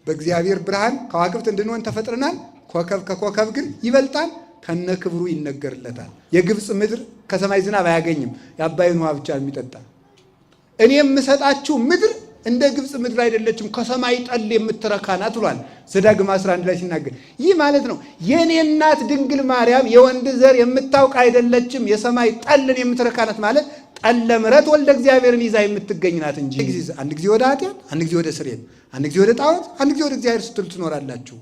በእግዚአብሔር ብርሃን ከዋክብት እንድንሆን ተፈጥረናል። ኮከብ ከኮከብ ግን ይበልጣል፣ ከነ ክብሩ ይነገርለታል። የግብፅ ምድር ከሰማይ ዝናብ አያገኝም፣ የአባይን ውሃ ብቻ የሚጠጣ። እኔ የምሰጣችሁ ምድር እንደ ግብፅ ምድር አይደለችም፣ ከሰማይ ጠል የምትረካ ናት ብሏል ዘዳግም 11 ላይ ሲናገር። ይህ ማለት ነው የኔ እናት ድንግል ማርያም የወንድ ዘር የምታውቅ አይደለችም፣ የሰማይ ጠልን የምትረካ ናት ማለት ጠለ ምሕረት ወልደ እግዚአብሔርን ይዛ የምትገኝ ናት እንጂ አንድ ጊዜ ወደ ኃጢአት፣ አንድ ጊዜ ወደ ስርየት፣ አንድ ጊዜ ወደ ጣዖት፣ አንድ ጊዜ ወደ እግዚአብሔር ስትሉ ትኖራላችሁ።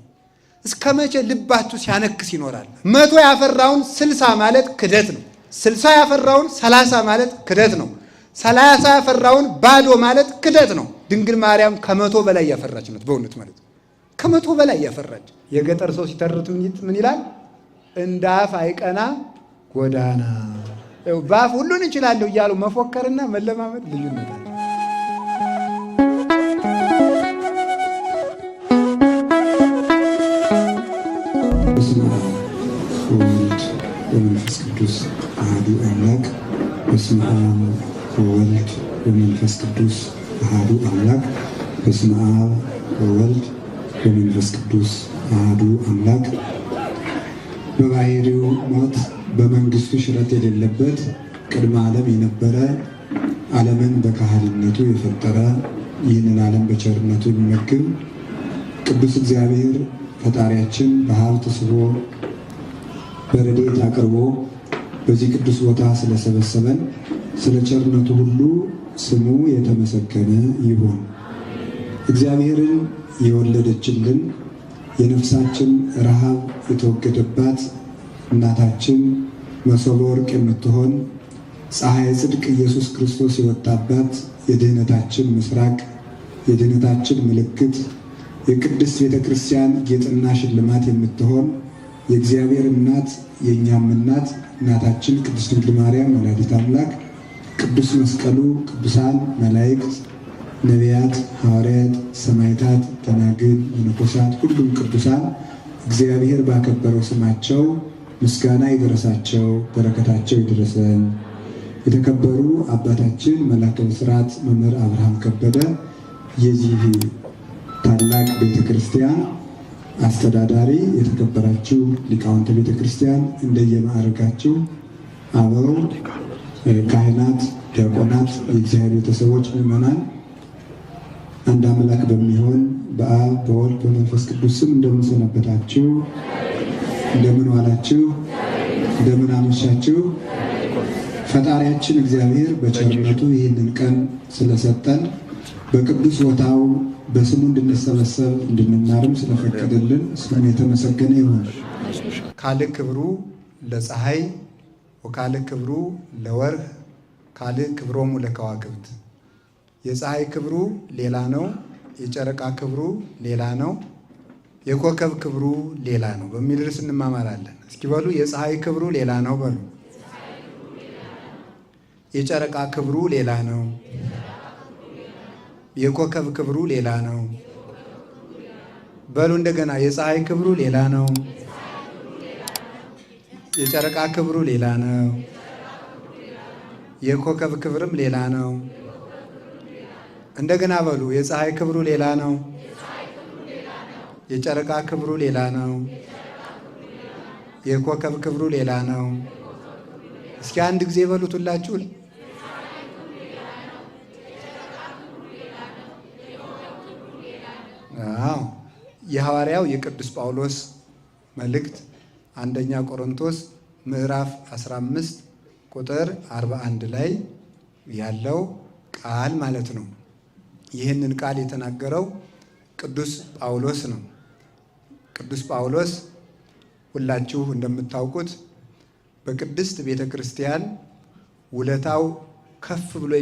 እስከ መቼ ልባችሁ ሲያነክስ ይኖራል? 100 ያፈራውን 60 ማለት ክደት ነው። 60 ያፈራውን 30 ማለት ክደት ነው። 30 ያፈራውን ባዶ ማለት ክደት ነው። ድንግል ማርያም ከ100 በላይ ያፈራች ናት። በእውነት ማለት ከ100 በላይ ያፈራች። የገጠር ሰው ሲተርት ምን ይላል? እንደ አፍ አይቀና ጎዳና። በአፍ ሁሉን እችላለሁ እያሉ መፎከርና መለማመድ ልዩነት አለ። በስመ አብ ወወልድ ወመንፈስ ቅዱስ አሐዱ አምላክ። በስመ አብ ወወልድ ወመንፈስ ቅዱስ አሐዱ አምላክ። በስመ አብ ወወልድ ወመንፈስ ቅዱስ አሐዱ አምላክ። በባሕርዩ ሞት በመንግስቱ ሽረት የሌለበት ቅድመ ዓለም የነበረ ዓለምን በካህሊነቱ የፈጠረ ይህንን ዓለም በቸርነቱ የሚመግብ ቅዱስ እግዚአብሔር ፈጣሪያችን በሀብት ስቦ በረድኤት አቅርቦ በዚህ ቅዱስ ቦታ ስለሰበሰበን ስለ ቸርነቱ ሁሉ ስሙ የተመሰገነ ይሁን። እግዚአብሔርን የወለደችልን የነፍሳችን ረሃብ የተወገደባት እናታችን መሶበ ወርቅ የምትሆን ፀሐይ ጽድቅ ኢየሱስ ክርስቶስ የወጣባት የድህነታችን ምስራቅ የድህነታችን ምልክት የቅድስት ቤተ ክርስቲያን ጌጥና ሽልማት የምትሆን የእግዚአብሔር እናት የእኛም እናት እናታችን ቅድስት ድንግል ማርያም ወላዲተ አምላክ ቅዱስ መስቀሉ ቅዱሳን መላእክት ነቢያት ሐዋርያት ሰማዕታት ደናግል መነኮሳት ሁሉም ቅዱሳን እግዚአብሔር ባከበረው ስማቸው ምስጋና ይድረሳቸው፣ በረከታቸው ይድረሰን። የተከበሩ አባታችን መላከ ብስራት መምህር አብርሃም ከበደ የዚህ ታላቅ ቤተ ክርስቲያን አስተዳዳሪ፣ የተከበራችሁ ሊቃውንተ ቤተ ክርስቲያን እንደየማዕረጋችሁ አበው ካህናት፣ ዲያቆናት፣ የእግዚአብሔር ቤተሰቦች፣ ምዕመናን አንድ አምላክ በሚሆን በአብ በወልድ በመንፈስ ቅዱስ ስም እንደምን ሰነበታችሁ? እንደምን ዋላችሁ? እንደምን አመሻችሁ? ፈጣሪያችን እግዚአብሔር በቸርነቱ ይህንን ቀን ስለሰጠን በቅዱስ ቦታው በስሙ እንድንሰበሰብ እንድንማርም ስለፈቀደልን ስሙ የተመሰገነ ይሁን። ካልዕ ክብሩ ለፀሐይ ወካልዕ ክብሩ ለወርህ ካልዕ ክብሮሙ ለከዋክብት። የፀሐይ ክብሩ ሌላ ነው፣ የጨረቃ ክብሩ ሌላ ነው፣ የኮከብ ክብሩ ሌላ ነው በሚል ርዕስ እንማማራለን። እስኪ በሉ የፀሐይ ክብሩ ሌላ ነው በሉ። የጨረቃ ክብሩ ሌላ ነው፣ የኮከብ ክብሩ ሌላ ነው በሉ። እንደገና የፀሐይ ክብሩ ሌላ ነው፣ የጨረቃ ክብሩ ሌላ ነው፣ የኮከብ ክብርም ሌላ ነው። እንደገና በሉ የፀሐይ ክብሩ ሌላ ነው፣ የጨረቃ ክብሩ ሌላ ነው፣ የኮከብ ክብሩ ሌላ ነው። እስኪ አንድ ጊዜ በሉት ሁላችሁ። የሐዋርያው የቅዱስ ጳውሎስ መልእክት አንደኛ ቆሮንቶስ ምዕራፍ 15 ቁጥር 41 ላይ ያለው ቃል ማለት ነው። ይህንን ቃል የተናገረው ቅዱስ ጳውሎስ ነው። ቅዱስ ጳውሎስ ሁላችሁ እንደምታውቁት በቅድስት ቤተ ክርስቲያን ውለታው ከፍ ብሎ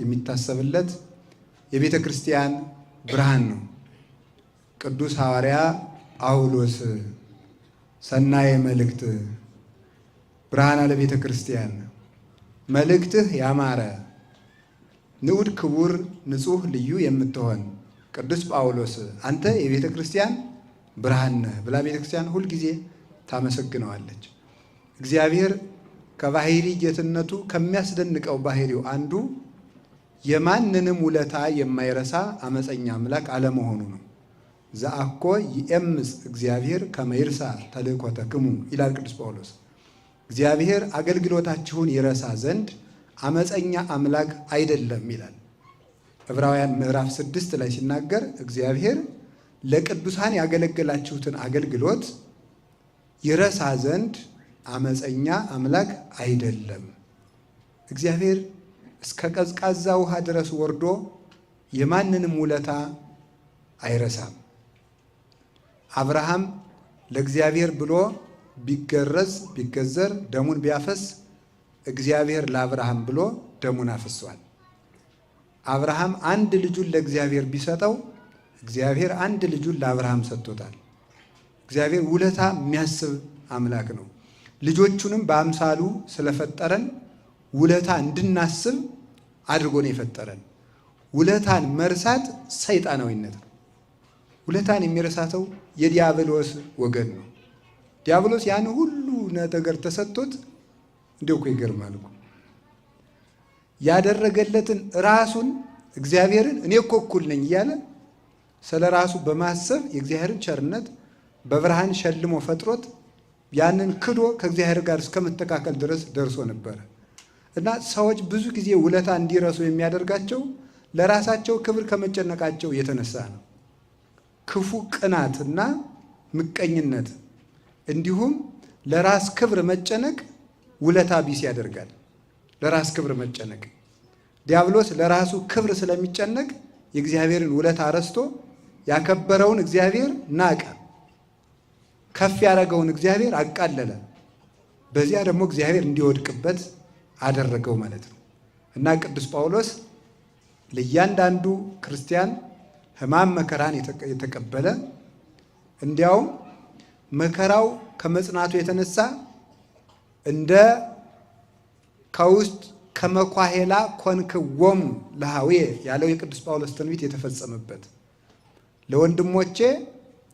የሚታሰብለት የቤተ ክርስቲያን ብርሃን ነው። ቅዱስ ሐዋርያ ጳውሎስ ሰናየ መልእክት ብርሃነ ለቤተ ክርስቲያን መልእክትህ ያማረ ንዑድ ክቡር ንጹሕ ልዩ የምትሆን ቅዱስ ጳውሎስ አንተ የቤተ ክርስቲያን ብርሃን ነህ ብላ ቤተ ክርስቲያን ሁልጊዜ ታመሰግነዋለች። እግዚአብሔር ከባሕሪ ጌትነቱ ከሚያስደንቀው ባሕሪው አንዱ የማንንም ውለታ የማይረሳ አመፀኛ አምላክ አለመሆኑ ነው። ዘአኮ ይእምፅ እግዚአብሔር ከመ ይርሳዕ ተልእኮተክሙ ይላል ቅዱስ ጳውሎስ። እግዚአብሔር አገልግሎታችሁን ይረሳ ዘንድ አመፀኛ አምላክ አይደለም ይላል። ዕብራውያን ምዕራፍ 6 ላይ ሲናገር እግዚአብሔር ለቅዱሳን ያገለገላችሁትን አገልግሎት ይረሳ ዘንድ አመፀኛ አምላክ አይደለም። እግዚአብሔር እስከ ቀዝቃዛ ውሃ ድረስ ወርዶ የማንንም ውለታ አይረሳም። አብርሃም ለእግዚአብሔር ብሎ ቢገዘር ደሙን ቢያፈስ እግዚአብሔር ለአብርሃም ብሎ ደሙን አፍሷል። አብርሃም አንድ ልጁን ለእግዚአብሔር ቢሰጠው እግዚአብሔር አንድ ልጁን ለአብርሃም ሰጥቶታል። እግዚአብሔር ውለታ የሚያስብ አምላክ ነው። ልጆቹንም በአምሳሉ ስለፈጠረን ውለታ እንድናስብ አድርጎ ነው የፈጠረን። ውለታን መርሳት ሰይጣናዊነት ነው። ውለታን የሚረሳተው የዲያብሎስ ወገን ነው። ዲያብሎስ ያን ሁሉ ነገር ተሰጥቶት እንደው እኮ ይገርማል እኮ ያደረገለትን ራሱን እግዚአብሔርን እኔ እኮ እኩል ነኝ እያለ ስለ ራሱ በማሰብ የእግዚአብሔርን ቸርነት በብርሃን ሸልሞ ፈጥሮት ያንን ክዶ ከእግዚአብሔር ጋር እስከመተካከል ድረስ ደርሶ ነበረ። እና ሰዎች ብዙ ጊዜ ውለታ እንዲረሱ የሚያደርጋቸው ለራሳቸው ክብር ከመጨነቃቸው የተነሳ ነው። ክፉ ቅናትና ምቀኝነት እንዲሁም ለራስ ክብር መጨነቅ ውለታ ቢስ ያደርጋል። ለራስ ክብር መጨነቅ ዲያብሎስ ለራሱ ክብር ስለሚጨነቅ የእግዚአብሔርን ውለታ ረስቶ ያከበረውን እግዚአብሔር ናቀ፣ ከፍ ያደረገውን እግዚአብሔር አቃለለ። በዚያ ደግሞ እግዚአብሔር እንዲወድቅበት አደረገው ማለት ነው። እና ቅዱስ ጳውሎስ ለእያንዳንዱ ክርስቲያን ሕማም መከራን የተቀበለ እንዲያውም መከራው ከመጽናቱ የተነሳ እንደ ከውስጥ ከመኳሄላ ኮንክዎሙ ለሃዊየ ያለው የቅዱስ ጳውሎስ ትንቢት የተፈጸመበት ለወንድሞቼ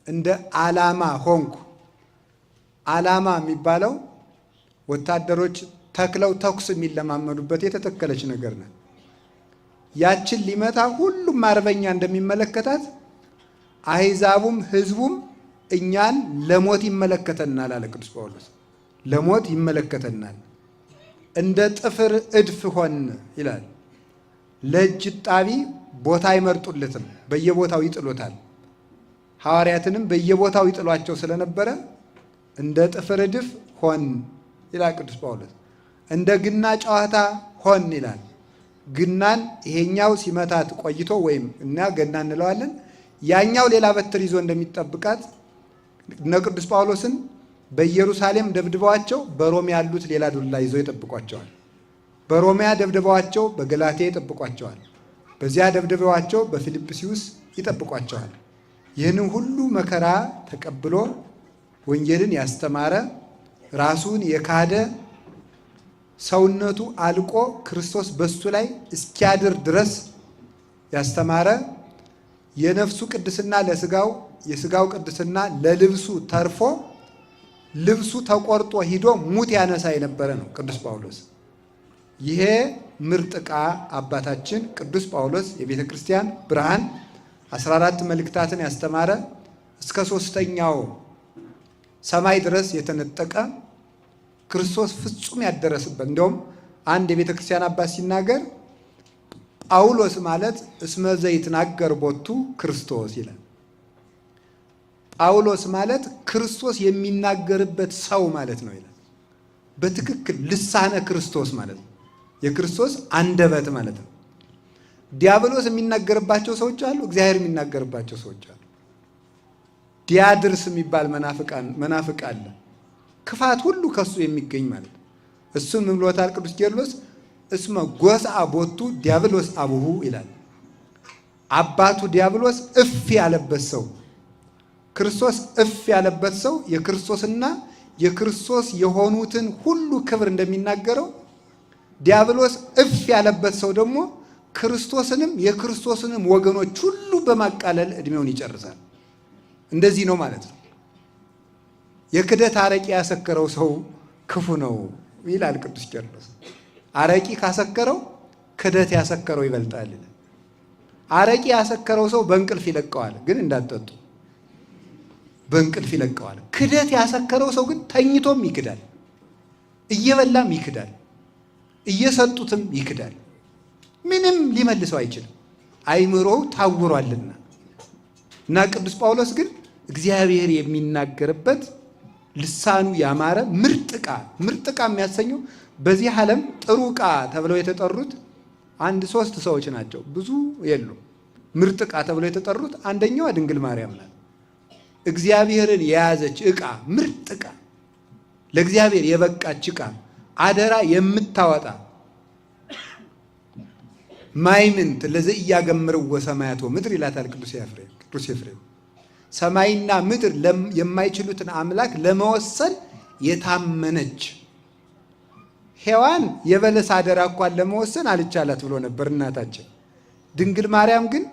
እንደ ዓላማ ሆንኩ። ዓላማ የሚባለው ወታደሮች ተክለው ተኩስ የሚለማመዱበት የተተከለች ነገር ናት። ያችን ሊመታ ሁሉም አርበኛ እንደሚመለከታት አሕዛቡም ሕዝቡም እኛን ለሞት ይመለከተናል አለ ቅዱስ ጳውሎስ። ለሞት ይመለከተናል። እንደ ጥፍር እድፍ ሆን ይላል። ለእጅ ጣቢ ቦታ አይመርጡለትም፣ በየቦታው ይጥሉታል። ሐዋርያትንም በየቦታው ይጥሏቸው ስለነበረ እንደ ጥፍር እድፍ ሆን ይላል ቅዱስ ጳውሎስ። እንደ ግና ጨዋታ ሆን ይላል። ግናን ይሄኛው ሲመታት ቆይቶ ወይም እና ገና እንለዋለን፣ ያኛው ሌላ በትር ይዞ እንደሚጠብቃት እነ ቅዱስ ጳውሎስን በኢየሩሳሌም ደብድበዋቸው በሮሜ ያሉት ሌላ ዱላ ይዘው ይጠብቋቸዋል። በሮሚያ ደብድበዋቸው በገላትያ ይጠብቋቸዋል። በዚያ ደብድበዋቸው በፊልጵስዩስ ይጠብቋቸዋል። ይህንን ሁሉ መከራ ተቀብሎ ወንጌልን ያስተማረ ራሱን የካደ ሰውነቱ አልቆ ክርስቶስ በሱ ላይ እስኪያድር ድረስ ያስተማረ የነፍሱ ቅድስና ለስጋው የስጋው ቅድስና ለልብሱ ተርፎ ልብሱ ተቆርጦ ሂዶ ሙት ያነሳ የነበረ ነው ቅዱስ ጳውሎስ። ይሄ ምርጥ ዕቃ አባታችን ቅዱስ ጳውሎስ የቤተ ክርስቲያን ብርሃን 14 መልእክታትን ያስተማረ እስከ 3ኛው ሰማይ ድረስ የተነጠቀ ክርስቶስ ፍጹም ያደረስበት። እንደውም አንድ የቤተ ክርስቲያን አባት ሲናገር ጳውሎስ ማለት እስመ ዘይትናገር ቦቱ ክርስቶስ ይላል። ጳውሎስ ማለት ክርስቶስ የሚናገርበት ሰው ማለት ነው ይላል። በትክክል ልሳነ ክርስቶስ ማለት ነው። የክርስቶስ አንደበት ማለት ነው። ዲያብሎስ የሚናገርባቸው ሰዎች አሉ፣ እግዚአብሔር የሚናገርባቸው ሰዎች አሉ። ዲያድርስ የሚባል መናፍቅ አለ። ክፋት ሁሉ ከሱ የሚገኝ ማለት ነው። እሱን ምን ብሎታል ቅዱስ ቄርሎስ? እስመ ጎስአ ቦቱ ዲያብሎስ አቡሁ ይላል። አባቱ ዲያብሎስ እፍ ያለበት ሰው፣ ክርስቶስ እፍ ያለበት ሰው የክርስቶስና የክርስቶስ የሆኑትን ሁሉ ክብር እንደሚናገረው ዲያብሎስ እፍ ያለበት ሰው ደግሞ ክርስቶስንም የክርስቶስንም ወገኖች ሁሉ በማቃለል ዕድሜውን ይጨርሳል። እንደዚህ ነው ማለት ነው። የክደት አረቂ ያሰከረው ሰው ክፉ ነው ይላል ቅዱስ ቄርሎስ። አረቂ ካሰከረው ክደት ያሰከረው ይበልጣል። አረቂ ያሰከረው ሰው በእንቅልፍ ይለቀዋል፣ ግን እንዳትጠጡ። በእንቅልፍ ይለቀዋል። ክደት ያሰከረው ሰው ግን ተኝቶም ይክዳል፣ እየበላም ይክዳል፣ እየሰጡትም ይክዳል። ምንም ሊመልሰው አይችልም፣ አይምሮው ታውሯልና። እና ቅዱስ ጳውሎስ ግን እግዚአብሔር የሚናገርበት ልሳኑ ያማረ ምርጥ ዕቃ የሚያሰኘው በዚህ ዓለም ጥሩ ዕቃ ተብለው የተጠሩት አንድ 3 ሰዎች ናቸው፣ ብዙ የሉም። ምርጥ ዕቃ ተብለው የተጠሩት አንደኛዋ ድንግል ማርያም ናት። እግዚአብሔርን የያዘች ዕቃ፣ ምርጥ ዕቃ፣ ለእግዚአብሔር የበቃች ዕቃ፣ አደራ የምታወጣ ማይምንት ለዘኢያገምርዎ ሰማያት ወምድር ይላታል ቅዱስ ኤፍሬም። ሰማይና ምድር የማይችሉትን አምላክ ለመወሰን የታመነች ሔዋን የበለስ አደራ እንኳን ለመወሰን አልቻላት ብሎ ነበር እናታችን። ድንግል ማርያም ግን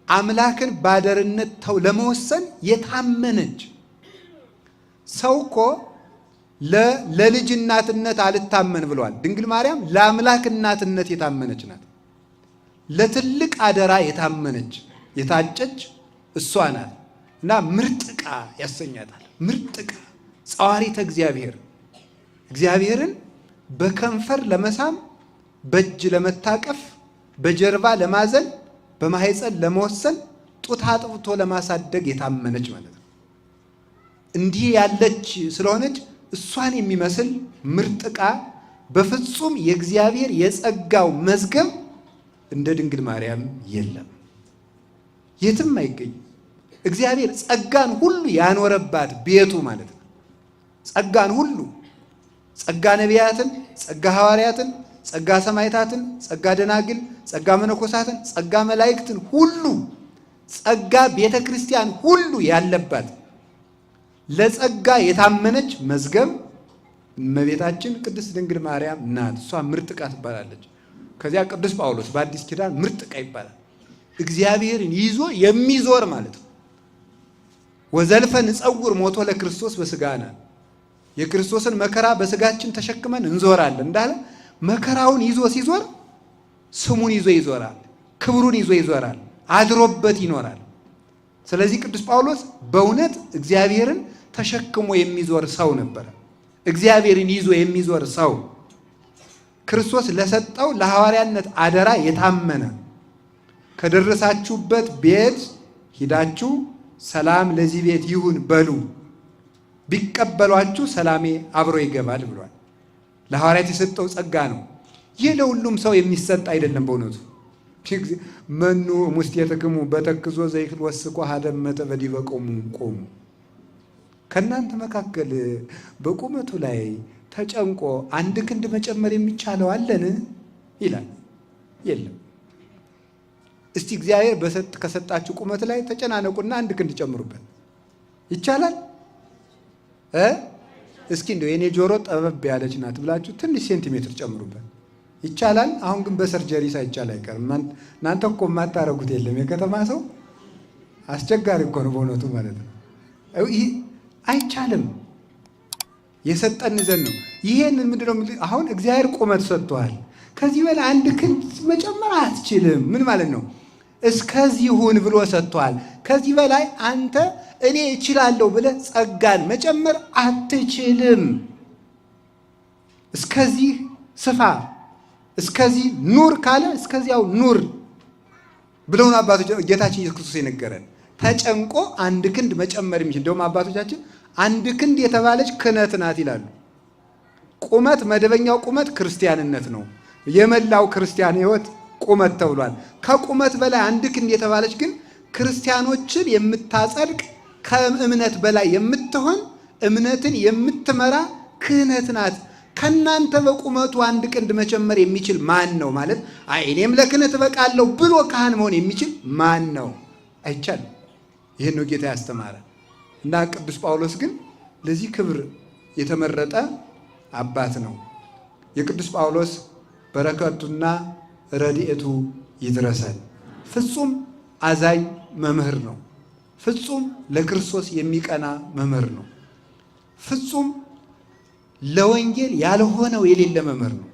አምላክን ባደርነት ለመወሰን የታመነች። ሰው እኮ ለልጅ እናትነት አልታመን ብሏል። ድንግል ማርያም ለአምላክ እናትነት የታመነች ናት። ለትልቅ አደራ የታመነች የታጨች እሷ ናት። እና ምርጥ ዕቃ ያሰኛታል። ምርጥ ዕቃ ጸዋሪተ እግዚአብሔር፣ እግዚአብሔርን በከንፈር ለመሳም፣ በእጅ ለመታቀፍ፣ በጀርባ ለማዘል፣ በማህፀን ለመወሰን፣ ጡት አጥብቶ ለማሳደግ የታመነች ማለት ነው። እንዲህ ያለች ስለሆነች እሷን የሚመስል ምርጥ ዕቃ በፍጹም የእግዚአብሔር የጸጋው መዝገብ እንደ ድንግል ማርያም የለም፣ የትም አይገኝም። እግዚአብሔር ጸጋን ሁሉ ያኖረባት ቤቱ ማለት ነው። ጸጋን ሁሉ፣ ጸጋ ነቢያትን፣ ጸጋ ሐዋርያትን፣ ጸጋ ሰማዕታትን፣ ጸጋ ደናግል፣ ጸጋ መነኮሳትን፣ ጸጋ መላእክትን ሁሉ፣ ጸጋ ቤተ ክርስቲያን ሁሉ ያለባት ለጸጋ የታመነች መዝገብ እመቤታችን ቅድስት ድንግል ማርያም ናት። እሷ ምርጥ ዕቃ ትባላለች። ከዚያ ቅዱስ ጳውሎስ በአዲስ ኪዳን ምርጥ ዕቃ ይባላል። እግዚአብሔርን ይዞ የሚዞር ማለት ነው። ወዘልፈ ንጸውር ሞቶ ለክርስቶስ በሥጋነ፣ የክርስቶስን መከራ በሥጋችን ተሸክመን እንዞራለን እንዳለ መከራውን ይዞ ሲዞር ስሙን ይዞ ይዞራል፣ ክብሩን ይዞ ይዞራል፣ አድሮበት ይኖራል። ስለዚህ ቅዱስ ጳውሎስ በእውነት እግዚአብሔርን ተሸክሞ የሚዞር ሰው ነበረ። እግዚአብሔርን ይዞ የሚዞር ሰው፣ ክርስቶስ ለሰጠው ለሐዋርያነት አደራ የታመነ፣ ከደረሳችሁበት ቤት ሂዳችሁ ሰላም ለዚህ ቤት ይሁን በሉ፣ ቢቀበሏችሁ ሰላሜ አብሮ ይገባል ብሏል። ለሐዋርያት የሰጠው ጸጋ ነው። ይህ ለሁሉም ሰው የሚሰጥ አይደለም። በእውነቱ መኑ ሙስቴትክሙ በተክዞ ዘይክል ወስቆ ሀደመተ በዲበ ቆሙ፣ ከእናንተ መካከል በቁመቱ ላይ ተጨንቆ 1 ክንድ መጨመር የሚቻለው አለን ይላል። የለም። እስቲ እግዚአብሔር ከሰጣችሁ ቁመት ላይ ተጨናነቁና 1 ክንድ ጨምሩበት። ይቻላል? እስኪ እንደው የኔ ጆሮ ጠበብ ያለች ናት ብላችሁ ትንሽ ሴንቲሜትር ጨምሩበት። ይቻላል? አሁን ግን በሰርጀሪ ሳይቻል አይቀርም። እናንተ እኮ የማታረጉት የለም። የከተማ ሰው አስቸጋሪ እኮ ነው በእውነቱ ማለት ነው። አይቻልም። የሰጠን ዘንድ ነው። ይሄንን ምንድነው? አሁን እግዚአብሔር ቁመት ሰጥቷል። ከዚህ በላይ 1 ክንድ መጨመር አትችልም። ምን ማለት ነው? እስከዚህ ሁን ብሎ ሰጥቷል። ከዚህ በላይ አንተ እኔ እችላለሁ ብለህ ጸጋን መጨመር አትችልም። እስከዚህ ስፋ፣ እስከዚህ ኑር ካለ እስከዚያው ኑር ብለውን አባቶች ጌታችን ኢየሱስ ክርስቶስ የነገረን። ተጨንቆ 1 ክንድ መጨመር የሚችል እንደውም አባቶቻችን 1 ክንድ የተባለች ክህነት ናት ይላሉ። ቁመት፣ መደበኛው ቁመት ክርስቲያንነት ነው። የመላው ክርስቲያን ሕይወት ቁመት ተብሏል። ከቁመት በላይ 1 ክንድ የተባለች ግን ክርስቲያኖችን የምታጸድቅ፣ ከእምነት በላይ የምትሆን፣ እምነትን የምትመራ ክህነት ናት። ከእናንተ በቁመቱ 1 ክንድ መጨመር የሚችል ማን ነው? ማለት እኔም ለክህነት እበቃለሁ ብሎ ካህን መሆን የሚችል ማን ነው? አይቻልም። ይህን ነው ጌታ ያስተማረ። እና ቅዱስ ጳውሎስ ግን ለዚህ ክብር የተመረጠ አባት ነው። የቅዱስ ጳውሎስ በረከቱና ረድኤቱ ይድረሰን። ፍጹም አዛኝ መምህር ነው። ፍጹም ለክርስቶስ የሚቀና መምህር ነው። ፍጹም ለወንጌል ያልሆነው የሌለ መምህር ነው።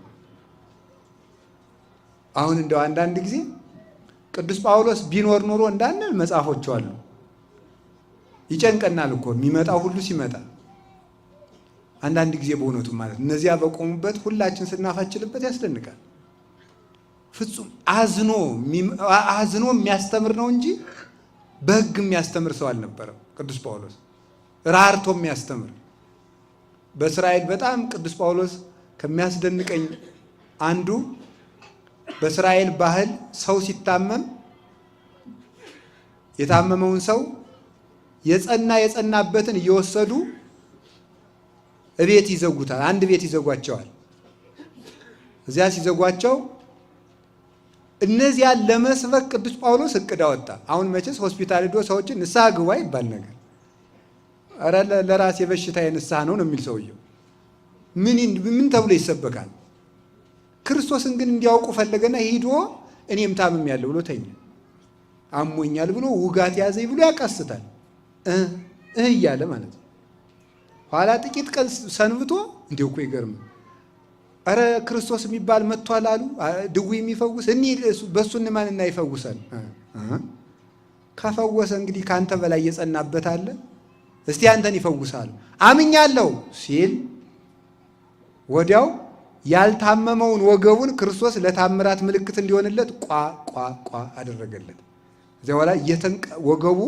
አሁን እንደው አንዳንድ ጊዜ ቅዱስ ጳውሎስ ቢኖር ኖሮ እንዳንል መጽሐፎቹ አሉ። ይጨንቀናል እኮ የሚመጣው ሁሉ ሲመጣ አንዳንድ ጊዜ በእውነቱ ማለት እነዚያ በቆሙበት ሁላችን ስናፋችልበት ያስደንቃል። ፍጹም አዝኖ የሚያስተምር ነው እንጂ በሕግ የሚያስተምር ሰው አልነበረም። ቅዱስ ጳውሎስ ራርቶ የሚያስተምር በእስራኤል በጣም ቅዱስ ጳውሎስ ከሚያስደንቀኝ አንዱ በእስራኤል ባህል ሰው ሲታመም የታመመውን ሰው የጸናበትን እየወሰዱ እቤት ይዘጉታል። አንድ ቤት ይዘጓቸዋል። እዚያ ሲዘጓቸው እነዚያን ለመስበክ ቅዱስ ጳውሎስ እቅድ አወጣ። አሁን መቼስ ሆስፒታል ሄዶ ሰዎችን ንስሐ ግባ ይባል ነገር ኧረ ለራሴ በሽታዬ ንስሐ ነው የሚል ሰውየው ምን ተብሎ ይሰበካል? ክርስቶስን ግን እንዲያውቁ ፈለገና ሂዶ እኔም ታምሜያለሁ ብሎ ተኛ። አሞኛል ብሎ ውጋት ያዘኝ ብሎ ያቃስታል እያለ ማለት ነው። ኋላ ጥቂት ቀን ሰንብቶ እንዲሁ እኮ ይገርም ኧረ ክርስቶስ የሚባል መጥቷል አሉ ድውይ የሚፈውስ በእሱ እንማንና ይፈውሳል። ከፈወሰ እንግዲህ ከአንተ በላይ የጸናበት አለ? እስቲ አንተን ይፈውሳሉ። አምኛለሁ ሲል ወዲያው ያልታመመውን ወገቡን ክርስቶስ ለታምራት ምልክት እንዲሆንለት ቋ አደረገለት። እዚያ በኋላ ወገቡ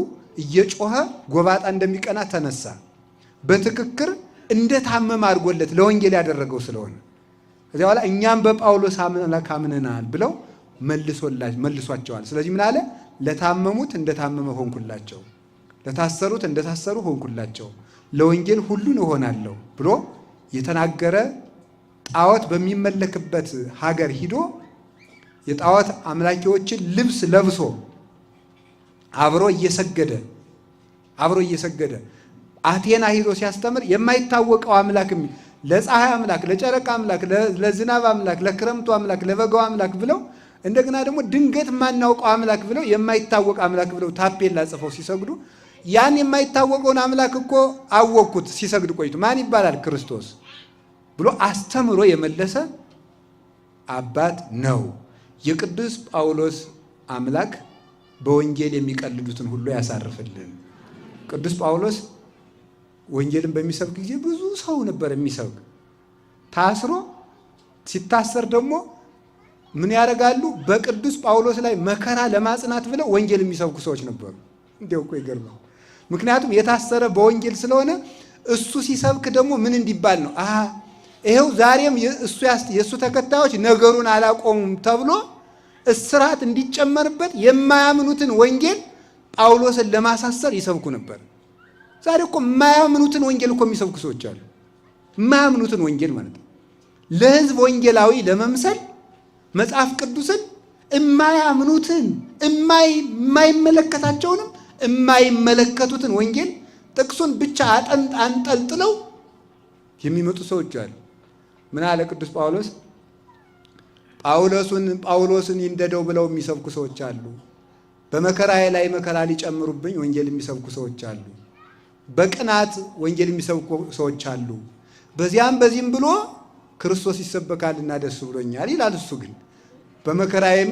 እየጮኸ ጎባጣ እንደሚቀና ተነሳ። በትክክር እንደታመመ አድርጎለት ለወንጌል ያደረገው ስለሆነ እዚያ በኋላ እኛም በጳውሎስ አምላክ አምነናል ብለው መልሷቸዋል። ስለዚህ ምን አለ? ለታመሙት እንደታመመ ሆንኩላቸው፣ ለታሰሩት እንደታሰሩ ሆንኩላቸው፣ ለወንጌል ሁሉን እሆናለሁ ብሎ የተናገረ ጣዖት በሚመለክበት ሀገር ሂዶ የጣዖት አምላኪዎችን ልብስ ለብሶ አብሮ እየሰገደ አቴና ሂዶ ሲያስተምር የማይታወቀው አምላክ ለፀሐይ አምላክ፣ ለጨረቃ አምላክ፣ ለዝናብ አምላክ፣ ለክረምቱ አምላክ፣ ለበጋው አምላክ ብለው እንደገና ደግሞ ድንገት የማናውቀው አምላክ ብለው የማይታወቅ አምላክ ብለው ታፔላ ጽፈው ሲሰግዱ ያን የማይታወቀውን አምላክ እኮ አወቅኩት ሲሰግድ ቆይቱ ማን ይባላል? ክርስቶስ ብሎ አስተምሮ የመለሰ አባት ነው። የቅዱስ ጳውሎስ አምላክ በወንጌል የሚቀልዱትን ሁሉ ያሳርፍልን። ቅዱስ ጳውሎስ ወንጌልን በሚሰብክ ጊዜ ብዙ ሰው ነበር የሚሰብክ። ታስሮ ሲታሰር ደግሞ ምን ያደርጋሉ? በቅዱስ ጳውሎስ ላይ መከራ ለማጽናት ብለው ወንጌል የሚሰብኩ ሰዎች ነበሩ። እንዲያው እኮ ይገርማል። ምክንያቱም የታሰረ በወንጌል ስለሆነ እሱ ሲሰብክ ደግሞ ምን እንዲባል ነው? ይሄው ዛሬም የእሱ ተከታዮች ነገሩን አላቆሙም ተብሎ እስራት እንዲጨመርበት የማያምኑትን ወንጌል ጳውሎስን ለማሳሰር ይሰብኩ ነበር። ዛሬ እኮ የማያምኑትን ወንጌል እኮ የሚሰብኩ ሰዎች አሉ። የማያምኑትን ወንጌል ማለት ነው። ለሕዝብ ወንጌላዊ ለመምሰል መጽሐፍ ቅዱስን የማያምኑትን የማይመለከታቸውንም የማይመለከቱትን ወንጌል ጥቅሱን ብቻ አንጠልጥለው የሚመጡ ሰዎች አሉ። ምን አለ ቅዱስ ጳውሎስ? ጳውሎስን ይንደደው ብለው የሚሰብኩ ሰዎች አሉ። በመከራዬ ላይ መከራ ሊጨምሩብኝ ወንጌል የሚሰብኩ ሰዎች አሉ። በቅናት ወንጌል የሚሰብኩ ሰዎች አሉ። በዚያም በዚህም ብሎ ክርስቶስ ይሰበካልና ደስ ብሎኛል ይላል። እሱ ግን በመከራዬም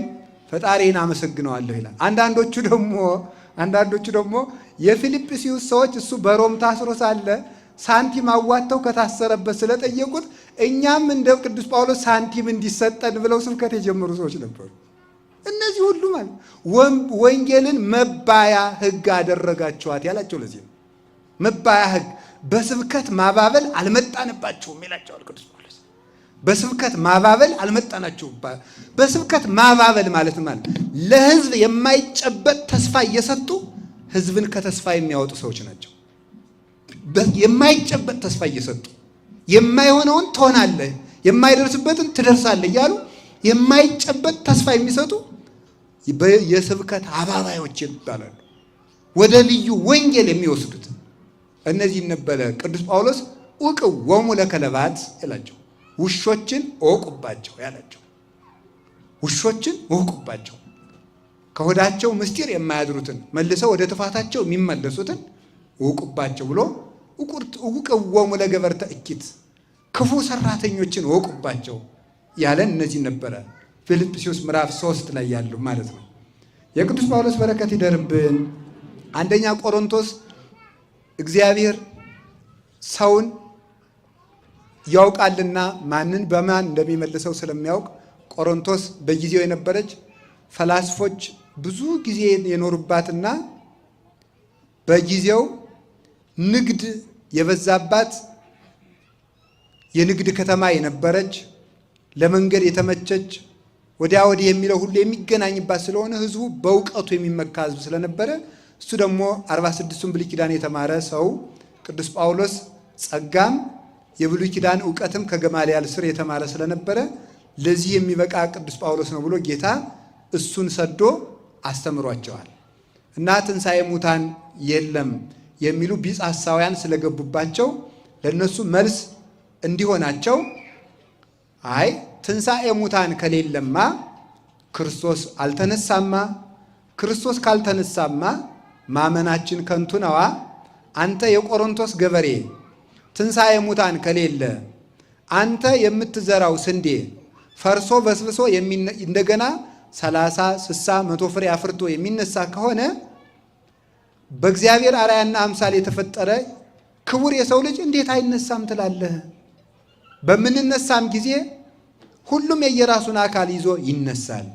ፈጣሪን አመሰግነዋለሁ ይላል። አንዳንዶቹ ደግሞ የፊልጵስዩስ ሰዎች እሱ በሮም ታስሮ ሳለ ሳንቲም አዋጥተው ከታሰረበት ስለጠየቁት እኛም እንደ ቅዱስ ጳውሎስ ሳንቲም እንዲሰጠን ብለው ስብከት የጀመሩ ሰዎች ነበሩ። እነዚህ ሁሉ ማለት ወንጌልን መባያ ሕግ አደረጋችኋት ያላቸው ለዚህ ነው። መባያ ሕግ በስብከት ማባበል አልመጣንባቸውም ይላቸዋል ቅዱስ ጳውሎስ። በስብከት ማባበል አልመጣናቸውም። በስብከት ማባበል ማለት ለሕዝብ የማይጨበጥ ተስፋ እየሰጡ ሕዝብን ከተስፋ የሚያወጡ ሰዎች ናቸው። የማይጨበጥ ተስፋ እየሰጡ የማይሆነውን ትሆናለህ፣ የማይደርስበትን ትደርሳለህ እያሉ የማይጨበጥ ተስፋ የሚሰጡ የስብከት አባባዮች ይባላሉ። ወደ ልዩ ወንጌል የሚወስዱት እነዚህ ነበረ ቅዱስ ጳውሎስ እውቅዎሙ ለከለባት ያላቸው፣ ውሾችን እወቁባቸው ያላቸው። ውሾችን እወቁባቸው፣ ከሆዳቸው ምስጢር የማያድሩትን መልሰው ወደ ጥፋታቸው የሚመለሱትን እወቁባቸው ብሎ እውቅዎሙ ለገበርተ እኪት፣ ክፉ ሰራተኞችን እወቁባቸው ያለን እነዚህ ነበረ። ፊልጵስዩስ ምዕራፍ 3 ላይ ያሉ ማለት ነው። የቅዱስ ጳውሎስ በረከት ይደርብን። አንደኛ ቆሮንቶስ እግዚአብሔር ሰውን ያውቃልና ማንን በማን እንደሚመልሰው ስለሚያውቅ ቆሮንቶስ በጊዜው የነበረች ፈላስፎች ብዙ ጊዜ የኖሩባትና በጊዜው ንግድ የበዛባት የንግድ ከተማ የነበረች ለመንገድ የተመቸች ወዲያ ወዲህ የሚለው ሁሉ የሚገናኝባት ስለሆነ ሕዝቡ በእውቀቱ የሚመካ ሕዝብ ስለነበረ እሱ ደግሞ 46ቱን ብሉይ ኪዳን የተማረ ሰው ቅዱስ ጳውሎስ ጸጋም የብሉይ ኪዳን እውቀትም ከገማልያል ስር የተማረ ስለነበረ ለዚህ የሚበቃ ቅዱስ ጳውሎስ ነው ብሎ ጌታ እሱን ሰዶ አስተምሯቸዋል። እና ትንሣኤ ሙታን የለም የሚሉ ቢጽ ሐሳውያን ስለገቡባቸው ለነሱ መልስ እንዲሆናቸው አይ ትንሣኤ ሙታን ከሌለማ ክርስቶስ አልተነሳማ፣ ክርስቶስ ካልተነሳማ ማመናችን ከንቱ ነዋ። አንተ የቆሮንቶስ ገበሬ ትንሣኤ ሙታን ከሌለ አንተ የምትዘራው ስንዴ ፈርሶ በስብሶ እንደገና 30፣ 60፣ 100 ፍሬ አፍርቶ የሚነሳ ከሆነ በእግዚአብሔር አርአያና አምሳል የተፈጠረ ክቡር የሰው ልጅ እንዴት አይነሳም ትላለህ? በምንነሳም ጊዜ ሁሉም የየራሱን አካል ይዞ ይነሳል።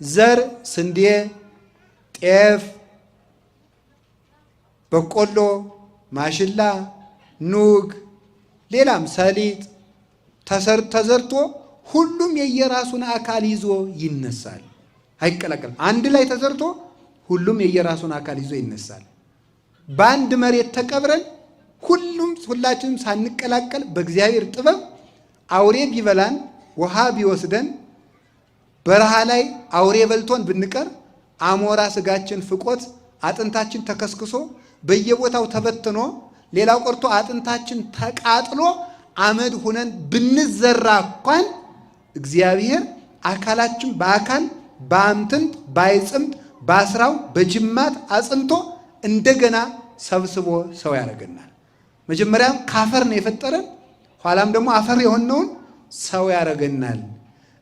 ዘር፣ ስንዴ፣ ጤፍ፣ በቆሎ፣ ማሽላ፣ ኑግ፣ ሌላም ሰሊጥ ተዘርቶ ሁሉም የየራሱን አካል ይዞ ይነሳል። አይቀላቀልም። አንድ ላይ ተዘርቶ ሁሉም የየራሱን አካል ይዞ ይነሳል። በአንድ መሬት ተቀብረን ሁላችንም ሳንቀላቀል በእግዚአብሔር ጥበብ አውሬ ቢበላን ውሃ ቢወስደን በረሃ ላይ አውሬ በልቶን ብንቀር አሞራ ስጋችን ፍቆት አጥንታችን ተከስክሶ በየቦታው ተበትኖ ሌላው ቀርቶ አጥንታችን ተቃጥሎ አመድ ሁነን ብንዘራ እንኳን እግዚአብሔር አካላችን በአካል በአምትንት ባይጽምት በአስራው በጅማት አጽንቶ እንደገና ሰብስቦ ሰው ያደርገናል። መጀመሪያም ካፈር ነው የፈጠረን፣ ኋላም ደግሞ አፈር የሆነውን ሰው ያደርገናል።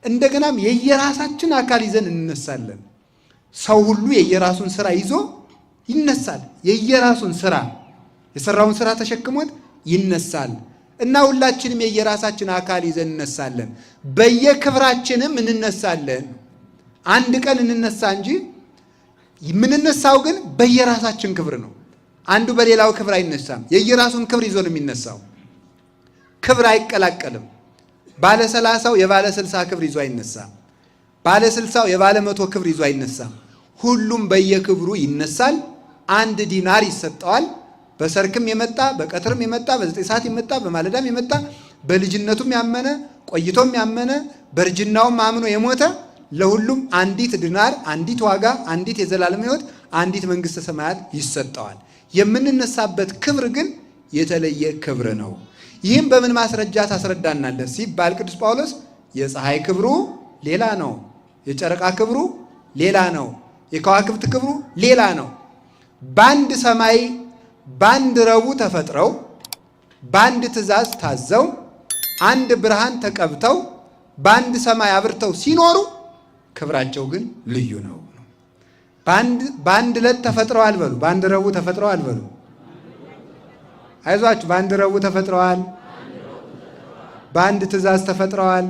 እንደገናም የየራሳችን አካል ይዘን እንነሳለን። ሰው ሁሉ የየራሱን ስራ ይዞ ይነሳል። የየራሱን ስራ የሰራውን ስራ ተሸክሞት ይነሳል እና ሁላችንም የየራሳችን አካል ይዘን እንነሳለን። በየክብራችንም እንነሳለን። አንድ ቀን እንነሳ እንጂ የምንነሳው ግን በየራሳችን ክብር ነው። አንዱ በሌላው ክብር አይነሳም። የየራሱን ክብር ይዞ ነው የሚነሳው። ክብር አይቀላቀልም። ባለ 30ው የባለ 60 ክብር ይዞ አይነሳም። ባለ 60ው የባለ 100 ክብር ይዞ አይነሳም። ሁሉም በየክብሩ ይነሳል። 1 ዲናር ይሰጠዋል። በሰርክም የመጣ በቀትርም የመጣ በ9 ሰዓት የመጣ በማለዳም የመጣ በልጅነቱም ያመነ ቆይቶም ያመነ በእርጅናውም አምኖ የሞተ ለሁሉም 1 ዲናር፣ 1 ዋጋ፣ 1 የዘላለም ሕይወት፣ 1 መንግሥተ ሰማያት ይሰጠዋል። የምንነሳበት ክብር ግን የተለየ ክብር ነው። ይህም በምን ማስረጃ ታስረዳናለህ ሲባል ቅዱስ ጳውሎስ የፀሐይ ክብሩ ሌላ ነው፣ የጨረቃ ክብሩ ሌላ ነው፣ የከዋክብት ክብሩ ሌላ ነው። በአንድ ሰማይ በአንድ ረቡዕ ተፈጥረው በአንድ ትእዛዝ ታዘው አንድ ብርሃን ተቀብተው በአንድ ሰማይ አብርተው ሲኖሩ ክብራቸው ግን ልዩ ነው። በአንድ ዕለት ተፈጥረዋል በሉ፣ በአንድ ረቡዕ ተፈጥረዋል በሉ። አይዟችሁ፣ በአንድ ረቡዕ ተፈጥረዋል፣ በአንድ ትእዛዝ ተፈጥረዋል፣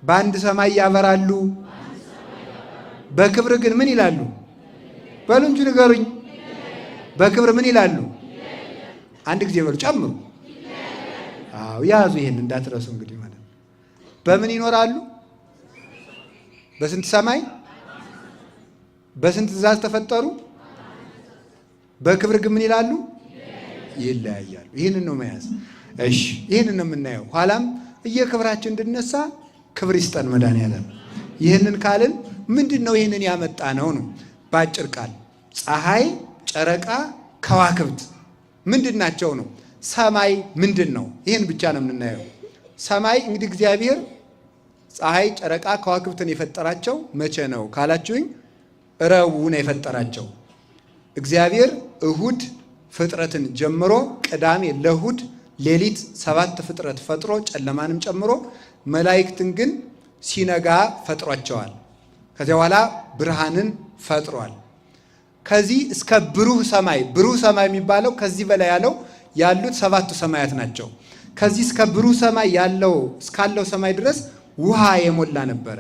በአንድ ሰማይ ያበራሉ። በክብር ግን ምን ይላሉ? በሉ እንጂ ንገሩኝ። በክብር ምን ይላሉ? አንድ ጊዜ በሉ፣ ጨምሩ። አዎ ያዙ፣ ይሄን እንዳትረሱ። እንግዲህ ማለት በምን ይኖራሉ? በስንት ሰማይ በስንት ትእዛዝ ተፈጠሩ? በክብር ግን ምን ይላሉ? ይለያያሉ። ይህንን ነው መያዝ። እሺ፣ ይህንን ነው የምናየው። ኋላም እየክብራችን እንድነሳ ክብር ይስጠን መድኃኒዓለም። ይህንን ካልን ምንድን ነው ይህንን ያመጣ ነው? በአጭር ቃል ፀሐይ፣ ጨረቃ፣ ከዋክብት ምንድን ናቸው ነው? ሰማይ ምንድን ነው? ይህን ብቻ ነው የምናየው። ሰማይ እንግዲህ እግዚአብሔር ፀሐይ፣ ጨረቃ፣ ከዋክብትን የፈጠራቸው መቼ ነው ካላችሁኝ፣ ረቡዕ ነው የፈጠራቸው። እግዚአብሔር እሁድ ፍጥረትን ጀምሮ ቅዳሜ ለእሁድ ሌሊት 7 ፍጥረት ፈጥሮ ጨለማንም ጨምሮ መላእክትን ግን ሲነጋ ፈጥሯቸዋል። ከዚያ በኋላ ብርሃንን ፈጥሯል። ከዚህ እስከ ብሩህ ሰማይ፣ ብሩህ ሰማይ የሚባለው ከዚህ በላይ ያሉት 7ቱ ሰማያት ናቸው። ከዚህ እስከ ብሩህ ሰማይ እስካለው ሰማይ ድረስ ውሃ የሞላ ነበረ።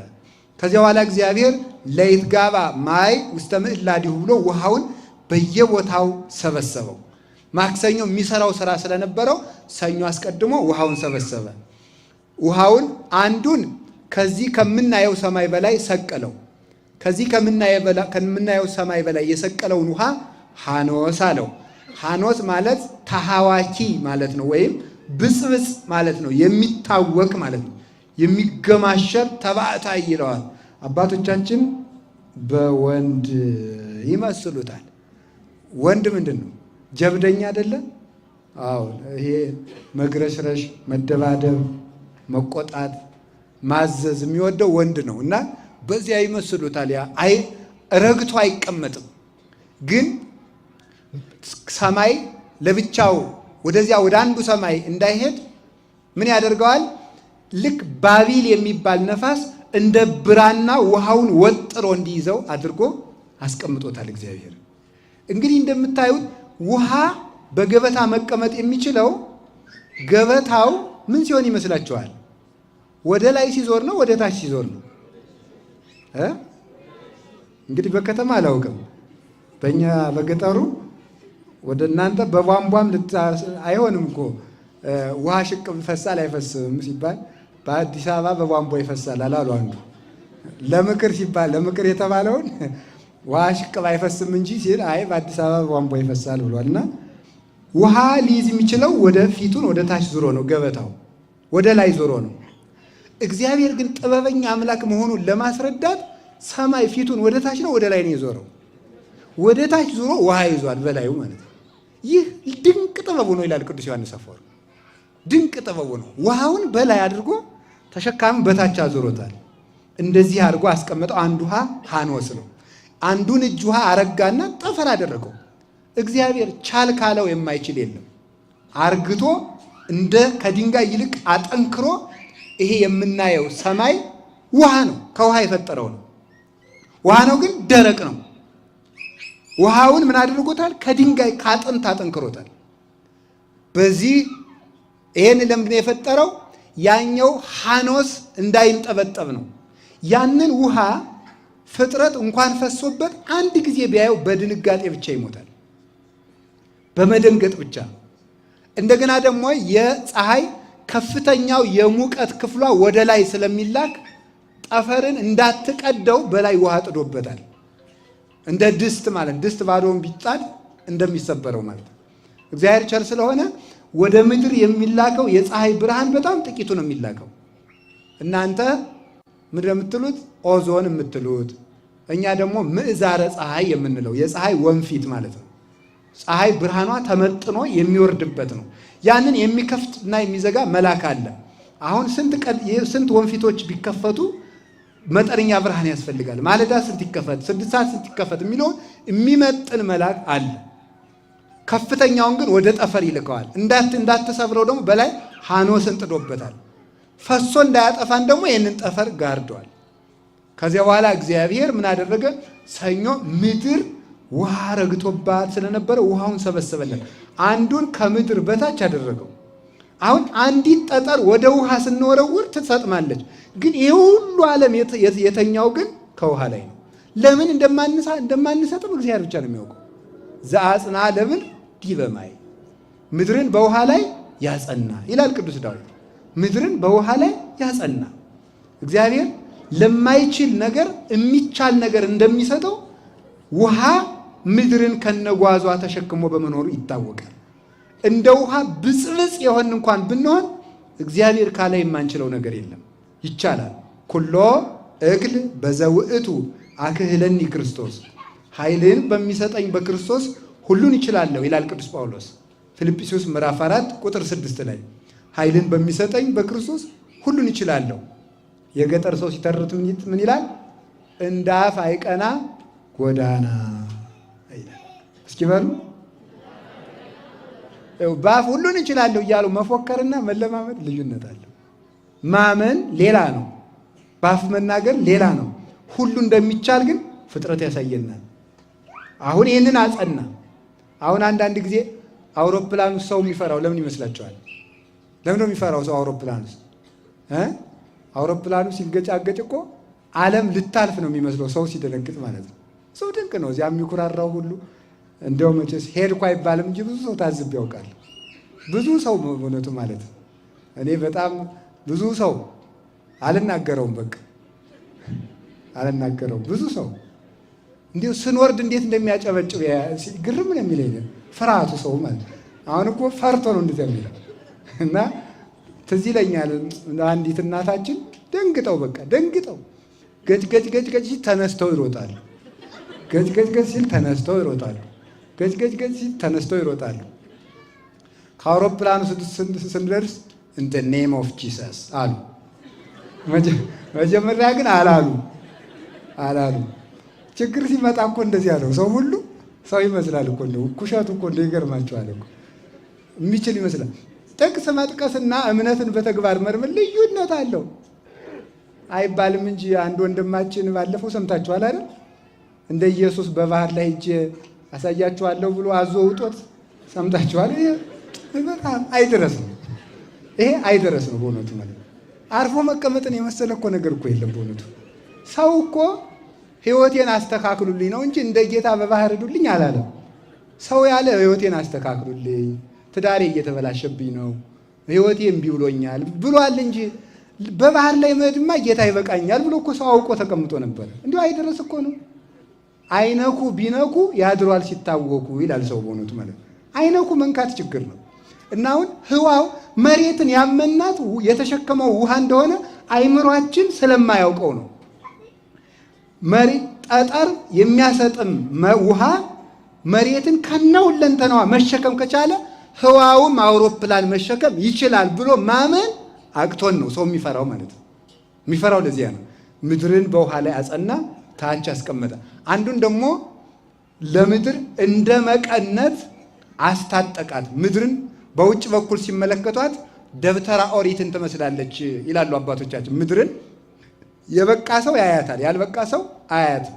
ከዚያ በኋላ እግዚአብሔር ለይትጋባ ማይ ውስተ ምዕላዲሁ ብሎ ውሃውን በየቦታው ሰበሰበው። ማክሰኞ የሚሰራው ስራ ስለነበረው ሰኞ አስቀድሞ ውሃውን ሰበሰበ። ውሃውን አንዱን ከዚህ ከምናየው ሰማይ በላይ ሰቀለው። ከዚህ ከምናየው ሰማይ በላይ የሰቀለውን ውሃ ሐኖስ አለው። ሐኖስ ማለት ተሐዋኪ ማለት ነው፣ ወይም ብጽብጽ ማለት ነው፣ የሚታወቅ ማለት ነው፣ የሚገማሸር ተባዕታ ይለዋል። አባቶቻችን በወንድ ይመስሉታል። ወንድ ምንድን ነው? ጀብደኛ አይደለ? አዎ፣ ይሄ መግረሽረሽ፣ መደባደብ፣ መቆጣት፣ ማዘዝ የሚወደው ወንድ ነው እና በዚያ ይመስሉታል። ያ ረግቶ አይቀመጥም። ግን ሰማይ ለብቻው ወደዚያ ወደ አንዱ ሰማይ እንዳይሄድ ምን ያደርገዋል? ልክ ባቢል የሚባል ነፋስ እንደ ብራና ውሃውን ወጥሮ እንዲይዘው አድርጎ አስቀምጦታል እግዚአብሔር። እንግዲህ እንደምታዩት ውሃ በገበታ መቀመጥ የሚችለው ገበታው ምን ሲሆን ይመስላችኋል? ወደ ላይ ሲዞር ነው? ወደ ታች ሲዞር ነው? እንግዲህ በከተማ አላውቅም። በእኛ በገጠሩ ወደ እናንተ በቧንቧም አይሆንም እኮ ውሃ ሽቅብ ይፈሳል አይፈስም ሲባል በአዲስ አበባ በቧንቧ ይፈሳል አላሉ አንዱ። ለምክር ሲባል ለምክር የተባለውን ውሃ ሽቅብ አይፈስም እንጂ ሲል አይ በአዲስ አበባ በቧንቧ ይፈሳል ብሏል። እና ውሃ ሊይዝ የሚችለው ወደ ፊቱን ወደ ታች ዞሮ ነው፣ ገበታው ወደ ላይ ዞሮ ነው። እግዚአብሔር ግን ጥበበኛ አምላክ መሆኑን ለማስረዳት ሰማይ ፊቱን ወደ ታች ነው ወደ ላይ ነው የዞረው? ወደ ታች ዞሮ ውሃ ይዟል በላዩ ማለት ነው። ይህ ድንቅ ጥበቡ ነው ይላል ቅዱስ ዮሐንስ አፈወርቅ። ድንቅ ጥበቡ ነው። ውሃውን በላይ አድርጎ ተሸካሚ በታች አዞሮታል። እንደዚህ አድርጎ አስቀመጠው። አንድ ውሃ ሐኖስ ነው። አንዱን እጅ ውሃ አረጋና ጠፈር አደረገው። እግዚአብሔር ቻል ካለው የማይችል የለም። አርግቶ እንደ ከድንጋይ ይልቅ አጠንክሮ ይሄ የምናየው ሰማይ ውሃ ነው፣ ከውሃ የፈጠረው ነው። ውሃ ነው ግን ደረቅ ነው። ውሃውን ምን አድርጎታል? ከድንጋይ ከአጥንት አጠንክሮታል። በዚህ ይሄን ለምንድን የፈጠረው? ያኛው ሐኖስ እንዳይንጠበጠብ ነው። ያንን ውሃ ፍጥረት እንኳን ፈሶበት አንድ ጊዜ ቢያየው በድንጋጤ ብቻ ይሞታል፣ በመደንገጥ ብቻ። እንደገና ደግሞ የፀሐይ ከፍተኛው የሙቀት ክፍሏ ወደ ላይ ስለሚላክ ጠፈርን እንዳትቀደው በላይ ውሃ ጥዶበታል። እንደ ድስት ማለት ድስት ባዶውን ቢጣድ እንደሚሰበረው ማለት ነው። እግዚአብሔር ቸር ስለሆነ ወደ ምድር የሚላከው የፀሐይ ብርሃን በጣም ጥቂቱ ነው የሚላከው። እናንተ ምድር የምትሉት ኦዞን የምትሉት፣ እኛ ደግሞ ምዕዛረ ፀሐይ የምንለው የፀሐይ ወንፊት ማለት ነው። ፀሐይ ብርሃኗ ተመጥኖ የሚወርድበት ነው። ያንን የሚከፍት እና የሚዘጋ መልአክ አለ። አሁን ስንት ወንፊቶች ቢከፈቱ መጠነኛ ብርሃን ያስፈልጋል። ማለዳ ስንት ይከፈት፣ 6 ሰዓት ስንት ይከፈት የሚለውን የሚመጥን መልአክ አለ። ከፍተኛውን ግን ወደ ጠፈር ይልከዋል። እንዳትሰብረው ደግሞ በላይ ሐኖስን ጥዶበታል። ፈሶ እንዳያጠፋን ደግሞ ይህንን ጠፈር ጋርዷል። ከዚያ በኋላ እግዚአብሔር ምን አደረገ? ሰኞ ምድር ውሃ ረግቶባት ስለነበረ ውሃውን ሰበሰበለን። አንዱን ከምድር በታች አደረገው። አሁን አንዲት ጠጠር ወደ ውሃ ስንወረውር ትሰጥማለች። ግን ይህ ሁሉ ዓለም የተኛው ግን ከውሃ ላይ ነው። ለምን እንደማንሰጥም እግዚአብሔር ብቻ ነው የሚያውቀው። ዘአጽንዐ ለምድር ዲበ ማይ፣ ምድርን በውሃ ላይ ያጸና ይላል ቅዱስ ዳዊት። ምድርን በውሃ ላይ ያጸና እግዚአብሔር ለማይችል ነገር የሚቻል ነገር እንደሚሰጠው ውሃ ምድርን ከነጓዟ ተሸክሞ በመኖሩ ይታወቃል። እንደ ውሃ ብጽብጽ የሆን እንኳን ብንሆን እግዚአብሔር ካለ የማንችለው ነገር የለም፣ ይቻላል። ኩሎ እክል በዘውእቱ አክህለኒ ክርስቶስ፣ ኃይልን በሚሰጠኝ በክርስቶስ ሁሉን ይችላለሁ ይላል ቅዱስ ጳውሎስ ፊልጵስዩስ ምዕራፍ 4 ቁጥር 6 ላይ ኃይልን በሚሰጠኝ በክርስቶስ ሁሉን ይችላለሁ። የገጠር ሰው ሲተርት ምን ይላል? እንደ አፍ አይቀና ጎዳና ይላል። እስኪ በሉ በአፍ ሁሉን ይችላለሁ እያሉ መፎከርና መለማመድ ልዩነት አለው። ማመን ሌላ ነው፣ በአፍ መናገር ሌላ ነው። ሁሉ እንደሚቻል ግን ፍጥረት ያሳየናል። አሁን ይህንን አጸና። አሁን አንዳንድ ጊዜ አውሮፕላን ውስጥ ሰው የሚፈራው ለምን ይመስላችኋል? ለምን ነው የሚፈራው ሰው አውሮፕላን ውስጥ? አውሮፕላኑ ሲገጫገጭ እኮ ዓለም ልታልፍ ነው የሚመስለው ሰው ሲደነግጥ ማለት ነው። ሰው ድንቅ ነው። እዚያ የሚኩራራው ሁሉ እንደው መቼስ ሄድኩ አይባልም እንጂ ብዙ ሰው ታዝብ ያውቃል። ብዙ ሰው በእውነቱ ማለት ነው። እኔ በጣም ብዙ ሰው አልናገረውም፣ በቃ አልናገረውም። ብዙ ሰው እንዲሁ ስንወርድ እንዴት እንደሚያጨበጭብ ግርም ነው የሚለኝ ፍርሃቱ ሰው ማለት ነው። አሁን እኮ ፈርቶ ነው እንደዚያ የሚለው እና ትዝ ይለኛል አንዲት እናታችን ደንግጠው በቃ ደንግጠው ገጭ ገጭ ገጭ ገጭ ተነስተው ይሮጣሉ። ገጭ ገጭ ገጭ ሲል ተነስተው ይሮጣሉ። ገጭ ገጭ ገጭ ሲል ተነስተው ይሮጣሉ። ከአውሮፕላኑ ስንደርስ in the name of Jesus አሉ። መጀመሪያ ግን አላሉ። ችግር ሲመጣ እኮ እንደዚህ ያለው ሰው ሁሉ ሰው ይመስላል እኮ እንደው ኩሻቱ እኮ እንደው ይገርማቸዋል እኮ የሚችል ይመስላል። ጥቅስ መጥቀስና እምነትን በተግባር መርምር ልዩነት አለው አይባልም እንጂ አንድ ወንድማችን ባለፈው ሰምታችኋል አይደል? እንደ ኢየሱስ በባህር ላይ ሂጄ አሳያችኋለሁ ብሎ አዞ ውጦት ሰምታችኋል። በጣም አይደረስ ነው ይሄ አይደረስ ነው በእውነቱ ማለት ነው። አርፎ መቀመጥን የመሰለ እኮ ነገር እኮ የለም በእውነቱ። ሰው እኮ ሕይወቴን አስተካክሉልኝ ነው እንጂ እንደ ጌታ በባህር ሂዱልኝ አላለም። ሰው ያለ ሕይወቴን አስተካክሉልኝ፣ ትዳሬ እየተበላሸብኝ ነው፣ ሕይወቴ እምቢ ብሎኛል ብሏል እንጂ በባህር ላይ መሄድማ ጌታ ይበቃኛል ብሎ እኮ ሰው አውቆ ተቀምጦ ነበር። እንዲሁ አይደረስ እኮ ነው። አይነኩ ቢነኩ ያድሯል ሲታወኩ ይላል ሰው በእውነቱ ማለት ነው። አይነኩ መንካት ችግር ነው እና አሁን ህዋው መሬትን ያመናት የተሸከመው ውሃ እንደሆነ አይምሯችን ስለማያውቀው ነው። መሬት ጠጠር የሚያሰጥም ውሃ መሬትን ከነሁለንተናዋ መሸከም ከቻለ ህዋውም አውሮፕላን መሸከም ይችላል ብሎ ማመን አቅቶን ነው ሰው የሚፈራው ማለት ነው። የሚፈራው ለዚያ ነው። ምድርን በውሃ ላይ አጸና፣ ታች አስቀመጠ። አንዱን ደግሞ ለምድር እንደ መቀነት አስታጠቃት። ምድርን በውጭ በኩል ሲመለከቷት ደብተራ ኦሪትን ትመስላለች ይላሉ አባቶቻችን። ምድርን የበቃ ሰው ያያታል፣ ያልበቃ ሰው አያያትም።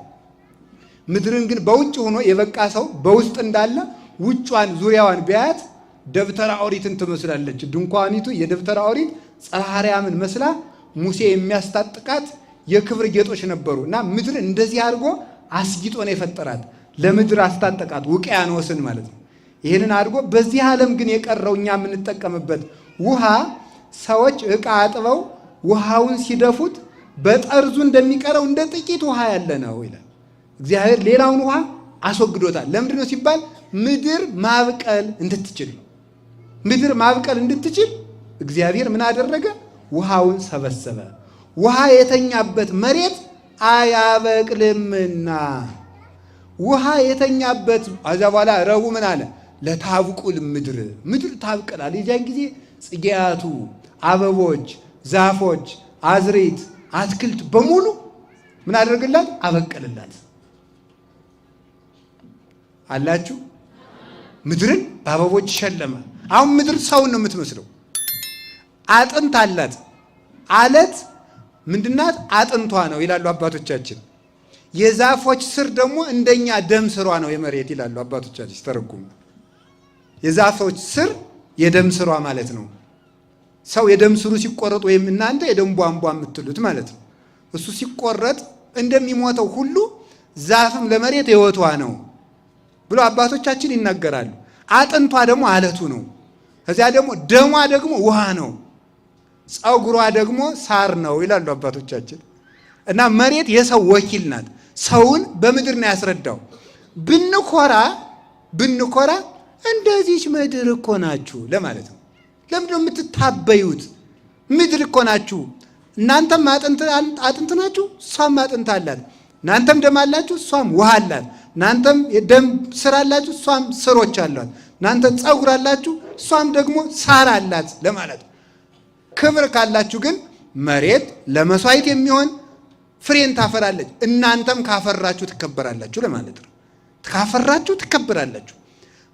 ምድርን ግን በውጭ ሆኖ የበቃ ሰው በውስጥ እንዳለ ውጯን ዙሪያዋን ቢያያት ደብተራ ኦሪትን ትመስላለች። ድንኳኒቱ የደብተራ ኦሪት ጽርሐ አርያምን መስላ ሙሴ የሚያስታጥቃት የክብር ጌጦች ነበሩ እና ምድር እንደዚህ አድርጎ አስጊጦ ነው የፈጠራት። ለምድር አስታጠቃት ውቅያኖስን ማለት ነው። ይህንን አድርጎ በዚህ ዓለም ግን የቀረው እኛ የምንጠቀምበት ውሃ ሰዎች ዕቃ አጥበው ውሃውን ሲደፉት በጠርዙ እንደሚቀረው እንደ ጥቂት ውሃ ያለ ነው ይላል። እግዚአብሔር ሌላውን ውሃ አስወግዶታል። ለምንድን ነው ሲባል ምድር ማብቀል እንድትችል ነው። ምድር ማብቀል እንድትችል እግዚአብሔር ምን አደረገ? ውሃውን ሰበሰበ። ውሃ የተኛበት መሬት አያበቅልምና ውሃ የተኛበት ከዚያ በኋላ ረቡዕ ምን አለ? ለታብቁል ምድር ታብቅላል። የዚያን ጊዜ ጽጌያቱ፣ አበቦች፣ ዛፎች፣ አዝሬት፣ አትክልት በሙሉ ምን አደረግላት? አበቀልላት። አላችሁ ምድርን በአበቦች ሸለመ። አሁን ምድር ሰውን ነው የምትመስለው። አጥንት አላት። አለት ምንድናት? አጥንቷ ነው ይላሉ አባቶቻችን። የዛፎች ስር ደግሞ እንደኛ ደም ስሯ ነው የመሬት ይላሉ አባቶቻችን ሲተረጉሙ። የዛፎች ስር የደም ስሯ ማለት ነው። ሰው የደም ስሩ ሲቆረጥ ወይም እናንተ የደም ቧንቧ የምትሉት ማለት ነው። እሱ ሲቆረጥ እንደሚሞተው ሁሉ ዛፍም ለመሬት ሕይወቷ ነው ብሎ አባቶቻችን ይናገራሉ። አጥንቷ ደግሞ አለቱ ነው። ከዚያ ደግሞ ደሟ ደግሞ ውሃ ነው። ፀጉሯ ደግሞ ሳር ነው ይላሉ አባቶቻችን። እና መሬት የሰው ወኪል ናት። ሰውን በምድር ነው ያስረዳው። ብንኮራ እንደዚች ምድር እኮ ናችሁ ለማለት ነው። ለምንድን ነው የምትታበዩት? ምድር እኮ ናችሁ። እናንተም አጥንት ናችሁ፣ እሷም አጥንት አላት። እናንተም ደም አላችሁ፣ እሷም ውሃ አላት። እናንተም የደም ስር አላችሁ፣ እሷም ስሮች አሏት። እናንተ ፀጉር አላችሁ፣ እሷም ደግሞ ሳር አላት ለማለት ነው። ክብር ካላችሁ ግን መሬት ለመስዋዕት የሚሆን ፍሬን ታፈራለች። እናንተም ካፈራችሁ ትከበራላችሁ ለማለት ነው። ካፈራችሁ ትከበራላችሁ።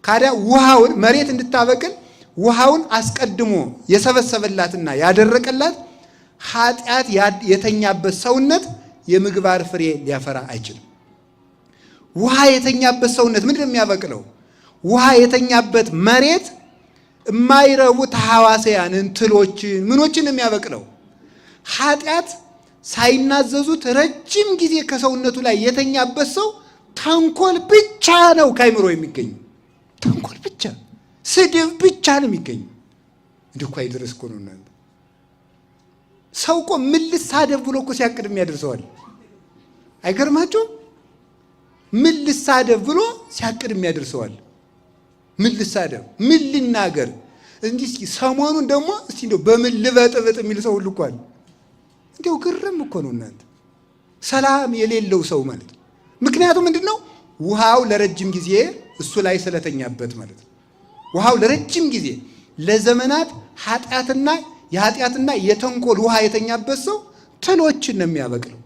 ካዲያ ውሃውን መሬት እንድታበቅል ውሃውን አስቀድሞ የሰበሰበላትና ያደረቀላት ኃጢአት የተኛበት ሰውነት የምግባር ፍሬ ሊያፈራ አይችልም። ውሃ የተኛበት ሰውነት ምንድን ነው የሚያበቅለው? ውሃ የተኛበት መሬት የማይረቡ ተሐዋስያንን፣ ትሎችን፣ ምኖችን ነው የሚያበቅለው። ኃጢአት ሳይናዘዙት ረጅም ጊዜ ከሰውነቱ ላይ የተኛበት ሰው ተንኮል ብቻ ነው ከአይምሮ የሚገኝ። ተንኮል ብቻ፣ ስድብ ብቻ ነው የሚገኝ። እንዲህ እኮ አይደረስ እኮ ነው። ሰው እኮ ምን ልሳደብ ብሎ እኮ ሲያቅድ የሚያደርሰዋል። አይገርማችሁም? ምን ልሳደብ ብሎ ሲያቅድ የሚያደርሰዋል። ምን ልሳደብ፣ ምን ልናገር፣ እንዲህ እስኪ ሰሞኑን ደግሞ እስቲ እንደው በምን ልበጥብጥ የሚል ሰው ሁሉ እኮ አለ። እንዲያው ግርም እኮ ነው እናንተ፣ ሰላም የሌለው ሰው ማለት ነው። ምክንያቱም ምንድን ነው? ውሃው ለረጅም ጊዜ እሱ ላይ ስለተኛበት ማለት ነው። ውሃው ለረጅም ጊዜ ለዘመናት የኃጢአትና የተንኮል ውሃ የተኛበት ሰው ትሎችን ነው የሚያበቅለው።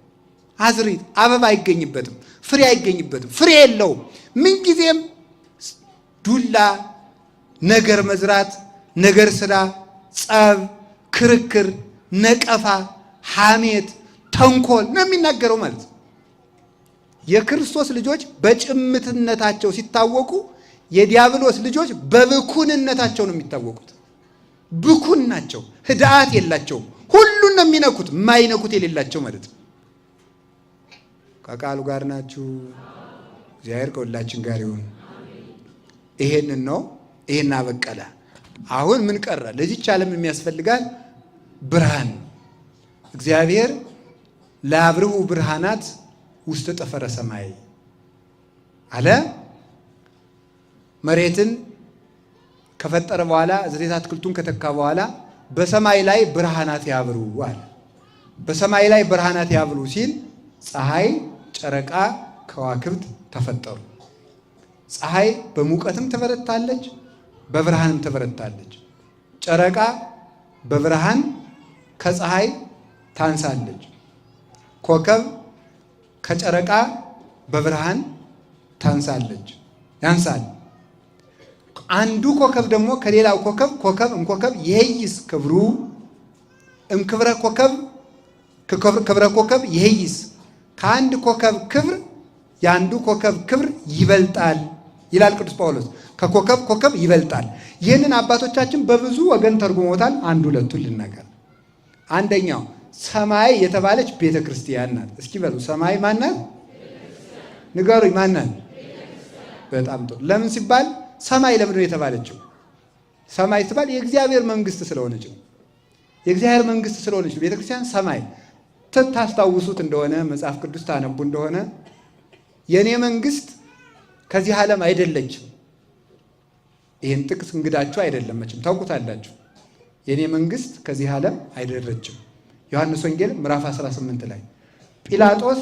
አዝሪት አበባ አይገኝበትም፣ ፍሬ አይገኝበትም፣ ፍሬ የለውም። ምንጊዜም ዱላ፣ ነገር መዝራት፣ ነገር ስራ፣ ጸብ፣ ክርክር፣ ነቀፋ፣ ሐሜት፣ ተንኮል ነው የሚናገረው ማለት ነው። የክርስቶስ ልጆች በጭምትነታቸው ሲታወቁ፣ የዲያብሎስ ልጆች በብኩንነታቸው ነው የሚታወቁት። ብኩን ናቸው፣ ህድአት የላቸውም። ሁሉን ነው የሚነኩት፣ የማይነኩት የሌላቸው ማለት ነው። ከቃሉ ጋር ናችሁ። እግዚአብሔር ከሁላችን ጋር ይሁን። ይሄንን ነው፣ ይሄን አበቀለ። አሁን ምን ቀረ? ለዚች ዓለም የሚያስፈልጋል ብርሃን። እግዚአብሔር ለአብርሁ ብርሃናት ውስጥ ጠፈረ ሰማይ አለ። መሬትን ከፈጠረ በኋላ ዘሬት አትክልቱን ከተካ በኋላ በሰማይ ላይ ብርሃናት ያብሩ አለ። በሰማይ ላይ ብርሃናት ያብሩ ሲል ፀሐይ፣ ጨረቃ፣ ከዋክብት ተፈጠሩ። ፀሐይ በሙቀትም ትበረታለች፣ በብርሃንም ትበረታለች። ጨረቃ በብርሃን ከፀሐይ ታንሳለች። ኮከብ ከጨረቃ በብርሃን ታንሳለች፣ ያንሳል። አንዱ ኮከብ ደግሞ ከሌላው ኮከብ እምኮከብ ይሄይስ ክብሩ እምክብረ ኮከብ ክብረ ኮከብ ይሄይስ። ከአንድ ኮከብ ክብር የአንዱ ኮከብ ክብር ይበልጣል ይላል ቅዱስ ጳውሎስ። ኮከብ ይበልጣል። ይህንን አባቶቻችን በብዙ ወገን ተርጉሞታል። አንድ ሁለቱን ልናገር። አንደኛው ሰማይ የተባለች ቤተ ክርስቲያን ናት። እስኪ በሉ ሰማይ ማናት? ንገሩኝ፣ ማናት? በጣም ጥሩ። ለምን ሲባል ሰማይ ለምን ነው የተባለችው? ሰማይ ሲባል የእግዚአብሔር መንግስት ስለሆነች ነው። የእግዚአብሔር መንግስት ስለሆነች ቤተ ክርስቲያን ሰማይ። ታስታውሱት እንደሆነ መጽሐፍ ቅዱስ ታነቡ እንደሆነ የኔ መንግስት ከዚህ ዓለም አይደለችም። ይህን ጥቅስ እንግዳችሁ አይደለም፣ መቼም ታውቁታላችሁ። የኔ መንግስት ከዚህ ዓለም አይደለችም። ዮሐንስ ወንጌል ምዕራፍ 18 ላይ ጲላጦስ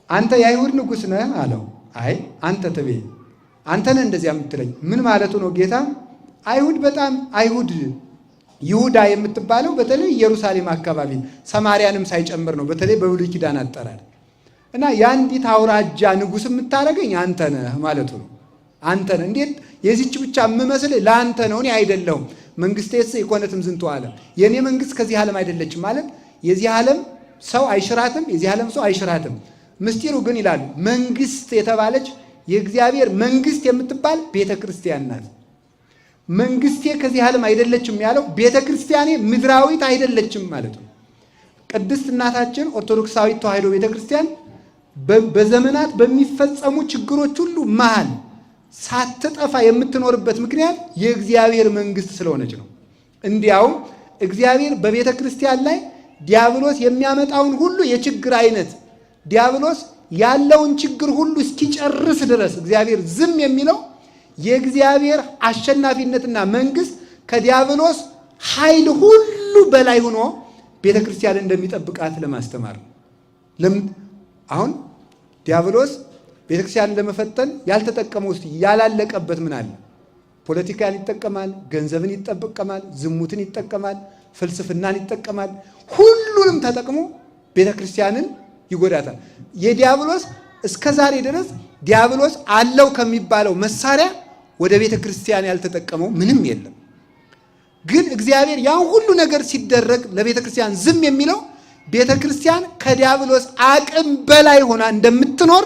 አንተ የአይሁድ ንጉሥ ነህ አለው። አይ አንተ ትቤ፣ አንተ ነህ እንደዚያ የምትለኝ። ምን ማለቱ ነው ጌታ? አይሁድ ይሁዳ የምትባለው በተለይ ኢየሩሳሌም አካባቢ ሰማርያንም ሳይጨምር ነው። በተለይ በብሉይ ኪዳን አጠራር እና የአንዲት አውራጃ ንጉሥ የምታደርገኝ አንተ ነህ ማለቱ ነው። አንተ ነህ። እንዴት የዚች ብቻ የምመስልህ ለአንተ ነው፣ እኔ አይደለሁም። መንግሥቴስ ኢኮነትም ዝንቱ ዓለም፣ የእኔ መንግሥት ከዚህ ዓለም አይደለችም ማለት የዚህ ዓለም ሰው አይሽራትም፣ የዚህ ዓለም ሰው አይሽራትም። ምስጢሩ ግን ይላሉ መንግሥት የተባለች የእግዚአብሔር መንግሥት የምትባል ቤተ ክርስቲያን ናት። መንግሥቴ ከዚህ ዓለም አይደለችም ያለው ቤተ ክርስቲያኔ ምድራዊት አይደለችም ማለት ነው። ቅድስት እናታችን ኦርቶዶክሳዊት ተዋሕዶ ቤተ ክርስቲያን በዘመናት በሚፈጸሙ ችግሮች ሁሉ መሃል ሳትጠፋ የምትኖርበት ምክንያት የእግዚአብሔር መንግሥት ስለሆነች ነው። እንዲያውም እግዚአብሔር በቤተ ክርስቲያን ላይ ዲያብሎስ የሚያመጣውን ሁሉ የችግር አይነት ዲያብሎስ ያለውን ችግር ሁሉ እስኪጨርስ ድረስ እግዚአብሔር ዝም የሚለው የእግዚአብሔር አሸናፊነትና መንግሥት ከዲያብሎስ ኃይል ሁሉ በላይ ሆኖ ቤተ ክርስቲያን እንደሚጠብቃት ለማስተማር ነው። አሁን ዲያብሎስ ቤተ ክርስቲያንን ለመፈተን ያልተጠቀመው ውስጥ ያላለቀበት ምን አለ? ፖለቲካን ይጠቀማል፣ ገንዘብን ይጠቀማል፣ ዝሙትን ይጠቀማል፣ ፍልስፍናን ይጠቀማል። ሁሉንም ተጠቅሞ ቤተ ክርስቲያንን ይጎዳታል። የዲያብሎስ እስከ ዛሬ ድረስ ዲያብሎስ አለው ከሚባለው መሳሪያ ወደ ቤተ ክርስቲያን ያልተጠቀመው ምንም የለም። ግን እግዚአብሔር ያን ሁሉ ነገር ሲደረግ ለቤተ ክርስቲያን ዝም የሚለው ቤተ ክርስቲያን ከዲያብሎስ አቅም በላይ ሆና እንደምትኖር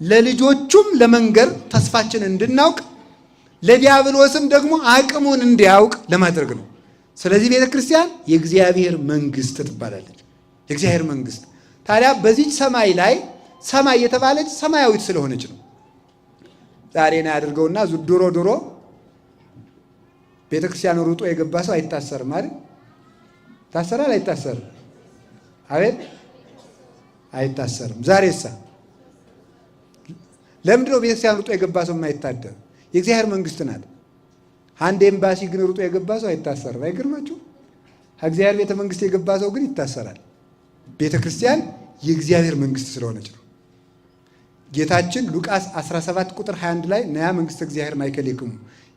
ለልጆቹም ለመንገር ተስፋችን እንድናውቅ ለዲያብሎስም ደግሞ አቅሙን እንዲያውቅ ለማድረግ ነው። ስለዚህ ቤተ ክርስቲያን የእግዚአብሔር መንግስት ትባላለች። የእግዚአብሔር መንግስት ታዲያ በዚች ሰማይ ላይ ሰማይ የተባለች ሰማያዊት ስለሆነች ነው። ዛሬ ነው ያድርገውና ድሮ ቤተ ክርስቲያን ሩጦ የገባ ሰው አይታሰርም አይደል? ታሰራል አይታሰርም? አቤት አይታሰርም። ዛሬሳ ለምንድን ነው ቤተ ክርስቲያን ሩጦ የገባ ሰው የማይታደር? የእግዚአብሔር መንግስት ናት። አንድ ኤምባሲ ግን ሩጦ የገባ ሰው አይታሰርም። አይገርማችሁ? ከእግዚአብሔር ቤተ መንግስት የገባ ሰው ግን ይታሰራል። ቤተ ክርስቲያን የእግዚአብሔር መንግስት ስለሆነች ነው። ጌታችን ሉቃስ 17 ቁጥር 21 ላይ ነያ መንግስተ እግዚአብሔር ማእከሌክሙ፣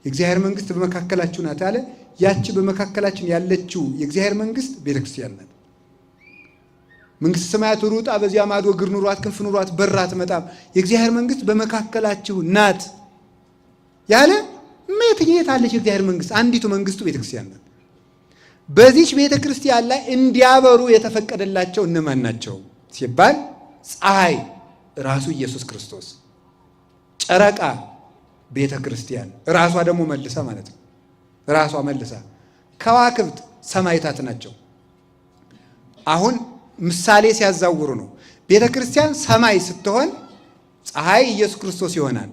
የእግዚአብሔር መንግስት በመካከላችሁ ናት አለ። ያቺ በመካከላችን ያለችው የእግዚአብሔር መንግስት ቤተ ክርስቲያን ናት። መንግስተ ሰማያት ሩጣ በዚያ ማዶ እግር ኑሯት ክንፍ ኑሯት በራ አትመጣም፣ የእግዚአብሔር መንግስት በመካከላችሁ ናት ያለ የት አለች የእግዚአብሔር መንግስት? አንዲቱ መንግስቱ ቤተ ክርስቲያን ናት። በዚች ቤተ ክርስቲያን ላይ እንዲያበሩ የተፈቀደላቸው እነማን ናቸው ሲባል ፀሐይ ራሱ ኢየሱስ ክርስቶስ፣ ጨረቃ ቤተ ክርስቲያን ራሷ ደግሞ መልሳ ማለት ነው። ራሷ መልሳ ከዋክብት ሰማይታት ናቸው። አሁን ምሳሌ ሲያዛውሩ ነው። ቤተ ክርስቲያን ሰማይ ስትሆን ፀሐይ ኢየሱስ ክርስቶስ ይሆናል፣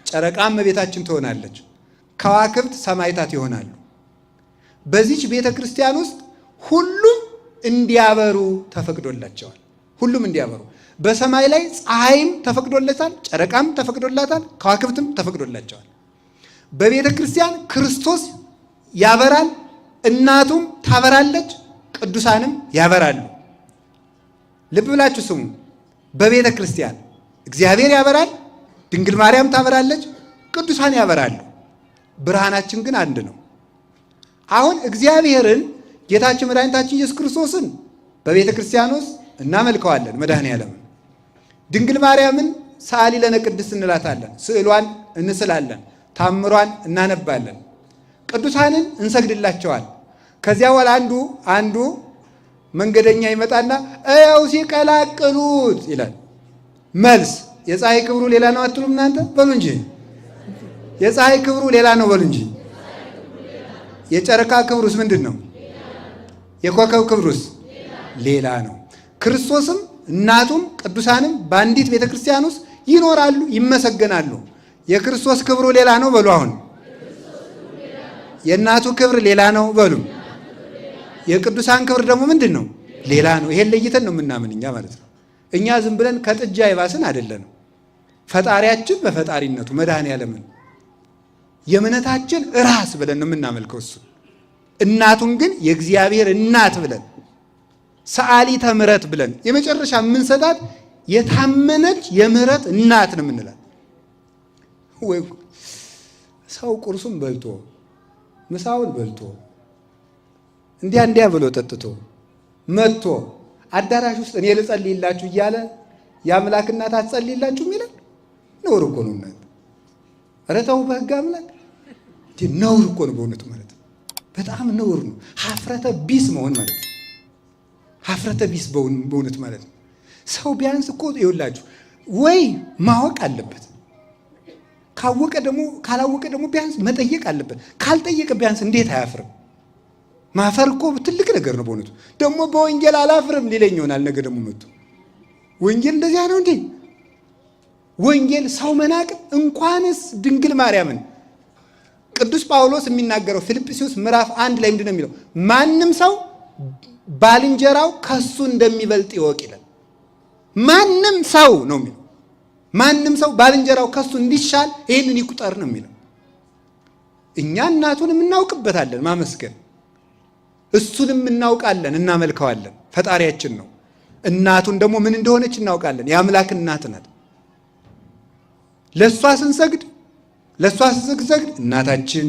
ጨረቃም እመቤታችን ትሆናለች፣ ከዋክብት ሰማይታት ይሆናሉ። በዚች ቤተ ክርስቲያን ውስጥ ሁሉም እንዲያበሩ ተፈቅዶላቸዋል። ሁሉም እንዲያበሩ በሰማይ ላይ ፀሐይም ተፈቅዶለታል፣ ጨረቃም ተፈቅዶላታል፣ ከዋክብትም ተፈቅዶላቸዋል። በቤተ ክርስቲያን ክርስቶስ ያበራል፣ እናቱም ታበራለች፣ ቅዱሳንም ያበራሉ። ልብ ብላችሁ ስሙ። በቤተ ክርስቲያን እግዚአብሔር ያበራል፣ ድንግል ማርያም ታበራለች፣ ቅዱሳን ያበራሉ። ብርሃናችን ግን አንድ ነው። አሁን እግዚአብሔርን ጌታችን መድኃኒታችን ኢየሱስ ክርስቶስን በቤተ ክርስቲያን ውስጥ እናመልከዋለን፣ መድኃኔዓለምን። ድንግል ማርያምን ሰአሊ ለነ ቅድስት እንላታለን፣ ስዕሏን እንስላለን፣ ታምሯን እናነባለን፣ ቅዱሳንን እንሰግድላቸዋል። ከዚያ በኋላ አንዱ መንገደኛ ይመጣና እያው ሲቀላቅሉት ይላል። መልስ የፀሐይ ክብሩ ሌላ ነው አትሉም እናንተ? በሉ እንጂ የፀሐይ ክብሩ ሌላ ነው በሉ እንጂ። የጨረቃ ክብሩስ ምንድን ነው? የኮከብ ክብሩስ ሌላ ነው። ክርስቶስም እናቱም ቅዱሳንም በአንዲት ቤተ ክርስቲያን ውስጥ ይኖራሉ፣ ይመሰገናሉ። የክርስቶስ ክብሩ ሌላ ነው በሉ። አሁን የእናቱ ክብር ሌላ ነው በሉ። የቅዱሳን ክብር ደግሞ ምንድን ነው? ሌላ ነው። ይሄን ለይተን ነው የምናምን እኛ ማለት ነው። እኛ ዝም ብለን ከጥጃ የባስን አይደለንም። ፈጣሪያችን በፈጣሪነቱ መድኃኔዓለምን የእምነታችን ራስ ብለን ነው የምናመልከው እሱ። እናቱን ግን የእግዚአብሔር እናት ብለን ሰአሊተ ምሕረት ብለን የመጨረሻ የምንሰጣት የታመነች የምህረት እናት ነው የምንላት። ወይ ሰው ቁርሱን በልቶ ምሳውን በልቶ እንዲያ ብሎ ጠጥቶ መጥቶ አዳራሽ ውስጥ እኔ ልጸልይላችሁ እያለ የአምላክ እናት አትጸልይላችሁ የሚለን ነውር እኮ ነው። እናት ኧረ ተው በሕግ አምላክ ነውር እኮ ነው በእውነቱ ማለት ነው። በጣም ነውር ነው። ሀፍረተ ቢስ መሆን ማለት ነው። ሀፍረተ ቢስ በእውነት ማለት ነው። ሰው ቢያንስ እኮ ይኸውላችሁ ወይ ማወቅ አለበት፣ ካላወቀ ደግሞ ቢያንስ መጠየቅ አለበት። ካልጠየቀ ቢያንስ እንዴት አያፍርም? ማፈር እኮ ትልቅ ነገር ነው በእውነቱ። ደግሞ በወንጌል አላፍርም ሊለኝ ይሆናል ነገ ደግሞ መጥቶ ወንጌል እንደዚያ ነው እንዴ? ወንጌል ሰው መናቅ እንኳንስ ድንግል ማርያምን ቅዱስ ጳውሎስ የሚናገረው ፊልጵስዩስ ምዕራፍ 1 ላይ ምንድን ነው የሚለው? ማንም ሰው ባልንጀራው ከሱ እንደሚበልጥ ይወቅ ይላል። ማንም ሰው ነው የሚለው። ማንም ሰው ባልንጀራው ከሱ እንዲሻል ይህንን ይቁጠር ነው የሚለው። እኛ እናቱንም እናውቅበታለን ማመስገን፣ እሱንም እናውቃለን እናመልከዋለን። ፈጣሪያችን ነው። እናቱን ደግሞ ምን እንደሆነች እናውቃለን። የአምላክ እናት ናት። ለእሷ ስንሰግድ እናታችን፣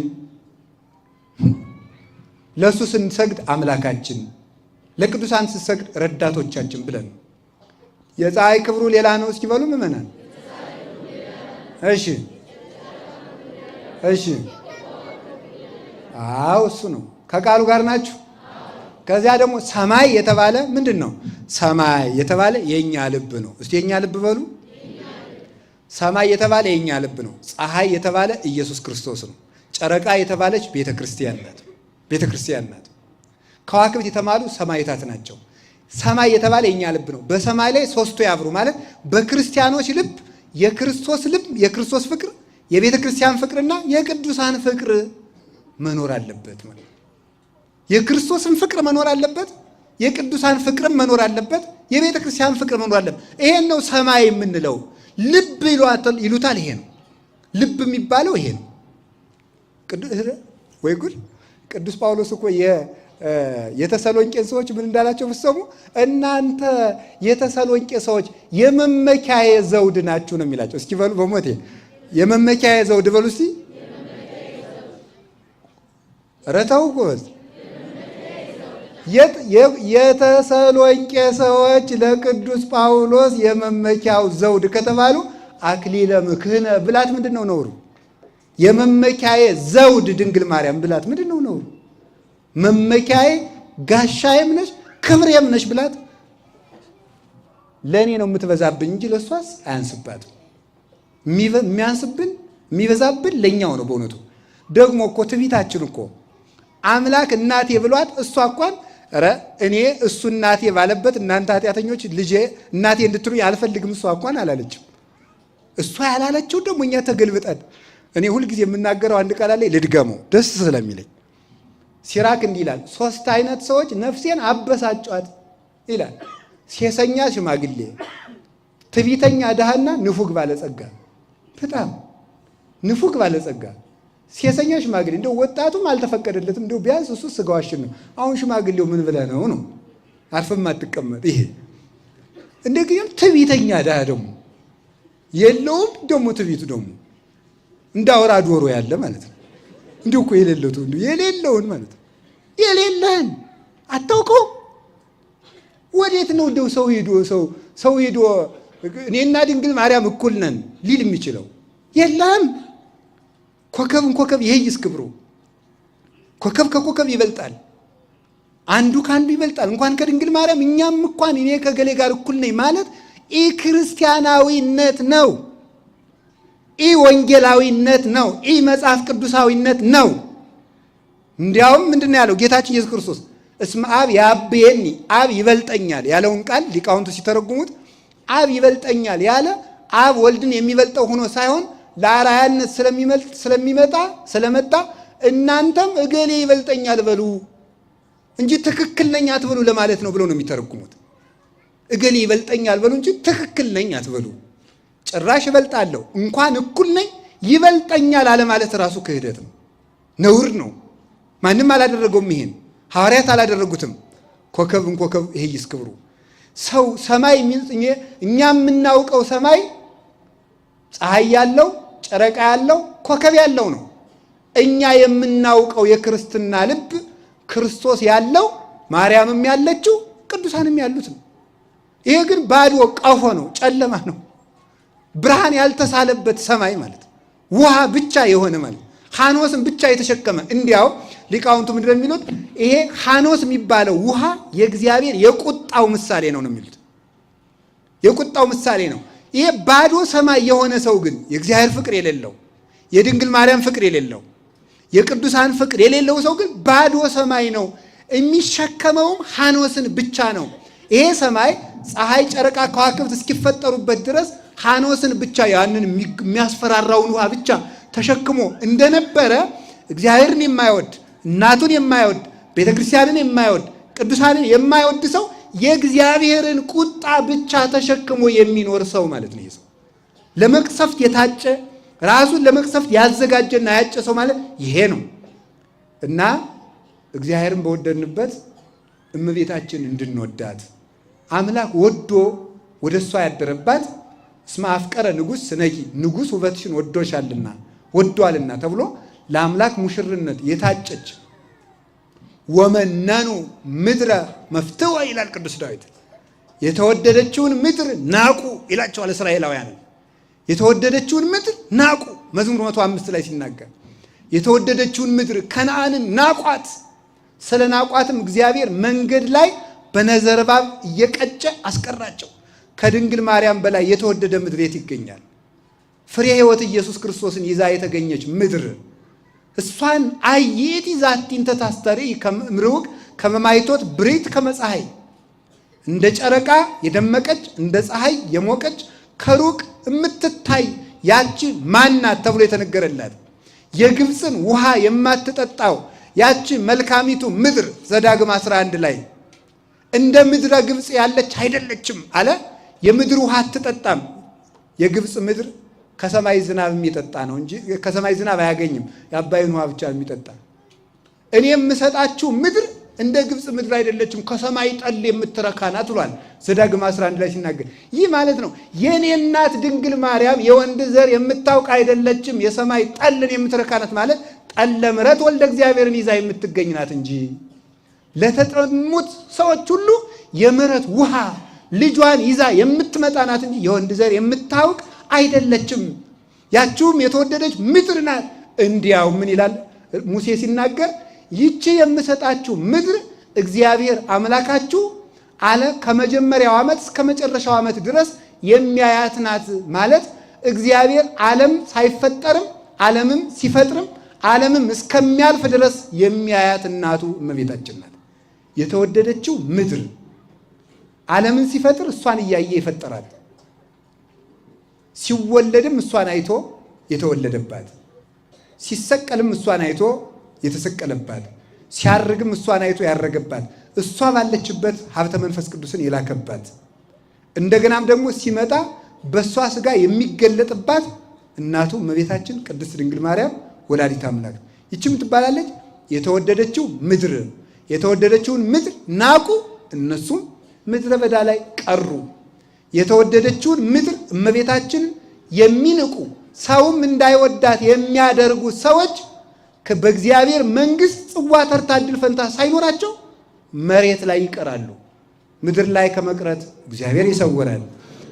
ለእሱ ስንሰግድ አምላካችን፣ ለቅዱሳን ስንሰግድ ረዳቶቻችን ብለን የፀሐይ ክብሩ ሌላ ነው እስኪበሉ ምእመናን። እሺ አዎ እሱ ነው። ከቃሉ ጋር ናችሁ። ከዚያ ደግሞ ሰማይ የተባለ ምንድን ነው? ሰማይ የተባለ የእኛ ልብ ነው። እስቲ የእኛ ልብ በሉ። ሰማይ የተባለ የኛ ልብ ነው። ፀሐይ የተባለ ኢየሱስ ክርስቶስ ነው። ጨረቃ የተባለች ቤተክርስቲያን ናት። ከዋክብት የተባሉ ሰማይታት ናቸው። ሰማይ የተባለ የኛ ልብ ነው። በሰማይ ላይ ሶስቱ ያብሩ ማለት በክርስቲያኖች ልብ የክርስቶስ ፍቅር፣ የቤተ ክርስቲያን ፍቅርና የቅዱሳን ፍቅር መኖር አለበት ማለት ነው። የክርስቶስን ፍቅር መኖር አለበት፣ የቅዱሳን ፍቅርም መኖር አለበት፣ የቤተ ክርስቲያን ፍቅር መኖር አለበት። ይሄን ነው ሰማይ የምንለው። ልብ ይሉታል። ይሄ ነው ልብ የሚባለው። ይሄ ነው ወይ ጉድ! ቅዱስ ጳውሎስ እኮ የተሰሎንቄን ሰዎች ምን እንዳላቸው ብትሰሙ፣ እናንተ የተሰሎንቄ ሰዎች የመመኪያዬ ዘውድ ናችሁ ነው የሚላቸው። እስኪ በሉ በሞቴ የመመኪያዬ ዘውድ በሉ እስቲ። ረታው ጎበዝ። የተሰሎንቄ ሰዎች ለቅዱስ ጳውሎስ የመመኪያው ዘውድ ከተባሉ አክሊለ ምክህነ ብላት ምንድን ነው ነውሩ? የመመኪያዬ ዘውድ ድንግል ማርያም ብላት ምንድን ነው ነውሩ? መመኪያዬ ጋሻዬም ነሽ ክብሬም ነሽ ብላት ለእኔ ነው የምትበዛብኝ እንጂ ለእሷስ አያንስባትም። የሚበዛብን ለእኛው ነው በእውነቱ። ደግሞ እኮ ትዕቢታችን እኮ አምላክ እናቴ ብሏት እሷ እንኳን እኔ እሱ እናቴ ባለበት እናንተ ኃጢአተኞች ልጄ እናቴ እንድትሉኝ አልፈልግም እሷ እንኳን አላለችም። እሷ ያላለችው ደግሞ እኛ ተገልብጠን እኔ ሁልጊዜ የምናገረው አንድ ቃል ላይ ልድገመው ደስ ስለሚለኝ ሲራክ እንዲህ ይላል፣ 3 አይነት ሰዎች ነፍሴን አበሳጯት ይላል። ሴሰኛ ሽማግሌ፣ ትዕቢተኛ ድሃና ንፉግ ባለጸጋ። በጣም ንፉግ ባለጸጋ፣ ሴሰኛ ሽማግሌ። እንደው ወጣቱም አልተፈቀደለትም፣ እንደው ቢያንስ እሱ ስጋዋሽን ነው። አሁን ሽማግሌው ምን ብለህ ነው አርፈም አትቀመጥ። ይሄ እንደግም ትዕቢተኛ ድሃ ደግሞ የለውም ደግሞ ትዕቢቱ ደግሞ እንዳወራ ዶሮ ያለ ማለት ነው። እንዲሁ እኮ የሌለውን ማለት ነው። የሌለህን አታውቀው። ወዴት ነው እንደው ሰው ሄዶ እኔና ድንግል ማርያም እኩል ነን ሊል የሚችለው? የለም። ኮከብ ይሄይስ ክብሩ። ኮከብ ከኮከብ ይበልጣል። አንዱ ከአንዱ ይበልጣል። እንኳን ከድንግል ማርያም እኛም እንኳን እኔ ከገሌ ጋር እኩል ነኝ ማለት ኢ ክርስቲያናዊነት ነው፣ ኢ ወንጌላዊነት ነው፣ ኢ መጽሐፍ ቅዱሳዊነት ነው። እንዲያውም ምንድን ነው ያለው ጌታችን ኢየሱስ ክርስቶስ? እስመ አብ ያብየኒ አብ ይበልጠኛል ያለውን ቃል ሊቃውንቱ ሲተረጉሙት አብ ይበልጠኛል ያለ አብ ወልድን የሚበልጠው ሆኖ ሳይሆን ለአርአያነት ስለመጣ እናንተም እገሌ ይበልጠኛል በሉ እንጂ ትክክል ነኝ አትበሉ ለማለት ነው ብሎ ነው የሚተረጉሙት። እገሌ ይበልጠኛል በሉ እንጂ ትክክል ነኝ አትበሉ። ጭራሽ እበልጣለሁ እንኳን እኩል ነኝ ይበልጠኛል አለ ማለት ራሱ ክህደት ነው፣ ነውር ነው። ማንም አላደረገውም። ይሄን ሐዋርያት አላደረጉትም። ኮከብ ይሄ ይስክብሩ። ሰው ሰማይ እኛ የምናውቀው ሰማይ ፀሐይ ያለው ጨረቃ ያለው ኮከብ ያለው ነው። እኛ የምናውቀው የክርስትና ልብ ክርስቶስ ያለው ማርያምም ያለችው ቅዱሳንም ያሉት ነው። ይሄ ግን ባዶ ቀፎ ነው፣ ጨለማ ነው፣ ብርሃን ያልተሳለበት ሰማይ ማለት ውሃ ብቻ የሆነ ማለት ሐኖስን ብቻ የተሸከመ። እንዲያው ሊቃውንቱ ምንድን ነው የሚሉት? ይሄ ሐኖስ የሚባለው ውሃ የእግዚአብሔር የቁጣው ምሳሌ ነው የሚሉት። የቁጣው ምሳሌ ነው። ይሄ ባዶ ሰማይ የሆነ ሰው ግን የእግዚአብሔር ፍቅር የሌለው፣ የድንግል ማርያም ፍቅር የሌለው፣ የቅዱሳን ፍቅር የሌለው ሰው ግን ባዶ ሰማይ ነው። የሚሸከመውም ሐኖስን ብቻ ነው። ይሄ ሰማይ ፀሐይ፣ ጨረቃ፣ ከዋክብት እስኪፈጠሩበት ድረስ ሐኖስን ብቻ ያንን የሚያስፈራራውን ውሃ ብቻ ተሸክሞ እንደነበረ እግዚአብሔርን የማይወድ እናቱን የማይወድ ቤተክርስቲያንን የማይወድ ቅዱሳንን የማይወድ ሰው የእግዚአብሔርን ቁጣ ብቻ ተሸክሞ የሚኖር ሰው ማለት ነው። ይሄ ሰው ለመቅሰፍት የታጨ ራሱን ለመቅሰፍት ያዘጋጀና ያጨ ሰው ማለት ይሄ ነው። እና እግዚአብሔርን በወደድንበት እመቤታችን እንድንወዳት አምላክ ወዶ ወደ እሷ ያደረባት እስመ አፍቀረ ንጉሥ ስነኪ ንጉሥ ውበትሽን ወዶሻልና ወዷልና ተብሎ ለአምላክ ሙሽርነት የታጨች ወመነኑ ምድረ መፍትወ ይላል ቅዱስ ዳዊት። የተወደደችውን ምድር ናቁ ይላቸዋል እስራኤላውያን። የተወደደችውን ምድር ናቁ መዝሙር 105 ላይ ሲናገር የተወደደችውን ምድር ከነዓንን ናቋት። ስለ ናቋትም እግዚአብሔር መንገድ ላይ በነዘርባብ እየቀጨ አስቀራቸው። ከድንግል ማርያም በላይ የተወደደ ምድር የት ይገኛል? ፍሬ ሕይወት ኢየሱስ ክርስቶስን ይዛ የተገኘች ምድር እሷን አየቲ ዛቲን ተታስተሪ ከምሩቅ ከመማይቶት ብሪት ከመፀሐይ እንደ ጨረቃ የደመቀች እንደ ፀሐይ የሞቀች ከሩቅ የምትታይ ያቺ ማናት ተብሎ የተነገረላት የግብፅን ውሃ የማትጠጣው ያቺ መልካሚቱ ምድር ዘዳግም 11 ላይ እንደ ምድረ ግብፅ ያለች አይደለችም አለ። የምድር ውሃ አትጠጣም። የግብፅ ምድር ከሰማይ ዝናብ የሚጠጣ ነው እንጂ ከሰማይ ዝናብ አያገኝም። የአባይን ውሃ ብቻ የሚጠጣ። እኔ የምሰጣችሁ ምድር እንደ ግብፅ ምድር አይደለችም፣ ከሰማይ ጠል የምትረካ ናት ብሏል ዘዳግም 11 ላይ ሲናገር። ይህ ማለት ነው የኔ እናት ድንግል ማርያም የወንድ ዘር የምታውቅ አይደለችም፣ የሰማይ ጠልን የምትረካ ናት ማለት ጠለ ምሕረት ወልደ እግዚአብሔርን ይዛ የምትገኝ ናት እንጂ ለተጠሙት ሰዎች ሁሉ የምሕረት ውሃ ልጇን ይዛ የምትመጣ ናት እንጂ የወንድ ዘር የምታውቅ አይደለችም። ያችሁም የተወደደች ምድር ናት። እንዲያው ምን ይላል ሙሴ ሲናገር ይቺ የምሰጣችሁ ምድር እግዚአብሔር አምላካችሁ አለ ከመጀመሪያው ዓመት እስከ መጨረሻው ዓመት ድረስ የሚያያት ናት ማለት እግዚአብሔር ዓለም ሳይፈጠርም ዓለምም ሲፈጥርም ዓለምም እስከሚያልፍ ድረስ የሚያያት እናቱ እመቤታችን ናት። የተወደደችው ምድር ዓለምን ሲፈጥር እሷን እያየ ይፈጠራል። ሲወለድም እሷን አይቶ የተወለደባት፣ ሲሰቀልም እሷን አይቶ የተሰቀለባት፣ ሲያርግም እሷን አይቶ ያረገባት፣ እሷ ባለችበት ሀብተ መንፈስ ቅዱስን የላከባት፣ እንደገናም ደግሞ ሲመጣ በእሷ ሥጋ የሚገለጥባት እናቱ እመቤታችን ቅድስት ድንግል ማርያም ወላዲተ አምላክ ይችም ትባላለች። የተወደደችው ምድር የተወደደችውን ምድር ናቁ፣ እነሱም ምድረ በዳ ላይ ቀሩ። የተወደደችውን ምድር እመቤታችንን የሚንቁ ሰውም እንዳይወዳት የሚያደርጉ ሰዎች በእግዚአብሔር መንግሥት ጽዋ ተርታ ዕድል ፈንታ ሳይኖራቸው መሬት ላይ ይቀራሉ። ምድር ላይ ከመቅረት እግዚአብሔር ይሰውራል።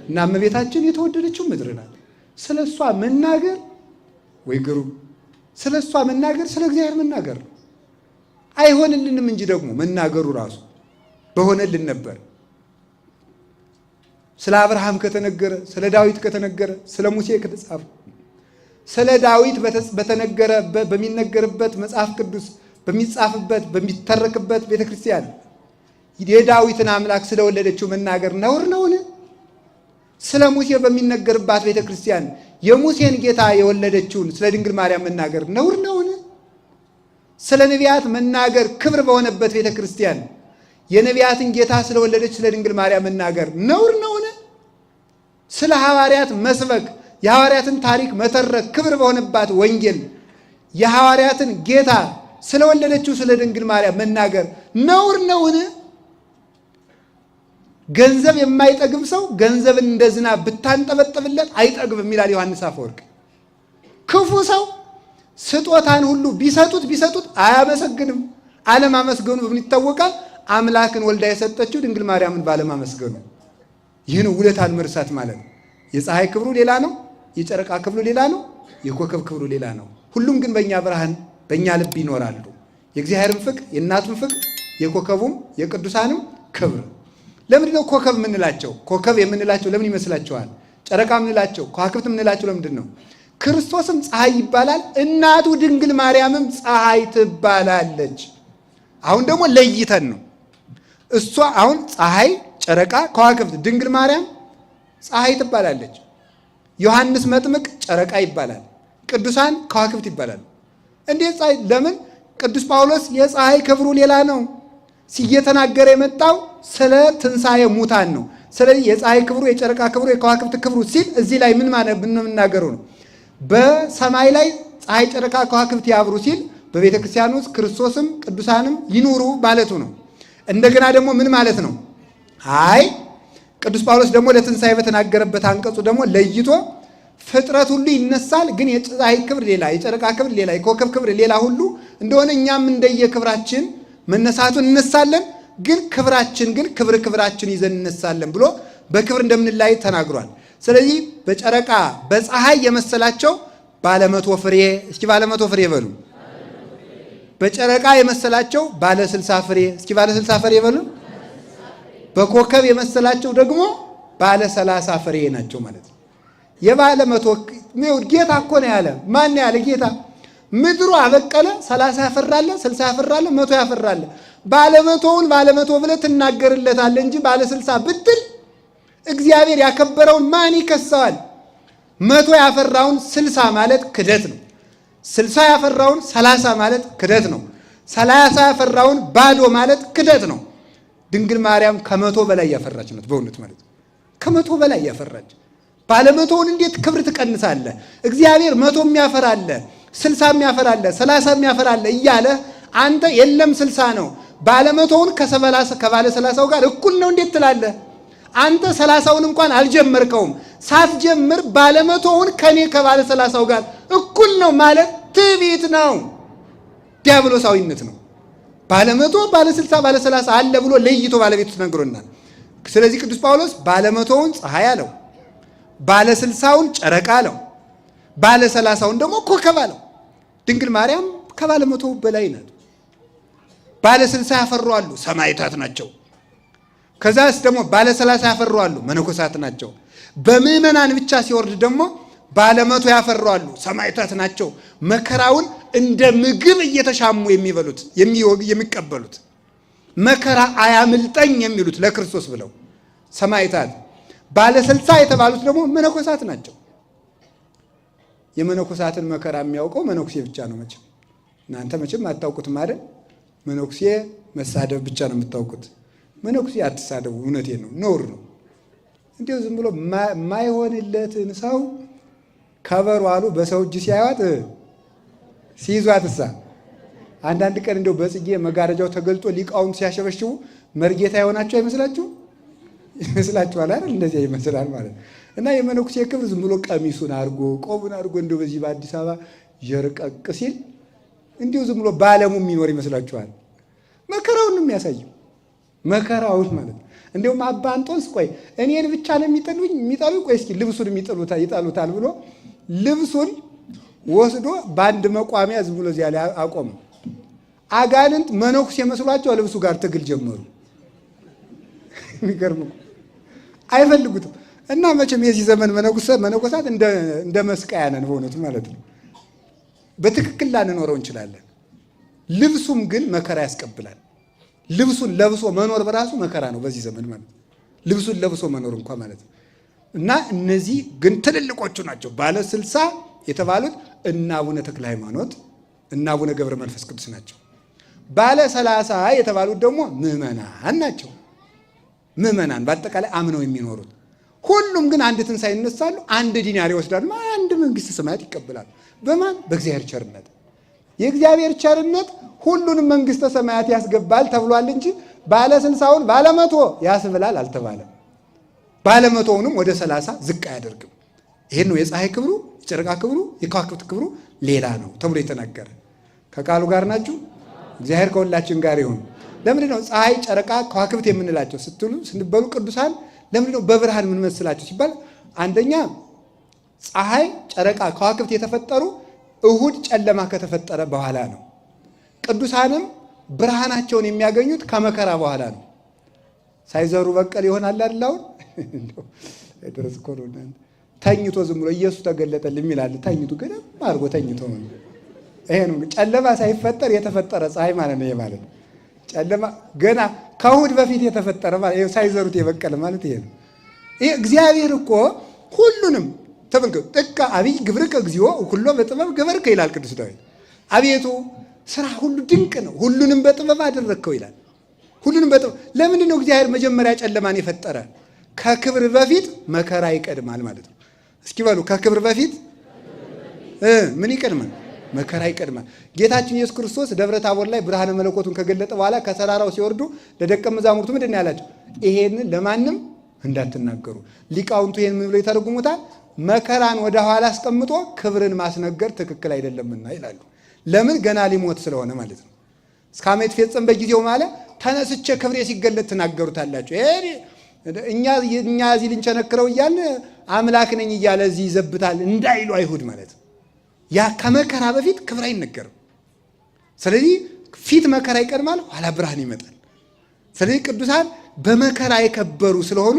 እና እመቤታችን የተወደደችው ምድር ናት። ስለ እሷ መናገር ወይ ግሩም፣ ስለ እሷ መናገር ስለ እግዚአብሔር መናገር ነው። አይሆንልንም እንጂ ደግሞ መናገሩ ራሱ በሆነልን ነበር። ስለ አብርሃም ከተነገረ፣ ስለ ዳዊት ከተነገረ፣ ስለ ሙሴ ከተጻፈ፣ ስለ ዳዊት በተነገረ በሚነገርበት መጽሐፍ ቅዱስ በሚጻፍበት በሚተረክበት ቤተክርስቲያን የዳዊትን አምላክ ስለወለደችው መናገር ነውር ነውን? ስለ ሙሴ በሚነገርባት ቤተክርስቲያን የሙሴን ጌታ የወለደችውን ስለ ድንግል ማርያም መናገር ነውር ነውን? ስለ ነቢያት መናገር ክብር በሆነበት ቤተክርስቲያን የነቢያትን ጌታ ስለወለደች ስለ ድንግል ማርያም መናገር ነውር ነውን? ስለ ሐዋርያት መስበክ የሐዋርያትን ታሪክ መተረክ ክብር በሆነባት ወንጌል የሐዋርያትን ጌታ ስለወለደችው ስለ ድንግል ማርያም መናገር ነውር ነውን? ገንዘብ የማይጠግብ ሰው ገንዘብን እንደ ዝናብ ብታንጠበጥብለት አይጠግብም ይላል ዮሐንስ አፈወርቅ። ክፉ ሰው ስጦታን ሁሉ ቢሰጡት አያመሰግንም። አለማመስገኑ በምን ይታወቃል? አምላክን ወልዳ የሰጠችው ድንግል ማርያምን ባለማመስገኑ። ይህን ውለታን መርሳት ማለት ነው። የፀሐይ ክብሩ ሌላ ነው፣ የጨረቃ ክብሩ ሌላ ነው፣ የኮከብ ክብሩ ሌላ ነው። ሁሉም ግን በእኛ ብርሃን በእኛ ልብ ይኖራሉ። የእግዚአብሔርን ፍቅር፣ የእናቱን ፍቅር፣ የኮከቡም የቅዱሳንም ክብር። ለምንድን ነው ኮከብ የምንላቸው? ኮከብ የምንላቸው ለምን ይመስላችኋል? ጨረቃ የምንላቸው ከዋክብት የምንላቸው ለምንድን ነው? ክርስቶስም ፀሐይ ይባላል፣ እናቱ ድንግል ማርያምም ፀሐይ ትባላለች። አሁን ደግሞ ለይተን ነው እሷ አሁን ፀሐይ፣ ጨረቃ፣ ከዋክብት፣ ድንግል ማርያም ፀሐይ ትባላለች። ዮሐንስ መጥምቅ ጨረቃ ይባላል፣ ቅዱሳን ከዋክብት ይባላል። እንዴት ፀሐይ? ለምን? ቅዱስ ጳውሎስ የፀሐይ ክብሩ ሌላ ነው ሲየተናገረ የመጣው ስለ ትንሣኤ ሙታን ነው። ስለዚህ የፀሐይ ክብሩ፣ የጨረቃ ክብሩ፣ የከዋክብት ክብሩ ሲል እዚህ ላይ ምን ማለት ብንናገሩ ነው? በሰማይ ላይ ፀሐይ፣ ጨረቃ፣ ከዋክብት ያብሩ ሲል በቤተ ክርስቲያን ውስጥ ክርስቶስም ቅዱሳንም ይኑሩ ማለቱ ነው። እንደገና ደግሞ ምን ማለት ነው? አይ ቅዱስ ጳውሎስ ደግሞ ለትንሣኤ በተናገረበት አንቀጹ ደግሞ ለይቶ ፍጥረት ሁሉ ይነሳል፣ ግን የፀሐይ ክብር ሌላ፣ የጨረቃ ክብር ሌላ፣ የኮከብ ክብር ሌላ ሁሉ እንደሆነ እኛም እንደየክብራችን መነሳቱን እነሳለን፣ ግን ክብራችን ግን ክብራችን ይዘን እነሳለን ብሎ በክብር እንደምንላይ ተናግሯል። ስለዚህ በጨረቃ በፀሐይ የመሰላቸው ባለመቶ ፍሬ፣ እስኪ ባለመቶ ፍሬ በሉ። በጨረቃ የመሰላቸው ባለ 60 ፍሬ፣ እስኪ ባለ 60 ፍሬ በሉ። በኮከብ የመሰላቸው ደግሞ ባለ 30 ፍሬ ናቸው ማለት ነው። የባለ መቶ ጌታ እኮ ነው ያለ። ማን ያለ ጌታ? ምድሩ አበቀለ 30 ያፈራለ 60 ያፈራለ 100 ያፈራለ። ባለ መቶውን ባለ መቶ ብለህ ትናገርለታለህ እንጂ ባለ 60 ብትል እግዚአብሔር ያከበረውን ማን ይከሰዋል? 100 ያፈራውን 60 ማለት ክደት ነው። 60 ያፈራውን 30 ማለት ክደት ነው። 30 ያፈራውን ባዶ ማለት ክደት ነው። ድንግል ማርያም ከ100 በላይ ያፈራች ናት። በእውነት ማለት ከ100 በላይ ያፈራች። ባለ መቶውን እንዴት ክብር ትቀንሳለህ? እግዚአብሔር 100 የሚያፈራለ 60 የሚያፈራለ 30 የሚያፈራለ እያለ አንተ የለም 60 ነው ባለ መቶውን ከባለ 30ው ጋር እኩል ነው እንዴት ትላለህ? አንተ 30ውን እንኳን አልጀመርከውም። ሳትጀምር ባለ መቶውን ከኔ ከባለ 30ው ጋር እኩል ነው ማለት ትዕቢት ነው፣ ዲያብሎሳዊነት ነው። ባለ መቶ ባለ 60 ባለ 30 አለ ብሎ ለይቶ ባለቤቱ ተነግሮናል። ስለዚህ ቅዱስ ጳውሎስ ባለ መቶውን ፀሐይ አለው፣ ባለ 60ውን ጨረቃ አለው፣ ባለ 30ውን ደግሞ ኮከብ አለው። ድንግል ማርያም ከባለ መቶው በላይ ናት። ባለ 60 ያፈሩ አሉ፣ ሰማዕታት ናቸው። ከዛስ ደግሞ ባለ 30 ያፈሩ አሉ፣ መነኮሳት ናቸው። በምዕመናን ብቻ ሲወርድ ደግሞ ባለ 100 ያፈሩ አሉ፣ ሰማዕታት ናቸው። መከራውን እንደ ምግብ እየተሻሙ የሚበሉት የሚቀበሉት፣ መከራ አያምልጠኝ የሚሉት ለክርስቶስ ብለው ሰማዕታት። ባለ 60 የተባሉት ደግሞ መነኮሳት ናቸው። የመነኮሳትን መከራ የሚያውቀው መነኩሴ ብቻ ነው። መቼም እናንተ መቼም አታውቁትም አይደል? መነኩሴ መሳደብ ብቻ ነው የምታውቁት። መነኩሴ አትሳደቡ፣ እውነቴን ነው፣ ነውር ነው። እንዲሁ ዝም ብሎ የማይሆንለትን ሰው ከበሮ አሉ በሰው እጅ ሲያዩት ሲይዟት እሳ አንዳንድ ቀን እንደው በጽጌ መጋረጃው ተገልጦ ሊቃውንት ሲያሸበሽቡ መርጌታ የሆናቸው አይመስላችሁ? ይመስላችኋል አይደል? እንደዚያ ይመስላል ማለት ነው። እና የመነኩሴ ክብር ዝም ብሎ ቀሚሱን አድርጎ ቆቡን አድርጎ እንደው በዚህ በአዲስ አበባ ጀርቀቅ ሲል እንዲሁ ዝም ብሎ በዓለሙ የሚኖር ይመስላችኋል? መከራውን ነው የሚያሳየው፣ መከራውን ማለት ነው። እንዲሁም አባ አንጦንስ ቆይ እኔን ብቻ ነው የሚጠሉኝ? ቆይ እስኪ ልብሱን ይጠሉታል ብሎ ልብሱን ወስዶ በአንድ መቋሚያ ዝም ብሎ እዚያ ላይ አቆመ። አጋንንት መነኩሴ መስሏቸው ልብሱ ጋር ትግል ጀመሩ። የሚገርም አይፈልጉትም። እና መቼም የዚህ ዘመን መነኮሳት እንደ መስቀያ ነን በእውነቱ ማለት ነው። በትክክል ላንኖረው እንችላለን። ልብሱም ግን መከራ ያስቀብላል። ልብሱን ለብሶ መኖር በራሱ መከራ ነው በዚህ ዘመን ማለት ነው። ልብሱን ለብሶ መኖር እንኳ ማለት ነው። እና እነዚህ ግን ትልልቆቹ ናቸው። ባለ 60 የተባሉት እነ አቡነ ተክለ ሃይማኖት እነ አቡነ ገብረ መንፈስ ቅዱስ ናቸው። ባለ 30 የተባሉት ደግሞ ምዕመናን ናቸው። ምዕመናን በአጠቃላይ አምነው የሚኖሩት ሁሉም ግን አንድ ትንሣኤ ይነሳሉ፣ አንድ ዲናር ይወስዳሉ፣ አንድ መንግሥተ ሰማያት ይቀበላሉ። በማን? በእግዚአብሔር ቸርነት። የእግዚአብሔር ቸርነት ሁሉንም መንግሥተ ሰማያት ያስገባል ተብሏል እንጂ ባለ 60ውን ባለ 100 ያስብላል አልተባለም። ባለ 100ውንም ወደ 30 ዝቅ አያደርግም። ይሄን ነው የፀሐይ ክብሩ፣ የጨረቃ ክብሩ፣ የከዋክብት ክብሩ ሌላ ነው ተብሎ የተናገረ። ከቃሉ ጋር ናችሁ? እግዚአብሔር ከሁላችን ጋር ይሁን። ለምንድን ነው ፀሐይ፣ ጨረቃ፣ ከዋክብት የምንላቸው ስንበሉ ቅዱሳን ለምንድን ነው በብርሃን የምንመስላቸው ሲባል አንደኛ ፀሐይ፣ ጨረቃ፣ ከዋክብት የተፈጠሩ እሁድ ጨለማ ከተፈጠረ በኋላ ነው። ቅዱሳንም ብርሃናቸውን የሚያገኙት ከመከራ በኋላ ነው። ሳይዘሩ በቀል ይሆናል አይደል? አሁን ድረስ እኮ ነው ተኝቶ ዝም ብሎ ኢየሱስ ተገለጠል የሚላል ተኝቶ ገደም አድርጎ ተኝቶ ነው። ይሄ ነው ጨለማ ሳይፈጠር የተፈጠረ ፀሐይ ማለት ነው። ማለት ጨለማ ገና ከእሁድ በፊት የተፈጠረ ማለት ሳይዘሩት የበቀለ ማለት ይሄ ነው። ይሄ እግዚአብሔር እኮ ሁሉንም ተመልከቱ። ጥቀ አብይ ግብርከ እግዚኦ ሁሉ በጥበብ ገበርከ ይላል ቅዱስ ዳዊት። አቤቱ ስራ ሁሉ ድንቅ ነው፣ ሁሉንም በጥበብ አደረግከው ይላል። ሁሉንም በጥበብ ለምንድን ነው እግዚአብሔር መጀመሪያ ጨለማን የፈጠረ? ከክብር በፊት መከራ ይቀድማል ማለት ነው። እስኪ በሉ ከክብር በፊት ምን ይቀድማል? መከራ ይቀድማል። ጌታችን ኢየሱስ ክርስቶስ ደብረ ታቦር ላይ ብርሃነ መለኮቱን ከገለጠ በኋላ ከተራራው ሲወርዱ ለደቀ መዛሙርቱ ምንድን ነው ያላቸው? ይሄንን ለማንም እንዳትናገሩ። ሊቃውንቱ ይሄን ምን ብለው ይተረጉሙታል? መከራን ወደ ኋላ አስቀምጦ ክብርን ማስነገር ትክክል አይደለምና ይላሉ። ለምን? ገና ሊሞት ስለሆነ ማለት ነው። እስከ ዓመት ይፈጸም በጊዜው ማለት ተነስቼ ክብሬ ሲገለጥ ትናገሩታላችሁ። እኛ እዚህ ልንቸነክረው እያልን አምላክ ነኝ እያለ እዚህ ይዘብታል እንዳይሉ አይሁድ ማለት ነው። ያ ከመከራ በፊት ክብር አይነገርም። ስለዚህ ፊት መከራ ይቀድማል፣ ኋላ ብርሃን ይመጣል። ስለዚህ ቅዱሳን በመከራ የከበሩ ስለሆኑ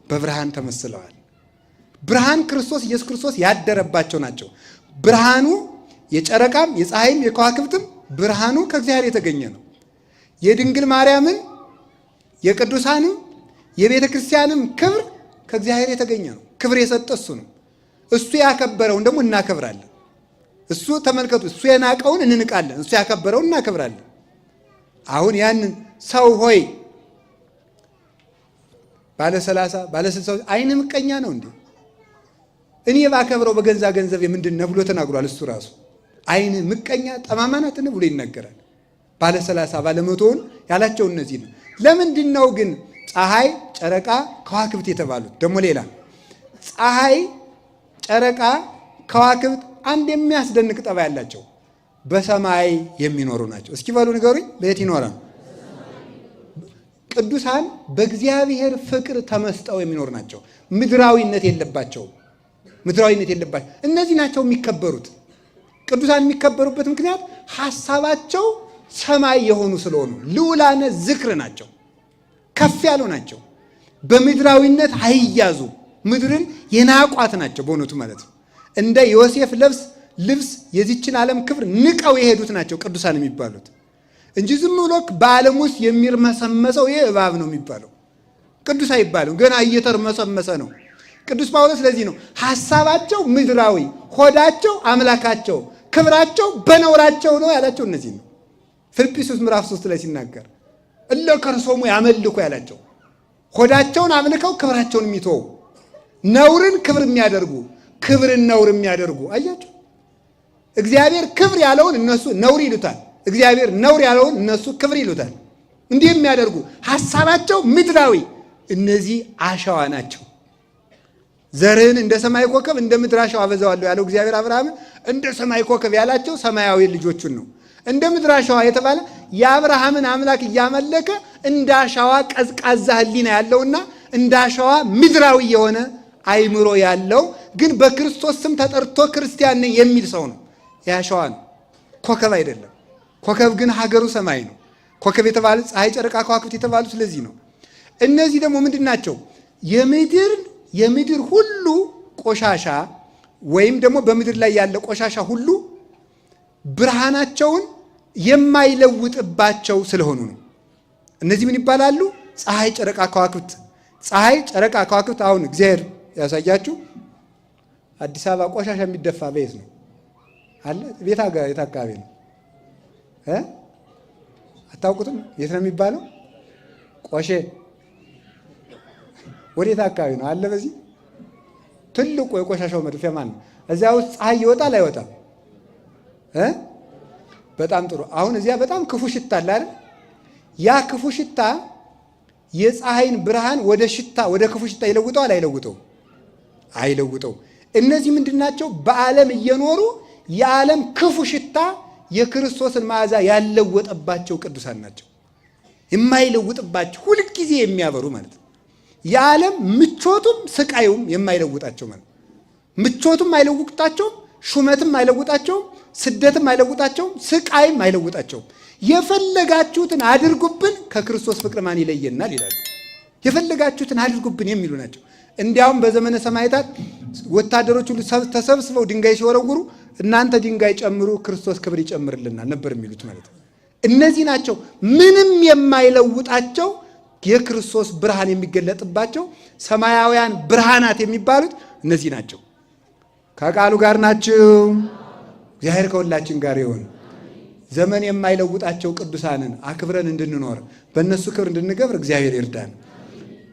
በብርሃን ተመስለዋል። ብርሃን ክርስቶስ ኢየሱስ ክርስቶስ ያደረባቸው ናቸው። ብርሃኑ የጨረቃም የፀሐይም የከዋክብትም ብርሃኑ ከእግዚአብሔር የተገኘ ነው። የድንግል ማርያምን የቅዱሳንም የቤተ ክርስቲያንም ክብር ከእግዚአብሔር የተገኘ ነው። ክብር የሰጠ እሱ ነው። እሱ ያከበረውን ደግሞ እናከብራለን። እሱ ተመልከቱ፣ እሱ የናቀውን እንንቃለን፣ እሱ ያከበረውን እናከብራለን። አሁን ያንን ሰው ሆይ ባለ 30 ባለ 60 አይን ምቀኛ ነው እንዴ? እኔ ባከብረው በገንዛ ገንዘብ ምንድን ነው ብሎ ተናግሯል። እሱ ራሱ አይን ምቀኛ ጠማማ ናት ብሎ ይናገራል። ባለ 30 ባለ 100ውን ያላቸው እነዚህ ነው። ለምንድን ነው ግን ፀሐይ፣ ጨረቃ፣ ከዋክብት የተባሉት? ደግሞ ሌላ ፀሐይ፣ ጨረቃ፣ ከዋክብት አንድ የሚያስደንቅ ጠባይ ያላቸው በሰማይ የሚኖሩ ናቸው። እስኪ በሉ ንገሩኝ፣ በየት ይኖራል? ቅዱሳን በእግዚአብሔር ፍቅር ተመስጠው የሚኖሩ ናቸው። ምድራዊነት የለባቸውም። ምድራዊነት የለባቸው እነዚህ ናቸው የሚከበሩት። ቅዱሳን የሚከበሩበት ምክንያት ሐሳባቸው ሰማይ የሆኑ ስለሆኑ ልዑላነ ዝክር ናቸው። ከፍ ያሉ ናቸው። በምድራዊነት አይያዙ። ምድርን የናቋት ናቸው በእውነቱ ማለት ነው። እንደ ዮሴፍ ልብስ የዚችን ዓለም ክብር ንቀው የሄዱት ናቸው ቅዱሳን የሚባሉት እንጂ ዝም ብሎ በዓለም ውስጥ የሚርመሰመሰው ይህ እባብ ነው የሚባለው። ቅዱስ አይባልም፣ ገና እየተርመሰመሰ ነው። ቅዱስ ጳውሎስ ስለዚህ ነው ሐሳባቸው ምድራዊ፣ ሆዳቸው አምላካቸው፣ ክብራቸው በነውራቸው ነው ያላቸው። እነዚህ ነው ፊልጵስዩስ ምዕራፍ 3 ላይ ሲናገር እለ ከርሶሙ ያመልኩ ያላቸው። ሆዳቸውን አምልከው ክብራቸውን የሚተው ነውርን ክብር የሚያደርጉ ክብርን ነውር የሚያደርጉ አያቸው። እግዚአብሔር ክብር ያለውን እነሱ ነውር ይሉታል። እግዚአብሔር ነውር ያለውን እነሱ ክብር ይሉታል። እንዲህ የሚያደርጉ ሐሳባቸው ምድራዊ፣ እነዚህ አሸዋ ናቸው። ዘርህን እንደ ሰማይ ኮከብ እንደ ምድር አሸዋ አበዛዋለሁ ያለው እግዚአብሔር አብርሃምን እንደ ሰማይ ኮከብ ያላቸው ሰማያዊ ልጆቹን ነው። እንደ ምድር አሸዋ የተባለ የአብርሃምን አምላክ እያመለከ እንደ አሸዋ ቀዝቃዛ ሕሊና ያለውና እንደ አሸዋ ምድራዊ የሆነ አይምሮ ያለው ግን በክርስቶስ ስም ተጠርቶ ክርስቲያን ነኝ የሚል ሰው ነው። የአሸዋ ነው፣ ኮከብ አይደለም። ኮከብ ግን ሀገሩ ሰማይ ነው። ኮከብ የተባለ ፀሐይ፣ ጨረቃ፣ ከዋክብት የተባሉ ስለዚህ ነው። እነዚህ ደግሞ ምንድን ናቸው? የምድር ሁሉ ቆሻሻ ወይም ደግሞ በምድር ላይ ያለ ቆሻሻ ሁሉ ብርሃናቸውን የማይለውጥባቸው ስለሆኑ ነው። እነዚህ ምን ይባላሉ? ፀሐይ፣ ጨረቃ፣ ከዋክብት። ፀሐይ፣ ጨረቃ፣ ከዋክብት። አሁን እግዚአብሔር ያሳያችሁ አዲስ አበባ ቆሻሻ የሚደፋ ቤት ነው አለ። ቤት አካባቢ ነው አታውቁትም? የት ነው የሚባለው? ቆሼ ወዴት አካባቢ ነው አለ? በዚህ ትልቁ የቆሻሻው መድፊያ ማን ነው? እዚያ ውስጥ ፀሐይ ይወጣል አይወጣም? በጣም ጥሩ። አሁን እዚያ በጣም ክፉ ሽታ አለ አይደል? ያ ክፉ ሽታ የፀሐይን ብርሃን ወደ ክፉ ሽታ ይለውጠዋል አይለውጠው? አይለውጠው። እነዚህ ምንድናቸው? በዓለም እየኖሩ የዓለም ክፉ ሽታ የክርስቶስን መዓዛ ያለወጠባቸው ቅዱሳን ናቸው። የማይለውጥባቸው ሁልጊዜ የሚያበሩ ማለት ነው። የዓለም ምቾቱም ስቃዩም የማይለውጣቸው ማለት ነው። ምቾቱም አይለውጣቸውም፣ ሹመትም አይለውጣቸውም፣ ስደትም አይለውጣቸውም፣ ስቃይም አይለውጣቸውም። የፈለጋችሁትን አድርጉብን ከክርስቶስ ፍቅር ማን ይለየናል ይላሉ። የፈለጋችሁትን አድርጉብን የሚሉ ናቸው። እንዲያውም በዘመነ ሰማዕታት ወታደሮች ሁሉ ተሰብስበው ድንጋይ ሲወረውሩ እናንተ ድንጋይ ጨምሩ ክርስቶስ ክብር ይጨምርልናል ነበር የሚሉት ማለት ነው። እነዚህ ናቸው ምንም የማይለውጣቸው የክርስቶስ ብርሃን የሚገለጥባቸው ሰማያውያን ብርሃናት የሚባሉት እነዚህ ናቸው። ከቃሉ ጋር ናቸው። እግዚአብሔር ከሁላችን ጋር ይሁን። ዘመን የማይለውጣቸው ቅዱሳንን አክብረን እንድንኖር በእነሱ ክብር እንድንገብር እግዚአብሔር ይርዳን።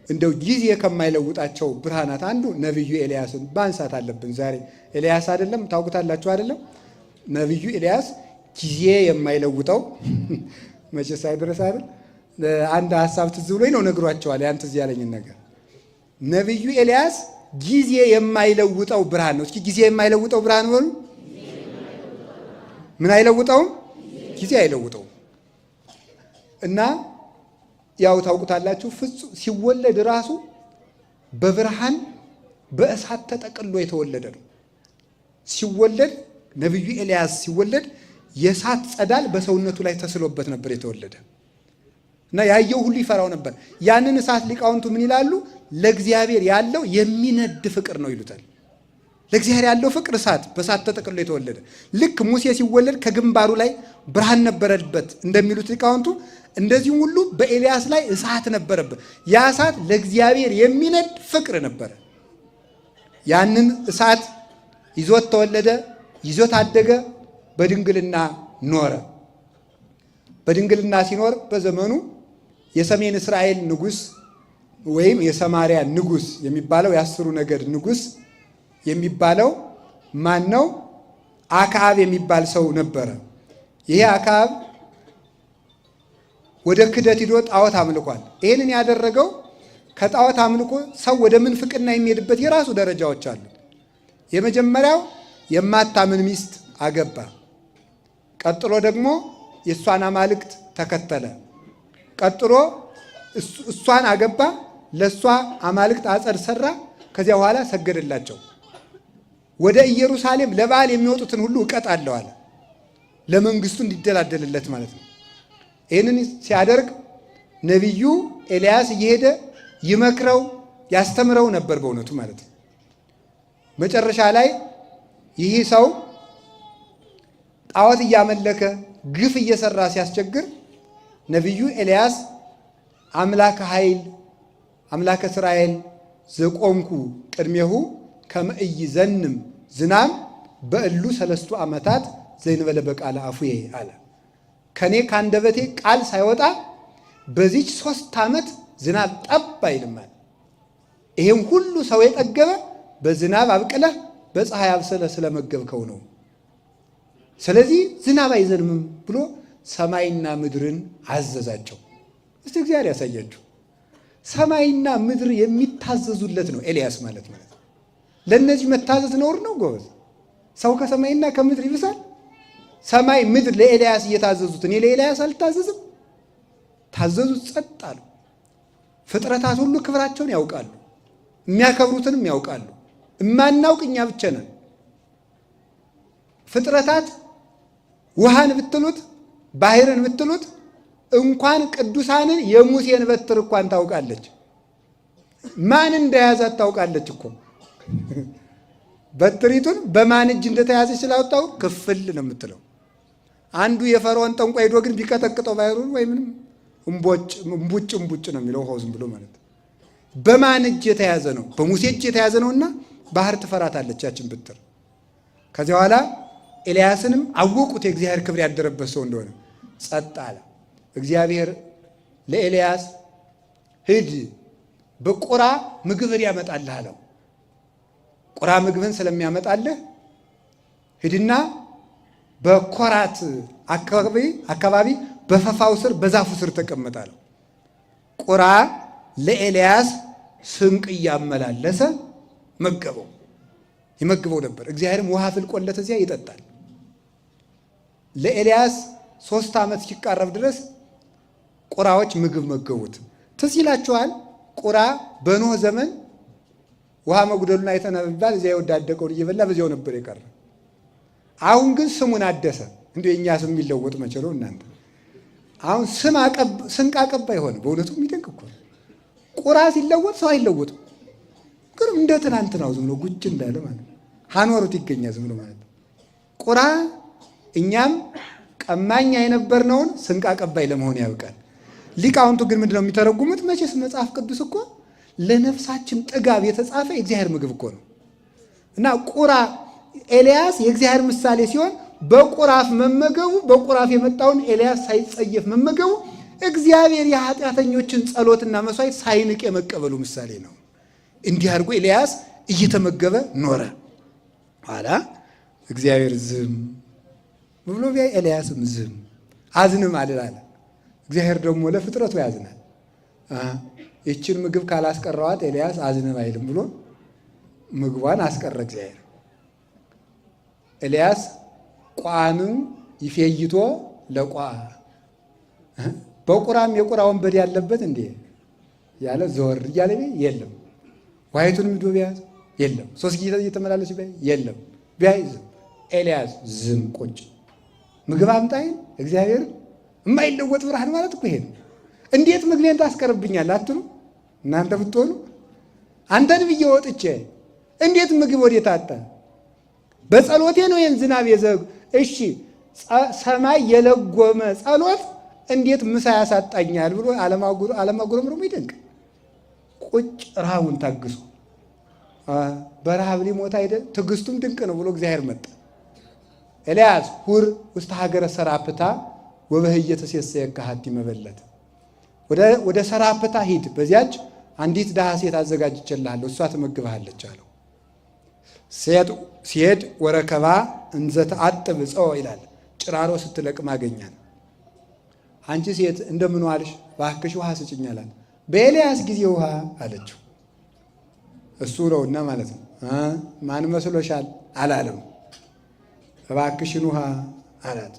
እንደው ጊዜ ከማይለውጣቸው ብርሃናት አንዱ ነቢዩ ኤልያስን ማንሳት አለብን። ዛሬ ኤልያስ አይደለም ታውቁታላችሁ አይደለም? ነቢዩ ኤልያስ ጊዜ የማይለውጠው መቼስ አይደረስ አይደል? አንድ ሐሳብ ትዝ ብሎኝ ነው ነግሯቸዋል። ያን ትዝ ያለኝን ነገር ነቢዩ ኤልያስ ጊዜ የማይለውጠው ብርሃን ነው። እስኪ ጊዜ የማይለውጠው ብርሃን በሉ። ምን አይለውጠውም? ጊዜ አይለውጠውም። እና ያው ታውቁታላችሁ ፍጹም ሲወለድ ራሱ በብርሃን በእሳት ተጠቅሎ የተወለደ ነው። ሲወለድ ነቢዩ ኤልያስ ሲወለድ የእሳት ጸዳል በሰውነቱ ላይ ተስሎበት ነበር የተወለደ እና ያየው ሁሉ ይፈራው ነበር። ያንን እሳት ሊቃውንቱ ምን ይላሉ? ለእግዚአብሔር ያለው የሚነድ ፍቅር ነው ይሉታል። ለእግዚአብሔር ያለው ፍቅር እሳት፣ በእሳት ተጠቅሎ የተወለደ ልክ ሙሴ ሲወለድ ከግንባሩ ላይ ብርሃን ነበረበት እንደሚሉት ሊቃውንቱ፣ እንደዚሁም ሁሉ በኤልያስ ላይ እሳት ነበረበት። ያ እሳት ለእግዚአብሔር የሚነድ ፍቅር ነበረ። ያንን እሳት ይዞት ተወለደ፣ ይዞት አደገ፣ በድንግልና ኖረ። በድንግልና ሲኖር በዘመኑ የሰሜን እስራኤል ንጉሥ ወይም የሰማርያ ንጉሥ የሚባለው የ10ሩ ነገድ ንጉሥ የሚባለው ማን ነው? አክዓብ የሚባል ሰው ነበረ። ይሄ አክዓብ ወደ ክደት ሂዶ ጣዖት አምልኳል። ይህንን ያደረገው ከጣዖት አምልኮ ሰው ወደ ምንፍቅና የሚሄድበት የራሱ ደረጃዎች አሉ። የመጀመሪያው የማታምን ሚስት አገባ። ቀጥሎ ደግሞ የእሷን አማልክት ተከተለ። ቀጥሎ እሷን አገባ፣ ለእሷ አማልክት አጸድ ሰራ። ከዚያ በኋላ ሰገደላቸው። ወደ ኢየሩሳሌም ለበዓል የሚወጡትን ሁሉ እቀጣለሁ አለ። ለመንግስቱ እንዲደላደልለት ማለት ነው። ይህንን ሲያደርግ ነቢዩ ኤልያስ እየሄደ ይመክረው ያስተምረው ነበር በእውነቱ ማለት ነው። መጨረሻ ላይ ይህ ሰው ጣዖት እያመለከ ግፍ እየሰራ ሲያስቸግር ነቢዩ ኤልያስ አምላከ ኃይል አምላከ እስራኤል ዘቆምኩ ቅድሜሁ ከመ ኢይዘንም ዝናም በእሉ 3 ዓመታት ዘእንበለ በቃለ አፉዬ አለ። ከኔ ካንደበቴ ቃል ሳይወጣ በዚች 3 ዓመት ዝናብ ጠብ አይልም አለ። ይሄም ሁሉ ሰው የጠገበ በዝናብ አብቅለህ በፀሐይ አብስለህ ስለመገብከው ነው። ስለዚህ ዝናብ አይዘንምም ብሎ ሰማይና ምድርን አዘዛቸው። እስቲ እግዚአብሔር ያሳያችሁ። ሰማይና ምድር የሚታዘዙለት ነው ኤልያስ ማለት ነው። ለእነዚህ መታዘዝ ነውር ነው ጎበዝ? ሰው ከሰማይና ከምድር ይብሳል? ሰማይ ምድር ለኤልያስ እየታዘዙት እኔ ለኤልያስ አልታዘዝም? ታዘዙት፣ ጸጥ አሉ። ፍጥረታት ሁሉ ክብራቸውን ያውቃሉ፣ የሚያከብሩትንም ያውቃሉ። እማናውቅ እኛ ብቻ ነን። ፍጥረታት ውሃን ብትሉት ባህርን ብትሉት እንኳን ቅዱሳንን የሙሴን በትር እንኳን ታውቃለች። ማን እንደያዛት ታውቃለች እኮ። በትሪቱን በማን እጅ እንደተያዘች ስላወጣው ክፍል ነው የምትለው። አንዱ የፈርዖን ጠንቋይ ሄዶ ግን ቢቀጠቅጠው ባህሩን ወይ ምንም እምቡጭ ነው የሚለው ውሃው ዝም ብሎ ማለት ነው። በማን እጅ የተያዘ ነው? በሙሴ እጅ የተያዘ ነውና ባህር ትፈራታለች ያችን ብትር። ከዚያ በኋላ ኤልያስንም አወቁት የእግዚአብሔር ክብር ያደረበት ሰው እንደሆነ። ጸጥ አለ። እግዚአብሔር ለኤልያስ ሂድ በቁራ ምግብን ያመጣልህ አለው። ቁራ ምግብን ስለሚያመጣልህ ሂድና በኮራት አካባቢ በፈፋው ስር በዛፉ ስር ተቀመጣለሁ። ቁራ ለኤልያስ ስንቅ እያመላለሰ መገበው ይመግበው ነበር። እግዚአብሔርም ውሃ ፍልቆለት እዚያ ይጠጣል። ለኤልያስ 3 ዓመት ሲቃረብ ድረስ ቁራዎች ምግብ መገቡት። ትዝ ይላችኋል። ቁራ በኖህ ዘመን ውሃ መጉደሉን አይተናል ቢባል እዚያ የወዳደቀውን እየበላ በዚያው ነበር የቀረ። አሁን ግን ስሙን አደሰ። እንዲሁ የእኛ ስም የሚለወጥ መቼ ነው እናንተ? አሁን ስንቅ አቀባይ ሆነ። በእውነቱ የሚደንቅ እኮ ቁራ ሲለወጥ ሰው አይለወጥም። ግን እንደ ትናንት ነው ዝም ብሎ ጉጭ እንዳለ ማለት ነው። ሀኖሩት ይገኛል ዝም ብሎ ማለት ነው። ቁራ እኛም ቀማኛ የነበርነውን ስንቅ አቀባይ ለመሆን ያውቃል። ሊቃውንቱ ግን ምንድነው የሚተረጉሙት? መቼስ መጽሐፍ ቅዱስ እኮ ለነፍሳችን ጥጋብ የተጻፈ የእግዚአብሔር ምግብ እኮ ነው። እና ቁራ ኤልያስ የእግዚአብሔር ምሳሌ ሲሆን በቁራፍ መመገቡ በቁራፍ የመጣውን ኤልያስ ሳይጸየፍ መመገቡ እግዚአብሔር የኃጢአተኞችን ጸሎትና መስዋዕት ሳይንቅ የመቀበሉ ምሳሌ ነው። እንዲህ አድርጎ ኤልያስ እየተመገበ ኖረ። ኋላ እግዚአብሔር ዝም ብሎ ቢያይ ኤልያስም ዝም አዝንም አለ። እግዚአብሔር ደግሞ ለፍጥረቱ ያዝናል። ይችን ምግብ ካላስቀረዋት ኤልያስ አዝንም አይልም ብሎ ምግቧን አስቀረ እግዚአብሔር። ኤልያስ ቋንም ይፌይቶ ለቋ በቁራም የቁራ ወንበዴ ያለበት እንዴ ያለ ዘወር እያለ የለም። ዋይቱን ምዶ ቢያዝ የለም። 3 ጊዜ እየተመላለስ ቢያይ የለም። ቢያይ ዝም። ኤልያስ ዝም ቁጭ። ምግብ አምጣይን እግዚአብሔር የማይለወጥ ብርሃን ማለት እኮ ይሄ ነው። እንዴት ምግቤን ታስቀርብኛል አትሉ እናንተ ብትሆኑ? አንተን ብዬ ወጥቼ እንዴት ምግብ ወዴት አጣ? በጸሎቴ ነው ይህን ዝናብ እሺ ሰማይ የለጎመ ጸሎት እንዴት ምሳ ያሳጣኛል ብሎ አለማጉረምረሙ ይደንቅ። ቁጭ ረሃቡን ታግሶ በረሃብ ሊሞት አይደል? ትዕግስቱም ድንቅ ነው ብሎ እግዚአብሔር መጣ። ኤልያስ ሁር ውስተ ሀገረ ሰራፕታ ወበህየ ተሴሰየከ ሀቲ መበለት፣ ወደ ሰራፕታ ሂድ፣ በዚያች አንዲት ድሃ ሴት አዘጋጅቼልሃለሁ፣ እሷ ትመግብሃለች አለው። ሲሄድ ወረከባ እንዘ ተአጥብ ዕፀወ ይላል፣ ጭራሮ ስትለቅም አገኛል። አንቺ ሴት እንደምን ዋልሽ? እባክሽ ውሃ ስጭኝ አላት። በኤልያስ ጊዜ ውሃ አለችው። እሱ ነውና ማለት ነው። ማን መስሎሻል አላለም። እባክሽን ውሃ አላት።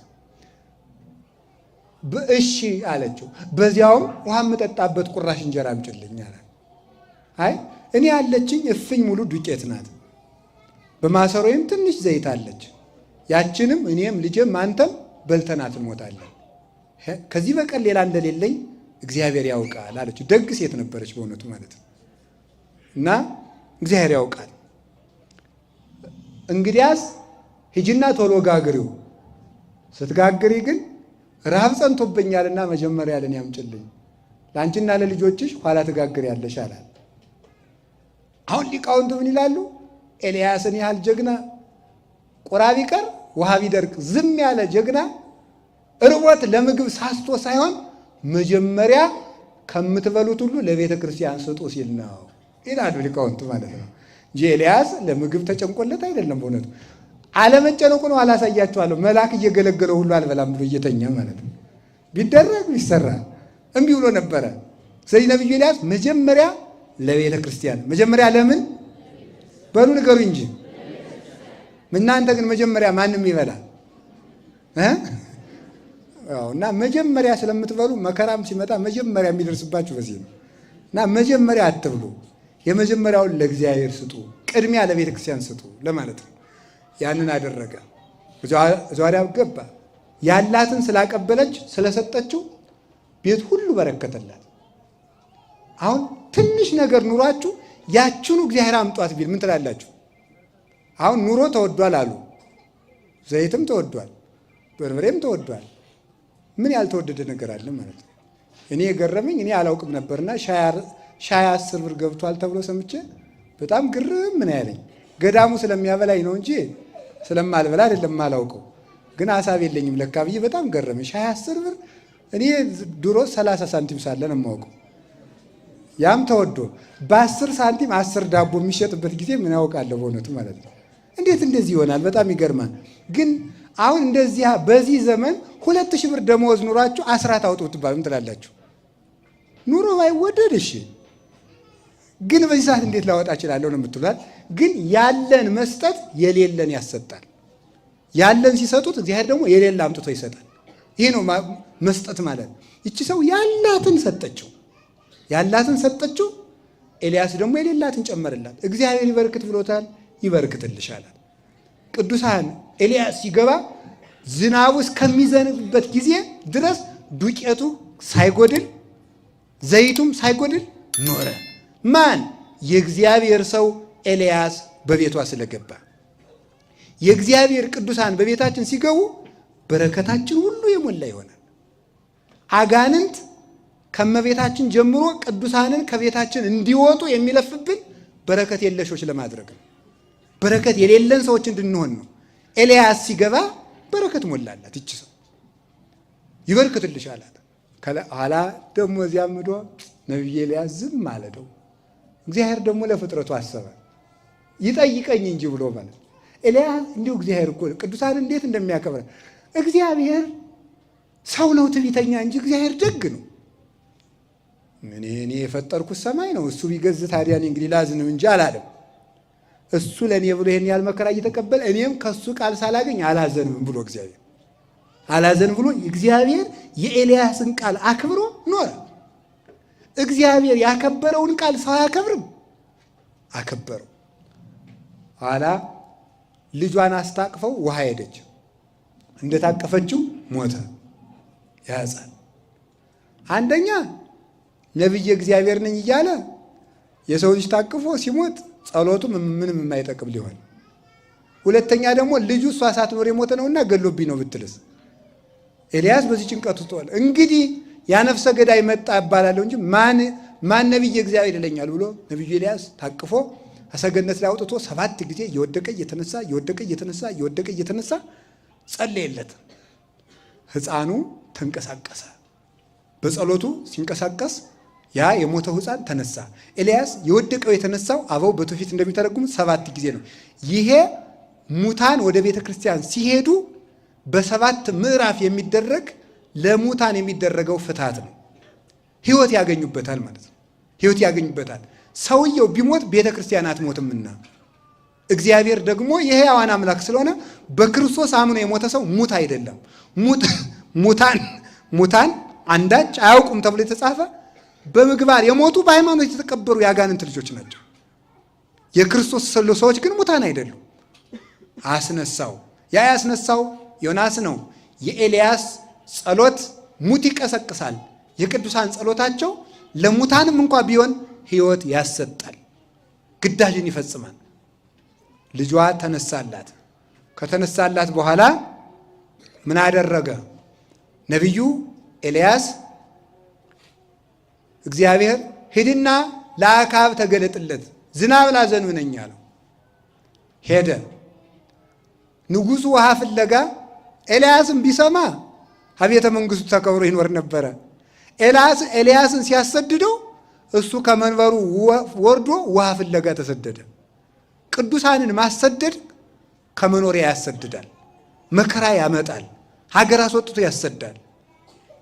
እሺ አለችው። በዚያውም ውሃ የምጠጣበት ቁራሽ እንጀራ አምጪልኝ አላት። አይ እኔ ያለችኝ እፍኝ ሙሉ ዱቄት ናት፣ በማሰሮዬም ትንሽ ዘይት አለች፣ ያችንም እኔም ልጄም አንተም በልተናት እንሞታለን፣ ከዚህ በቀር ሌላ እንደሌለኝ እግዚአብሔር ያውቃል አለችው። ደግ ሴት ነበረች በእውነቱ ማለት ነው። እና እግዚአብሔር ያውቃል። እንግዲያስ ሂጂና ቶሎ ጋግሪው፣ ስትጋግሪ ግን ረሃብ ጸንቶብኛልና መጀመሪያ ለኔ አምጪልኝ፣ ለአንቺና ለልጆችሽ ኋላ ትጋግሪያለሽ አላት። አሁን ሊቃውንቱ ምን ይላሉ? ኤልያስን ያህል ጀግና ቁራ ቢቀር ውሃ ቢደርቅ ዝም ያለ ጀግና እርቦት ለምግብ ሳስቶ ሳይሆን መጀመሪያ ከምትበሉት ሁሉ ለቤተ ክርስቲያን ስጡ ሲል ነው ይላሉ ሊቃውንቱ ማለት ነው እንጂ ኤልያስ ለምግብ ተጨንቆለት አይደለም። በእውነቱ አለመጨነቁ ነው። አላሳያችኋለሁ። መልአክ እየገለገለው ሁሉ አልበላም ብሎ እየተኛ ማለት ነው። ቢደረግ ቢሰራ እምቢ ብሎ ነበረ። ስለዚህ ነቢዩ ኤልያስ መጀመሪያ ለቤተ ክርስቲያን፣ መጀመሪያ ለምን በሉ ንገሩ እንጂ እናንተ ግን መጀመሪያ ማንም ይበላል እና መጀመሪያ ስለምትበሉ መከራም ሲመጣ መጀመሪያ የሚደርስባችሁ በዚህ ነው። እና መጀመሪያ አትብሉ፣ የመጀመሪያውን ለእግዚአብሔር ስጡ፣ ቅድሚያ ለቤተ ክርስቲያን ስጡ ለማለት ነው። ያንን አደረገ። እዚያ ገባ። ያላትን ስላቀበለች ስለሰጠችው ቤት ሁሉ በረከተላት። አሁን ትንሽ ነገር ኑሯችሁ ያችኑ እግዚአብሔር አምጧት ቢል ምን ትላላችሁ? አሁን ኑሮ ተወዷል አሉ። ዘይትም ተወዷል፣ በርበሬም ተወዷል። ምን ያልተወደደ ነገር አለ ማለት ነው? እኔ የገረመኝ እኔ አላውቅም ነበርና ሻይ 10 ብር ገብቷል ተብሎ ሰምቼ በጣም ግርም ምን ያለኝ ገዳሙ ስለሚያበላኝ ነው እንጂ ስለማልበላ አይደለም ማላውቀው። ግን ሀሳብ የለኝም ለካ ብዬ በጣም ገረመኝ። ሻይ 10 ብር እኔ ድሮ 30 ሳንቲም ሳለ ነው የማውቀው። ያም ተወዶ በ10 ሳንቲም 10 ዳቦ የሚሸጥበት ጊዜ ምን ያውቃለሁ በእውነቱ ማለት ነው። እንዴት እንደዚህ ይሆናል? በጣም ይገርማል። ግን አሁን እንደዚህ በዚህ ዘመን 2000 ብር ደመወዝ ኑሯችሁ አስራት አውጡ ብትባሉ ምን ትላላችሁ? ኑሮ ባይወደድ እሺ፣ ግን በዚህ ሰዓት እንዴት ላወጣ እችላለሁ ነው የምትሏል። ግን ያለን መስጠት የሌለን ያሰጣል። ያለን ሲሰጡት እግዚአብሔር ደግሞ የሌለ አምጥቶ ይሰጣል። ይህ ነው መስጠት ማለት። ይቺ ሰው ያላትን ሰጠችው፣ ያላትን ሰጠችው። ኤልያስ ደግሞ የሌላትን ጨመረላት። እግዚአብሔር ይበርክት ብሎታል፣ ይበርክትልሻላል። ቅዱሳን ኤልያስ ሲገባ ዝናቡ እስከሚዘንብበት ጊዜ ድረስ ዱቄቱ ሳይጎድል ዘይቱም ሳይጎድል ኖረ። ማን? የእግዚአብሔር ሰው ኤልያስ በቤቷ ስለገባ። የእግዚአብሔር ቅዱሳን በቤታችን ሲገቡ በረከታችን ሁሉ የሞላ ይሆናል። አጋንንት ከመቤታችን ጀምሮ ቅዱሳንን ከቤታችን እንዲወጡ የሚለፍብን በረከት የለሾች ለማድረግ ነው። በረከት የሌለን ሰዎች እንድንሆን ነው። ኤልያስ ሲገባ በረከት ሞላላት። ይቺ ሰው ይበርክትልሽ አላት። ኋላ ደግሞ እዚያ ምዶ ነቢይ ኤልያስ ዝም አለደው። እግዚአብሔር ደግሞ ለፍጥረቱ አሰበ። ይጠይቀኝ እንጂ ብሎ ማለት ኤልያስ እንዲሁ እግዚአብሔር እኮ ቅዱሳን እንዴት እንደሚያከብረ እግዚአብሔር ሰው ነው ትዕቢተኛ እንጂ እግዚአብሔር ደግ ነው። እኔ የፈጠርኩት ሰማይ ነው፣ እሱ ቢገዝ ታዲያ እኔ እንግዲህ ላዝንም እንጂ አላለም። እሱ ለእኔ ብሎ ይሄን ያህል መከራ እየተቀበለ እኔም ከሱ ቃል ሳላገኝ አላዘንም ብሎ እግዚአብሔር አላዘን ብሎ እግዚአብሔር የኤልያስን ቃል አክብሮ ኖረ። እግዚአብሔር ያከበረውን ቃል ሰው አያከብርም፣ አከበረው። ኋላ ልጇን አስታቅፈው ውሃ ሄደች። እንደታቀፈችው ሞተ ያ ሕፃን። አንደኛ ነቢየ እግዚአብሔር ነኝ እያለ የሰው ልጅ ታቅፎ ሲሞት ጸሎቱ ምንም የማይጠቅም ሊሆን፣ ሁለተኛ ደግሞ ልጁ እሷ ሳትኖር የሞተ ነውና ገሎብኝ ነው ብትልስ? ኤልያስ በዚህ ጭንቀት ውስጥ ዋለ። እንግዲህ ያ ነፍሰ ገዳይ መጣ እባላለሁ እንጂ ማን ነቢየ እግዚአብሔር ይለኛል ብሎ ነቢዩ ኤልያስ ታቅፎ ከሰገነት ላይ አውጥቶ 7 ጊዜ እየወደቀ እየተነሳ ጸለየለት። ሕፃኑ ተንቀሳቀሰ። በጸሎቱ ሲንቀሳቀስ ያ የሞተው ሕፃን ተነሳ። ኤልያስ የወደቀው የተነሳው አበው በትውፊት እንደሚተረጉሙት 7 ጊዜ ነው። ይሄ ሙታን ወደ ቤተ ክርስቲያን ሲሄዱ በ7 ምዕራፍ የሚደረግ ለሙታን የሚደረገው ፍትሐት ነው። ሕይወት ያገኙበታል ማለት ነው። ሕይወት ያገኙበታል። ሰውየው ቢሞት ቤተ ክርስቲያን አትሞትምና እግዚአብሔር ደግሞ የሕያዋን አምላክ ስለሆነ በክርስቶስ አምኖ የሞተ ሰው ሙት አይደለም። ሙታን አንዳች አያውቁም ተብሎ የተጻፈ በምግባር የሞቱ በሃይማኖት የተቀበሩ የአጋንንት ልጆች ናቸው። የክርስቶስ ሰዎች ግን ሙታን አይደሉም። አስነሳው። ያ ያስነሳው ዮናስ ነው። የኤልያስ ጸሎት ሙት ይቀሰቅሳል። የቅዱሳን ጸሎታቸው ለሙታንም እንኳ ቢሆን ሕይወት ያሰጣል፣ ግዳጅን ይፈጽማል። ልጇ ተነሳላት። ከተነሳላት በኋላ ምን አደረገ? ነቢዩ ኤልያስ እግዚአብሔር ሂድና ለአክዓብ ተገለጥለት፣ ዝናብ ላዘንብነኝ አለው። ሄደ። ንጉሡ ውሃ ፍለጋ ኤልያስን ቢሰማ ከቤተ መንግሥቱ ተከብሮ ይኖር ነበረ። ኤልያስን ሲያሰድደው እሱ ከመንበሩ ወርዶ ውሃ ፍለጋ ተሰደደ። ቅዱሳንን ማሰደድ ከመኖሪያ ያሰድዳል፣ መከራ ያመጣል፣ ሀገር አስወጥቶ ያሰዳል።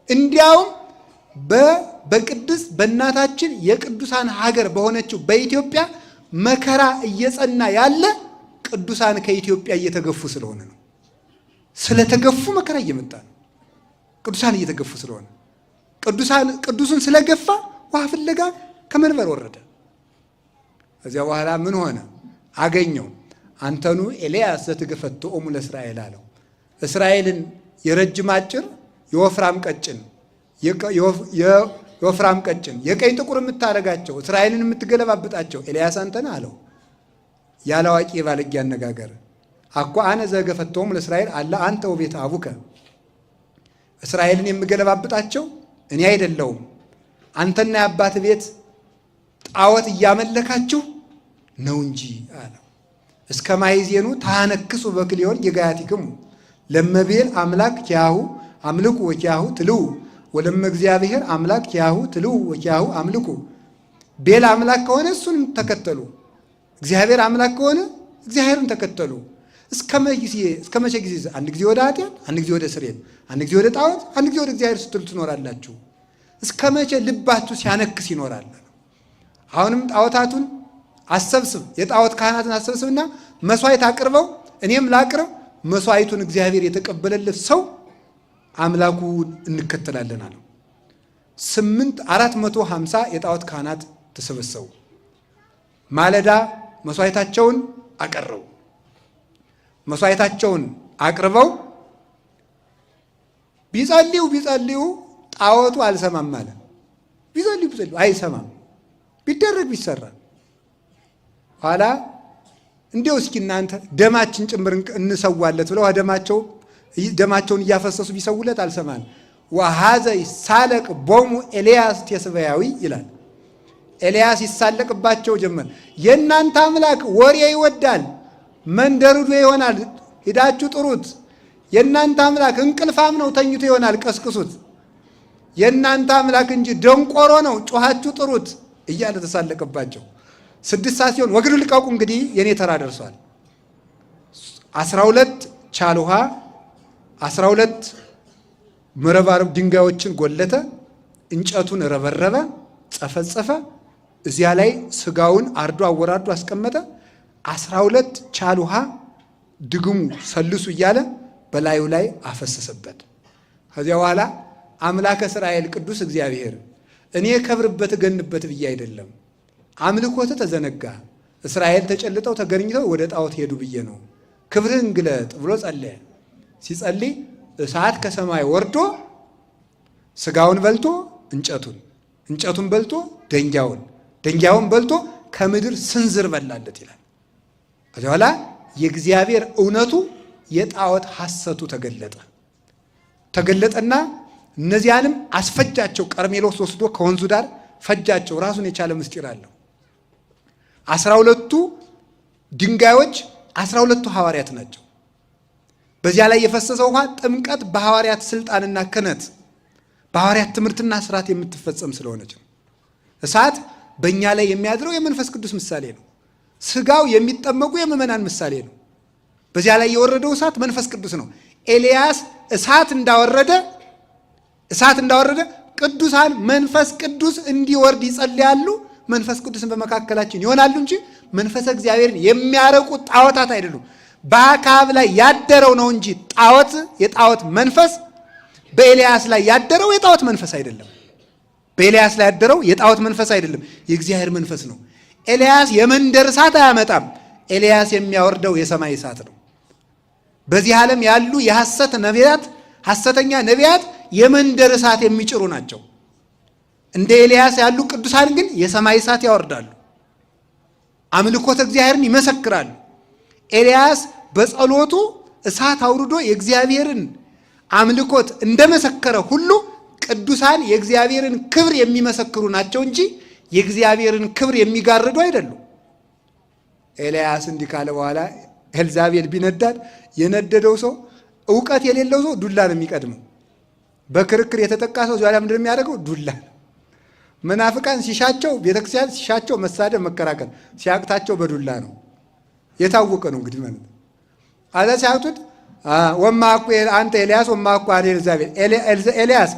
እንዲያውም በእናታችን የቅዱሳን ሀገር በሆነችው በኢትዮጵያ መከራ እየጸና ያለ ቅዱሳን ከኢትዮጵያ እየተገፉ ስለሆነ ነው። ስለተገፉ መከራ እየመጣ ነው። ቅዱሳን እየተገፉ ስለሆነ ቅዱሱን ስለገፋ ውሃ ፍለጋ ከመንበር ወረደ። ከዚያ በኋላ ምን ሆነ? አገኘው። አንተኑ ኤልያስ ዘትገፈትኦሙ ለእስራኤል አለው። እስራኤልን የረጅም አጭር የወፍራም ቀጭን የወፍራም ቀጭን የቀይ ጥቁር የምታደርጋቸው እስራኤልን የምትገለባብጣቸው ኤልያስ አንተ ነህ አለው። ያለ አዋቂ የባለጌ አነጋገር አኳ አነ ዘገፈትኦሙ ለእስራኤል አለ አንተ ወቤተ አቡከ። እስራኤልን የምገለባብጣቸው እኔ አይደለሁም አንተና የአባት ቤት ጣዖት እያመለካችሁ ነው እንጂ አለው። እስከ ማይዜኑ ታነክሱ በክልዮን የጋያቲክሙ ለመቤል አምላክ ኪያሁ አምልኩ ወኪያሁ ትልው ወለመ እግዚአብሔር አምላክ ኪያሁ ትልው ወኪያሁ አምልኩ። ቤል አምላክ ከሆነ እሱን ተከተሉ፣ እግዚአብሔር አምላክ ከሆነ እግዚአብሔርን ተከተሉ። እስከ መቼ ጊዜ? አንድ ጊዜ ወደ ኃጢአት፣ አንድ ጊዜ ወደ ስርየት፣ አንድ ጊዜ ወደ ጣዖት፣ አንድ ጊዜ ወደ እግዚአብሔር ስትሉ ትኖራላችሁ። እስከ መቼ ልባችሁ ሲያነክስ ይኖራል? አሁንም ጣዖታቱን አሰብስብ፣ የጣዖት ካህናትን አሰብስብና መስዋዕት አቅርበው እኔም ላቅርብ። መስዋዕቱን እግዚአብሔር የተቀበለለት ሰው አምላኩ እንከተላለን አለው። 450 የጣዖት ካህናት ተሰበሰቡ። ማለዳ መስዋዕታቸውን አቀረቡ። መስዋዕታቸውን አቅርበው ቢጸልዩ ጣዖቱ አልሰማም አለ። ቢጸልዩ አይሰማም። ቢደረግ ቢሰራ ኋላ እንዲያው እስኪ እናንተ ደማችን ጭምር እንሰዋለት ብለው ደማቸውን እያፈሰሱ ቢሰውለት አልሰማን። ወሀዘ ይሳለቅ ቦሙ ኤልያስ ቴስበያዊ ይላል። ኤልያስ ይሳለቅባቸው ጀመር። የእናንተ አምላክ ወሬ ይወዳል፣ መንደርዶ ይሆናል፣ ሂዳችሁ ጥሩት። የእናንተ አምላክ እንቅልፋም ነው፣ ተኝቶ ይሆናል፣ ቀስቅሱት። የእናንተ አምላክ እንጂ ደንቆሮ ነው፣ ጮኻችሁ ጥሩት እያለ ተሳለቅባቸው። 6 ሰዓት ሲሆን ወግዱ ልቀቁ፣ እንግዲህ የኔ ተራ ደርሷል። 12 ቻል ውሃ 12 መረባረብ ድንጋዮችን ጎለተ፣ እንጨቱን ረበረበ፣ ጸፈጸፈ። እዚያ ላይ ስጋውን አርዶ አወራርዶ አስቀመጠ። 12 ቻል ውሃ ድግሙ ሰልሱ እያለ በላዩ ላይ አፈሰሰበት። ከዚያ በኋላ አምላከ እስራኤል ቅዱስ እግዚአብሔር እኔ ከብርበት እገንበት ብዬ አይደለም፣ አምልኮት ተዘነጋ፣ እስራኤል ተጨልጠው ተገኝተው ወደ ጣዖት ሄዱ ብዬ ነው፣ ክብርህን ግለጥ ብሎ ጸለየ። ሲጸልይ እሳት ከሰማይ ወርዶ ስጋውን በልቶ እንጨቱን በልቶ ደንጊያውን በልቶ ከምድር ስንዝር በላለት ይላል። ከዚያ በኋላ የእግዚአብሔር እውነቱ የጣዖት ሐሰቱ ተገለጠና እነዚያንም አስፈጃቸው። ቀርሜሎስ ወስዶ ከወንዙ ዳር ፈጃቸው። ራሱን የቻለ ምስጢር አለው። 12ቱ ድንጋዮች 12ቱ ሐዋርያት ናቸው። በዚያ ላይ የፈሰሰው ውሃ ጥምቀት በሐዋርያት ስልጣንና ክህነት በሐዋርያት ትምህርትና ስርዓት የምትፈጸም ስለሆነች ነው። እሳት በእኛ ላይ የሚያድረው የመንፈስ ቅዱስ ምሳሌ ነው። ስጋው የሚጠመቁ የምእመናን ምሳሌ ነው። በዚያ ላይ የወረደው እሳት መንፈስ ቅዱስ ነው። ኤልያስ እሳት እንዳወረደ ቅዱሳን መንፈስ ቅዱስ እንዲወርድ ይጸልያሉ። መንፈስ ቅዱስን በመካከላችን ይሆናሉ እንጂ መንፈሰ እግዚአብሔርን የሚያረቁ ጣዖታት አይደሉም። በአክዓብ ላይ ያደረው ነው እንጂ የጣዖት መንፈስ በኤልያስ ላይ ያደረው የጣዖት መንፈስ አይደለም። በኤልያስ ላይ ያደረው የጣዖት መንፈስ አይደለም፣ የእግዚአብሔር መንፈስ ነው። ኤልያስ የመንደር እሳት አያመጣም። ኤልያስ የሚያወርደው የሰማይ እሳት ነው። በዚህ ዓለም ያሉ ሐሰተኛ ነቢያት የመንደር እሳት የሚጭሩ ናቸው። እንደ ኤልያስ ያሉ ቅዱሳን ግን የሰማይ እሳት ያወርዳሉ፣ አምልኮተ እግዚአብሔርን ይመሰክራሉ። ኤልያስ በጸሎቱ እሳት አውርዶ የእግዚአብሔርን አምልኮት እንደመሰከረ ሁሉ ቅዱሳን የእግዚአብሔርን ክብር የሚመሰክሩ ናቸው እንጂ የእግዚአብሔርን ክብር የሚጋርዱ አይደሉም። ኤልያስ እንዲህ ካለ በኋላ ኤልዛቤል ቢነዳድ የነደደው ሰው እውቀት የሌለው ሰው ዱላ ነው የሚቀድመው። በክርክር የተጠቃ ሰው ዛሬ ምንድን የሚያደርገው? ዱላ። መናፍቃን ሲሻቸው ቤተክርስቲያን ሲሻቸው መሳደብ፣ መከራከር ሲያቅታቸው በዱላ ነው። የታወቀ ነው እንግዲህ ማለት ነው። አዛ ሲያቅቱት ወማኩ አንተ ኤልያስ ወማኩ አለ ኤልዛቤል። ኤልያስ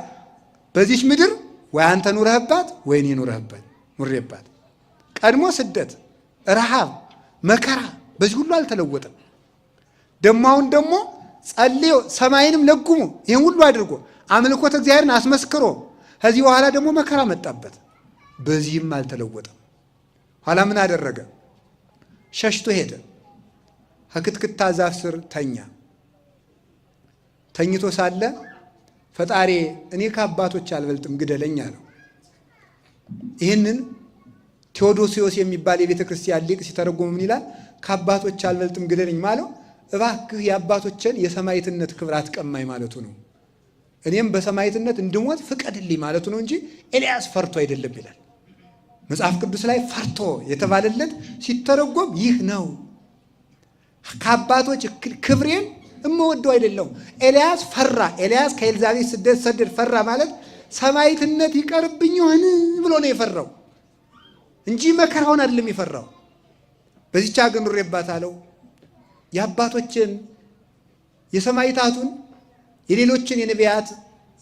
በዚች ምድር ወይ አንተ ኑረህባት ወይ እኔ ኑሬባት። ቀድሞ ስደት፣ ረሃብ፣ መከራ በዚህ ሁሉ አልተለወጠም። አሁን ደግሞ ጸልዮ ሰማይንም ለጉሞ ይህን ሁሉ አድርጎ አምልኮተ እግዚአብሔርን አስመስክሮ ከዚህ በኋላ ደግሞ መከራ መጣበት። በዚህም አልተለወጠም። ኋላ ምን አደረገ? ሸሽቶ ሄደ። ከክትክታ ዛፍ ስር ተኛ። ተኝቶ ሳለ ፈጣሪ እኔ ከአባቶች አልበልጥም ግደለኝ አለው። ይህንን ቴዎዶሲዮስ የሚባል የቤተ ክርስቲያን ሊቅ ሲተረጎም ምን ይላል? ከአባቶች አልበልጥም ግደለኝ ማለው እባክህ የአባቶችን የሰማዕትነት ክብር አትቀማኝ ማለቱ ነው። እኔም በሰማዕትነት እንድሞት ፍቀድልኝ ማለቱ ነው እንጂ ኤልያስ ፈርቶ አይደለም ይላል መጽሐፍ ቅዱስ ላይ። ፈርቶ የተባለለት ሲተረጎም ይህ ነው። ከአባቶች ክብሬን እምወደው አይደለም። ኤልያስ ፈራ። ኤልያስ ከኤልዛቤል ሰደድ ፈራ ማለት ሰማዕትነት ይቀርብኝ ይሆን ብሎ ነው የፈራው እንጂ መከራውን አይደለም የፈራው። በዚህች ሀገር ኑሬባታለሁ የአባቶችን የሰማዕታቱን የሌሎችን የነቢያት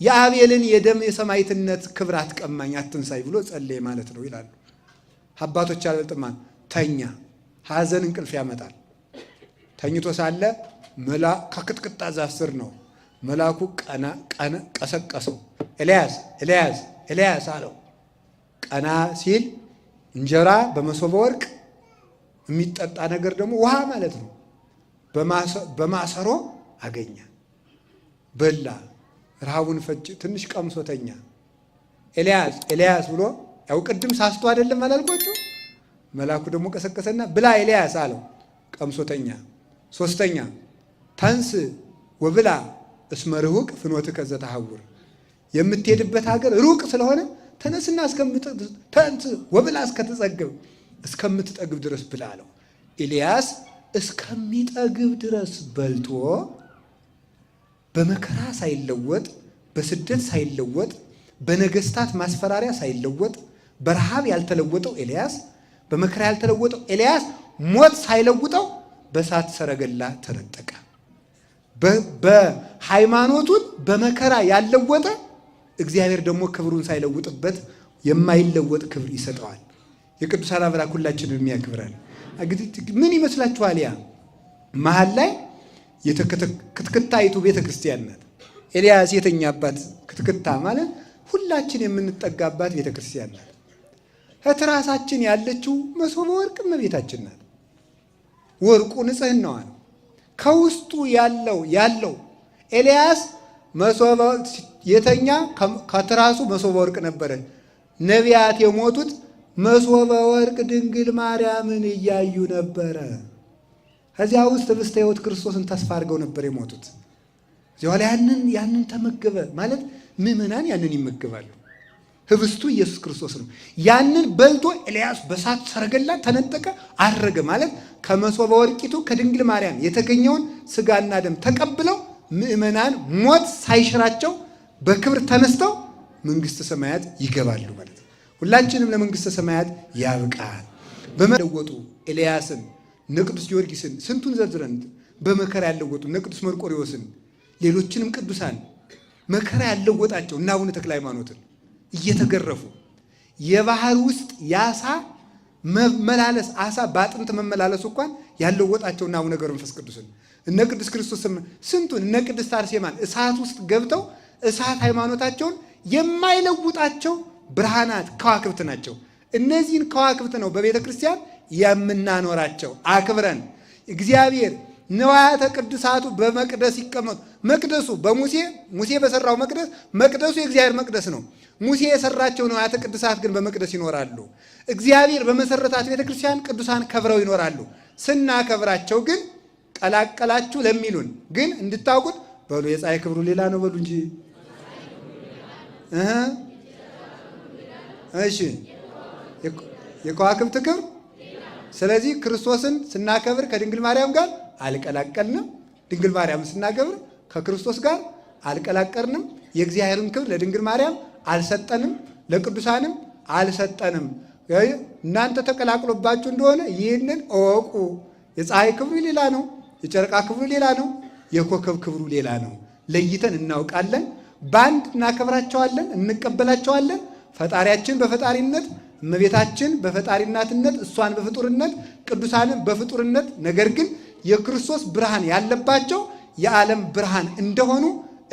የአቤልን የደም የሰማዕትነት ክብር አትቀማኝ አትንሳይ ብሎ ጸለየ ማለት ነው ይላሉ አባቶች። አልበልጥማን ተኛ። ሐዘን እንቅልፍ ያመጣል። ተኝቶ ሳለ ከክትክታ ዛፍ ስር ነው መልአኩ ቀሰቀሰው። ኤልያስ አለው። ቀና ሲል እንጀራ በመሶበ ወርቅ የሚጠጣ ነገር ደግሞ ውሃ ማለት ነው በማሰሮ አገኘ። በላ። ረሃቡን ፈጭ። ትንሽ ቀምሶ ተኛ። ኤልያስ ብሎ ያው ቅድም ሳስቶ አይደለም አላልኳችሁ? መልአኩ ደግሞ ቀሰቀሰና ብላ ኤልያስ አለው። ቀምሶ ተኛ። ሶስተኛ ተንስ ወብላ እስመ ርሁቅ ፍኖትከ ዘተሐውር፣ የምትሄድበት ሀገር ሩቅ ስለሆነ ተነስና ተንስ ወብላ እስከምትጠግብ ድረስ ብላ አለው። ኤልያስ እስከሚጠግብ ድረስ በልቶ በመከራ ሳይለወጥ፣ በስደት ሳይለወጥ፣ በነገስታት ማስፈራሪያ ሳይለወጥ፣ በረሃብ ያልተለወጠው ኤልያስ፣ በመከራ ያልተለወጠው ኤልያስ ሞት ሳይለውጠው በእሳት ሰረገላ ተነጠቀ። በሃይማኖቱን በመከራ ያለወጠ እግዚአብሔር ደግሞ ክብሩን ሳይለውጥበት የማይለወጥ ክብር ይሰጠዋል። የቅዱሳን አምላክ ሁላችንን የሚያክብራል። ምን ይመስላችኋል? ያ መሀል ላይ ክትክታይቱ ቤተ ክርስቲያን ናት። ኤልያስ የተኛባት ክትክታ ማለት ሁላችን የምንጠጋባት ቤተ ክርስቲያን ናት። ከትራሳችን ያለችው መሶበ ወርቅ እመቤታችን ናት። ወርቁ ንጽሕናዋ ነው። ከውስጡ ያለው ኤልያስ የተኛ ከትራሱ መሶበ ወርቅ ነበረ። ነቢያት የሞቱት መሶበ ወርቅ ድንግል ማርያምን እያዩ ነበረ። ከዚያ ውስጥ ህብስተ ሕይወት ክርስቶስን ተስፋ አድርገው ነበር የሞቱት። እዚያ ላይ ያንን ተመገበ ማለት ምዕመናን ያንን ይመገባሉ። ህብስቱ ኢየሱስ ክርስቶስ ነው። ያንን በልቶ ኤልያስ በሳት ሰረገላ ተነጠቀ፣ አረገ ማለት ከመሶበ ወርቂቱ ከድንግል ማርያም የተገኘውን ስጋና ደም ተቀብለው ምዕመናን ሞት ሳይሽራቸው በክብር ተነስተው መንግስተ ሰማያት ይገባሉ ማለት ነው። ሁላችንም ለመንግስተ ሰማያት ያብቃል። በመለወጡ ኤልያስን እነ ቅዱስ ጊዮርጊስን ስንቱን ዘርዝረን በመከራ ያለወጡ እነ ቅዱስ መርቆሬዎስን ሌሎችንም ቅዱሳን መከራ ያለወጣቸው እና አቡነ ተክለ ሃይማኖትን እየተገረፉ የባህር ውስጥ የአሳ መመላለስ አሳ በአጥንት መመላለሱ እንኳን ያለወጣቸው እና አቡነ ገብረ መንፈስ ቅዱስን እነ ቅዱስ ክርስቶስ ስንቱን እነ ቅድስት አርሴማን እሳት ውስጥ ገብተው እሳት ሃይማኖታቸውን የማይለውጣቸው ብርሃናት ከዋክብት ናቸው። እነዚህን ከዋክብት ነው በቤተ ክርስቲያን የምናኖራቸው አክብረን። እግዚአብሔር ንዋያተ ቅዱሳቱ በመቅደስ ይቀመጡ። መቅደሱ ሙሴ በሰራው መቅደሱ የእግዚአብሔር መቅደስ ነው። ሙሴ የሰራቸው ንዋያተ ቅዱሳት ግን በመቅደስ ይኖራሉ። እግዚአብሔር በመሰረታት ቤተ ክርስቲያን ቅዱሳን ከብረው ይኖራሉ። ስናከብራቸው ግን ቀላቀላችሁ ለሚሉን ግን እንድታውቁት በሉ የፀሐይ ክብሩ ሌላ ነው በሉ እንጂ እሺ የከዋክብት ክብር። ስለዚህ ክርስቶስን ስናከብር ከድንግል ማርያም ጋር አልቀላቀልንም። ድንግል ማርያምን ስናከብር ከክርስቶስ ጋር አልቀላቀልንም። የእግዚአብሔርን ክብር ለድንግል ማርያም አልሰጠንም፣ ለቅዱሳንም አልሰጠንም። እናንተ ተቀላቅሎባችሁ እንደሆነ ይህንን እወቁ። የፀሐይ ክብሩ ሌላ ነው፣ የጨረቃ ክብሩ ሌላ ነው፣ የኮከብ ክብሩ ሌላ ነው። ለይተን እናውቃለን። በአንድ እናከብራቸዋለን፣ እንቀበላቸዋለን። ፈጣሪያችን በፈጣሪነት፣ እመቤታችን በፈጣሪናትነት፣ እሷን በፍጡርነት፣ ቅዱሳንን በፍጡርነት፣ ነገር ግን የክርስቶስ ብርሃን ያለባቸው የዓለም ብርሃን እንደሆኑ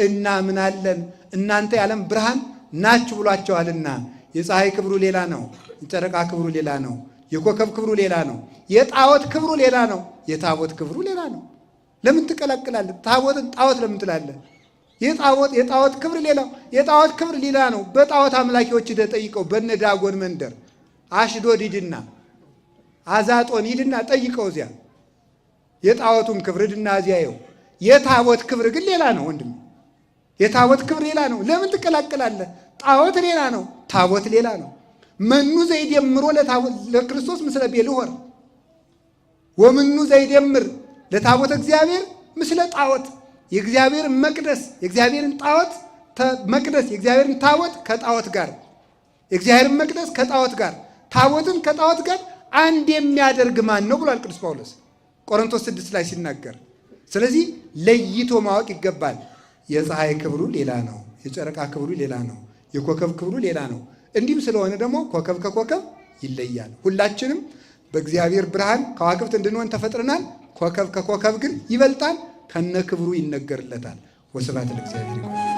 እናምናለን። እናንተ የዓለም ብርሃን ናችሁ ብሏቸዋልና። የፀሐይ ክብሩ ሌላ ነው፣ የጨረቃ ክብሩ ሌላ ነው፣ የኮከብ ክብሩ ሌላ ነው፣ የጣዖት ክብሩ ሌላ ነው፣ የታቦት ክብሩ ሌላ ነው። ለምን ትቀላቅላለህ? ታቦትን ጣዖት ለምን ትላለህ? የጣዖት ክብር ሌላው የጣዖት ክብር ሌላ ነው። በጣዖት አምላኪዎች ሂደህ ጠይቀው። በነ ዳጎን መንደር አሽዶድ ሂድና አዛጦን ሂድና ጠይቀው። እዚያ የጣዖቱን ክብር ሂድና እዚያ ይኸው። የታቦት ክብር ግን ሌላ ነው ወንድም፣ የታቦት ክብር ሌላ ነው። ለምን ትቀላቅላለህ? ጣዖት ሌላ ነው፣ ታቦት ሌላ ነው። መኑ ዘይደምሮ ለክርስቶስ ምስለ ቤልሆር ወምኑ ዘይደምር ለታቦት እግዚአብሔር ምስለ ጣዖት። የእግዚአብሔር መቅደስ የእግዚአብሔርን ጣዖት መቅደስ የእግዚአብሔርን ታቦት ከጣዖት ጋር የእግዚአብሔርን መቅደስ ከጣዖት ጋር ታቦትን ከጣዖት ጋር አንድ የሚያደርግ ማን ነው ብሏል ቅዱስ ጳውሎስ ቆሮንቶስ 6 ላይ ሲናገር። ስለዚህ ለይቶ ማወቅ ይገባል። የፀሐይ ክብሩ ሌላ ነው፣ የጨረቃ ክብሩ ሌላ ነው፣ የኮከብ ክብሩ ሌላ ነው። እንዲህም ስለሆነ ደግሞ ኮከብ ከኮከብ ይለያል። ሁላችንም በእግዚአብሔር ብርሃን ከዋክብት እንድንሆን ተፈጥረናል። ኮከብ ከኮከብ ግን ይበልጣል፣ ከነ ክብሩ ይነገርለታል። ወስብሐት ለእግዚአብሔር።